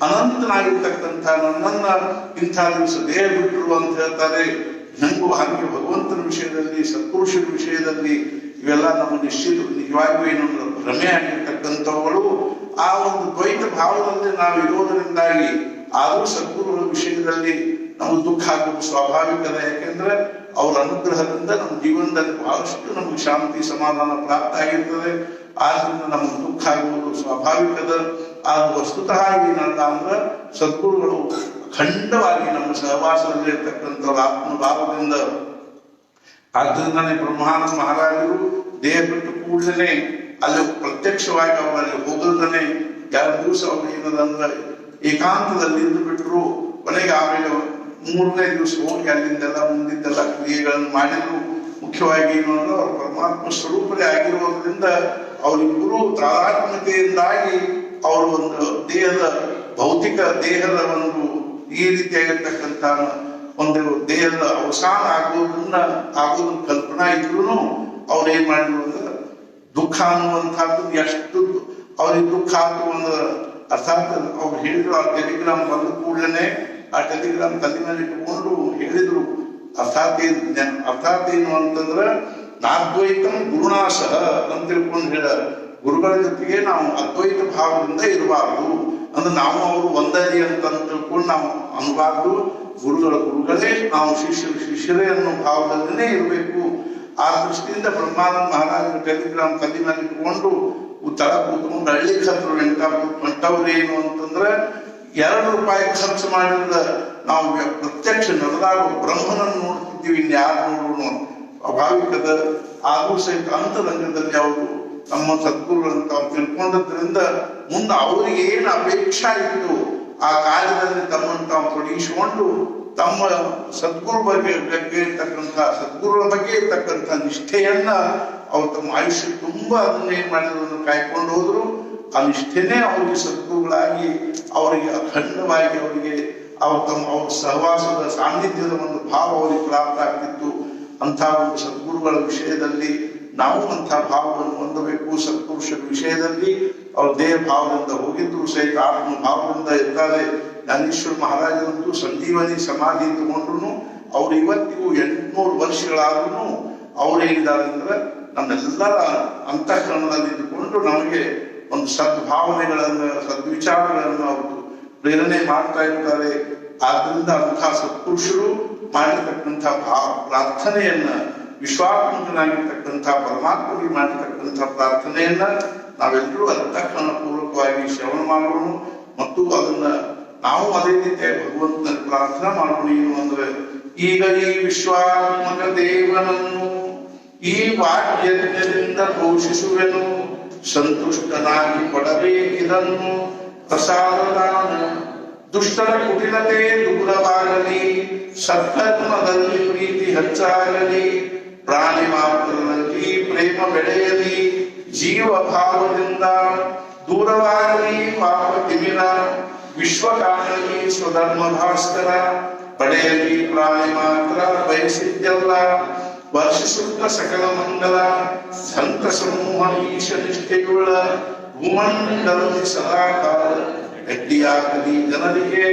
ಅನಂತನಾಗಿರ್ತಕ್ಕಂಥ ನನ್ನನ್ನ ಇಂಥ ದಿವಸ ದೇಹ ಬಿಟ್ಟರು ಅಂತ ಹೇಳ್ತಾರೆ. ನಂಗೂ ಹಾಗೆ ಭಗವಂತನ ವಿಷಯದಲ್ಲಿ ಸತ್ಪುರುಷರ ವಿಷಯದಲ್ಲಿ ಇವೆಲ್ಲ ನಮ್ಮ ನಿಜವಾಗಿಯೂ ಏನೊಂದು ಭ್ರಮೆ ಆಗಿರ್ತಕ್ಕಂಥವುಗಳು. ಆ ಒಂದು ದ್ವೈತ ಭಾವದಲ್ಲಿ ನಾವು ಇರೋದರಿಂದಾಗಿ ಆದರೂ ಸದ್ಗುರುಗಳ ವಿಷಯದಲ್ಲಿ ನಮಗೆ ದುಃಖ ಆಗೋದು ಸ್ವಾಭಾವಿಕದ. ಯಾಕೆಂದ್ರೆ ಅವರ ಅನುಗ್ರಹದಿಂದ ನಮ್ಮ ಜೀವನದಲ್ಲಿ ಬಹಳಷ್ಟು ನಮಗೆ ಶಾಂತಿ ಸಮಾಧಾನ ಪ್ರಾಪ್ತ ಆಗಿರ್ತದೆ. ಆದ್ರಿಂದ ನಮಗೆ ದುಃಖ ಆಗುವುದು ಸ್ವಾಭಾವಿಕದ. ಆದ್ರೆ ವಸ್ತುತಃ ಏನಲ್ಲ ಅಂದ್ರೆ ಸದ್ಗುರುಗಳು ಅಖಂಡವಾಗಿ ನಮ್ಮ ಸಹವಾಸದಲ್ಲಿ ಇರ್ತಕ್ಕಂಥವ್ರ ಆತ್ಮಭಾವದಿಂದ. ಆದ್ರಿಂದನೇ ಬ್ರಹ್ಮಾನಂದ ಮಹಾರಾಜರು ದೇಹ ಬಿಟ್ಟು ಕೂಡಲೇ ಅಲ್ಲಿ ಪ್ರತ್ಯಕ್ಷವಾಗಿ ಅವರಲ್ಲಿ ಹೋಗಲ್ದನೆ 2 ದಿವಸ ಅವ್ರು ಏನದಂದ್ರೆ ಏಕಾಂತದಲ್ಲಿ ಇದ್ದು ಬಿಟ್ರು. ಕೊನೆಗೆ ಆಮೇಲೆ 3ನೇ ದಿವಸ ಹೋಗಿ ಅಲ್ಲಿಂದೆಲ್ಲ ಮುಂದಿದ್ದೆಲ್ಲ ಕ್ರಿಯೆಗಳನ್ನು ಮಾಡಿದ್ರು. ಮುಖ್ಯವಾಗಿ ಏನು ಅಂದ್ರೆ ಅವ್ರ ಪರಮಾತ್ಮ ಸ್ವರೂಪದೇ ಆಗಿರೋದ್ರಿಂದ ಅವರಿಬ್ಬರು ತಾದಾತ್ಮ್ಯತೆಯಿಂದಾಗಿ ಅವರು ಒಂದು ದೇಹದ ಭೌತಿಕ ದೇಹದ ಒಂದು ಈ ರೀತಿಯಾಗಿರ್ತಕ್ಕಂಥ ಒಂದು ದೇಹದ ಅವಸಾನ ಆಗೋದನ್ನ ಕಲ್ಪನಾ ಇದ್ರು ಅವ್ರೇನ್ ಮಾಡಿದ್ರು ಅಂದ್ರೆ ದುಃಖ ಅನ್ನುವಂಥದ್ದು ಎಷ್ಟು ಅವ್ರಿಗೆ ದುಃಖ ಆಯ್ತು ಅಂದ್ರೆ ಅರ್ಥಾತ್ ಅವ್ರು ಹೇಳಿದ್ರು. ಆ ಟೆಲಿಗ್ರಾಮ್ ಬಂದ ಕೂಡಲೇ ಆ ಟೆಲಿಗ್ರಾಮ್ ತಲೆ ಮೇಲೆ ಇಟ್ಕೊಂಡು ಹೇಳಿದ್ರು ಅರ್ಥಾತ್ ಏನು ಅಂತಂದ್ರೆ ನಾದ್ವೈತಂ ಗುರುನಾಶಃ ಅಂತ ತಿಳ್ಕೊಂಡು ಹೇಳ. ಗುರುಗಳ ಜೊತೆಗೆ ನಾವು ಅದ್ವೈತ ಭಾವದಿಂದ ಇರಬಾರ್ದು. ಅಂದ್ರೆ ನಾವು ಅವರು ಒಂದರಿ ಅಂತ ತಿಳ್ಕೊಂಡು ನಾವು ಅನ್ಬಾರ್ದು. ಗುರುಗಳೇ ನಾವು ಶಿಷ್ಯರೇ ಅನ್ನೋ ಭಾವದಲ್ಲೇ ಇರಬೇಕು. ಆ ದೃಷ್ಟಿಯಿಂದ ಬ್ರಹ್ಮಾನಂದ ಮಹಾರಾಜರ ಟೆಲಿಗ್ರಾಮ್ ತಲೆ ಮೇಲೆ ಇಟ್ಕೊಂಡು ತಳ ಕೂತ್ಕೊಂಡು ಹಳ್ಳಿ ಹತ್ರ ಹೊಂಟವ್ರೇನು ಅಂತಂದ್ರೆ 2 ರೂಪಾಯಿ ಖರ್ಚು ಮಾಡಿದ ನಾವು ಪ್ರತ್ಯಕ್ಷ ನಡೆದಾಗ ಬ್ರಹ್ಮನನ್ನು ನೋಡ್ತಿದ್ದೀವಿ, ಇನ್ಯಾರು ನೋಡೋಣ ಸ್ವಾಭಾವಿಕದ. ಆಗೂ ಸಹಿತ ಅಂತರಂಗದಲ್ಲಿ ಅವರು ನಮ್ಮ ಸದ್ಗುರುಗಳನ್ನು ತಾವು ತಿಳ್ಕೊಂಡದ್ರಿಂದ ಮುಂದೆ ಅವರಿಗೆ ಏನು ಅಪೇಕ್ಷಾ ಇತ್ತು ಆ ಕಾರ್ಯದಲ್ಲಿ ತಮ್ಮನ್ನು ತಾವು ತೊಡಗಿಸಿಕೊಂಡು ತಮ್ಮ ಸದ್ಗುರು ಬಗ್ಗೆ ಇರ್ತಕ್ಕಂಥ ಸದ್ಗುರುಗಳ ಬಗ್ಗೆ ಇರ್ತಕ್ಕಂಥ ನಿಷ್ಠೆಯನ್ನ ಅವ್ರು ತಮ್ಮ ಆಯುಷ್ಯ ತುಂಬಾ ಅದನ್ನೇನ್ ಮಾಡಿದ್ರು ಕಾಯ್ಕೊಂಡು ಹೋದ್ರು. ಆ ನಿಷ್ಠೆನೇ ಅವರಿಗೆ ಸದ್ಗುರುಗಳಾಗಿ ಅವರಿಗೆ ಅಖಂಡವಾಗಿ ಅವರಿಗೆ ಅವ್ರ ಸಹವಾಸದ ಸಾನ್ನಿಧ್ಯದ ಒಂದು ಭಾವ ಅವರಿಗೆ ಪ್ರಾಪ್ತ ಆಗ್ತಿತ್ತು. ಅಂಥ ಒಂದು ಸದ್ಗುರುಗಳ ವಿಷಯದಲ್ಲಿ ನಾವು ಅಂಥ ಭಾವವನ್ನು ಹೊಂದಬೇಕು. ಸತ್ಪುರುಷರ ವಿಷಯದಲ್ಲಿ ಅವ್ರ ದೇಹ ಭಾವದಿಂದ ಹೋಗಿದ್ರು ಸಹಿತ ಆತ್ಮ ಭಾವದಿಂದ ಇರ್ತಾರೆ. ಜ್ಞಾನೇಶ್ವರ ಮಹಾರಾಜರಂತೂ ಸಂಜೀವನಿ ಸಮಾಧಿ ತಗೊಂಡ್ರು ಅವ್ರು ಇವತ್ತಿಗೂ 800 ವರ್ಷಗಳಾದ್ರೂ ಅವ್ರೇನಿದ್ದಾರೆ ಅಂದ್ರೆ ನಮ್ಮೆಲ್ಲರ ಅಂತಃಕರಣದಲ್ಲಿ ಇದ್ದುಕೊಂಡು ನಮಗೆ ಒಂದು ಸದ್ಭಾವನೆಗಳನ್ನು ಸದ್ವಿಚಾರಗಳನ್ನು ಅವರು ಪ್ರೇರಣೆ ಮಾಡ್ತಾ ಇರ್ತಾರೆ. ಆದ್ರಿಂದ ಅಂಥ ಸತ್ಪುರುಷರು ಮಾಡಿರ್ತಕ್ಕಂಥ ಪ್ರಾರ್ಥನೆಯನ್ನ ವಿಶ್ವಾತ್ಮಕನಾಗಿರ್ತಕ್ಕಂಥ ಪರಮಾತ್ಮಗೆ ಮಾಡಿರ್ತಕ್ಕಂಥ ಪ್ರಾರ್ಥನೆಯನ್ನ ನಾವೆಲ್ಲರೂ ಅಂತಃಕರಣ ಪೂರ್ವಕವಾಗಿ ಶ್ರವಣ ಮಾಡೋಣ ಮತ್ತು ಅದನ್ನ ನಾವು ಅದೇ ರೀತಿಯಾಗಿ ಭಗವಂತನ ಪ್ರಾರ್ಥನೆ ಮಾಡೋಣ. ಏನು ಅಂದ್ರೆ ಈಗ ಈ ವಿಶ್ವಾತ್ಮಕ ದೇವನನ್ನು ಈ ವಾಕ್ಯದಿಂದ ಪೋಷಿಸುವೆನು, ಸಂತುಷ್ಟನಾಗಿ ಕೊಡಬೇಕಿದನ್ನು ಪ್ರಸಾದದಾನ. ದುಷ್ಟರ ಕುಟಿಲತೆ ದೂರವಾಗಲಿ, ಸತ್ಕರ್ಮದಲ್ಲಿ ಪ್ರೀತಿ ಹೆಚ್ಚಾಗಲಿ, ಪ್ರಾಣಿ ಮಾತ್ರದಲ್ಲಿ ಪ್ರೇಮ ಬೆಳೆಯಲಿ, ಜೀವ ಭಾವದಿಂದ ದೂರವಾಗಲಿ ಪಾಪ ತಿಮಿರ, ವಿಶ್ವ ಕಾಣಲಿ ಸ್ವಧರ್ಮ ಭಾಸ್ಕರ, ಪಡೆಯಲಿ ಪ್ರಾಣಿ ಮಾತ್ರ ಬಯಸಿದ್ದಲ್ಲ, ವರ್ಷಿಸುತ್ತ ಸಕಲ ಮಂಗಲ, ಸಂತ ಸಮೂಹ ಈಶ ನಿಷ್ಠೆಯುಳ್ಳ ಭೂಮಂಡಲದಲ್ಲಿ ಸದಾಕಾಲ ಗಟ್ಟಿಯಾಗಲಿ ಜನರಿಗೆ.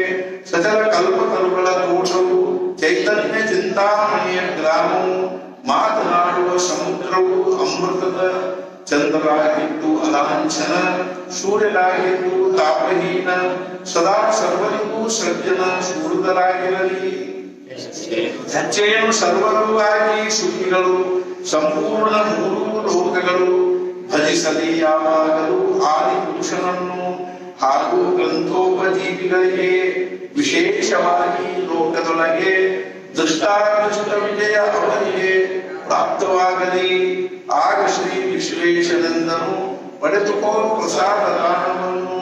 ಸಚಲ ಕಲ್ಪತರುಗಳ ತೋಟವು ಚೈತನ್ಯ ಚಿಂತಾಮಣಿಯ ಗ್ರಾಮವು, ಮಾತನಾಡುವ ಸಮುದ್ರವು ಅಮೃತದ ಚಂದ್ರರಾಗಿದ್ದು ಅಲಾಂಛನ, ಸೂರ್ಯರಾಗಿದ್ದು ತಾಪಹೀನ, ಸದಾ ಸರ್ವರಿಗೂ ಸಜ್ಜನ ಸುಹೃದರಾಗಿರಲಿ. ಹೆಜ್ಜೆಯನ್ನು ಸರ್ವರೂ ಆಗಿ ಸುಖಿಗಳು ಸಂಪೂರ್ಣ 3 ಲೋಕಗಳು ಭಜಿಸಲಿ ಯಾವಾಗಲೂ ಆದಿಪುರುಷನನ್ನು ಹಾಗೂ ಗ್ರಂಥೋಪಜೀವಿಗಳಿಗೆ ವಿಶೇಷವಾಗಿ ಲೋಕದೊಳಗೆ ದೃಷ್ಟಾದೃಷ್ಟ ವಿಜಯ ಅವರಿಗೆ ಪ್ರಾಪ್ತವಾಗಲಿ. ಆಗ ಶ್ರೀ ವಿಶ್ವೇಶನೆಂದನು ಪಡೆದುಕೋ ಪ್ರಸಾದ ದಾನವನ್ನು,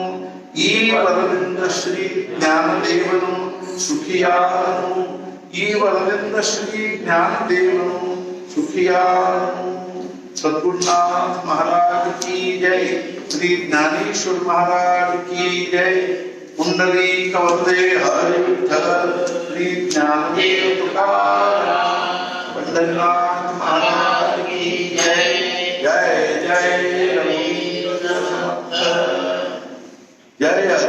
ಈ ವರದಿಂದ ಶ್ರೀ ಜ್ಞಾನದೇವನು ಸುಖಿಯಾದನು, ಈ ವರದಿಂದ ಶ್ರೀ ಜ್ಞಾನದೇವನು ಸುಖಿಯಾದನು. सद्गुरुनाथ महाराज की जय, श्री ज्ञानेश्वर महाराज की जय। कुंडली कवंदे हरि विठ्ठल, श्री ज्ञानदेव पंढरीनाथ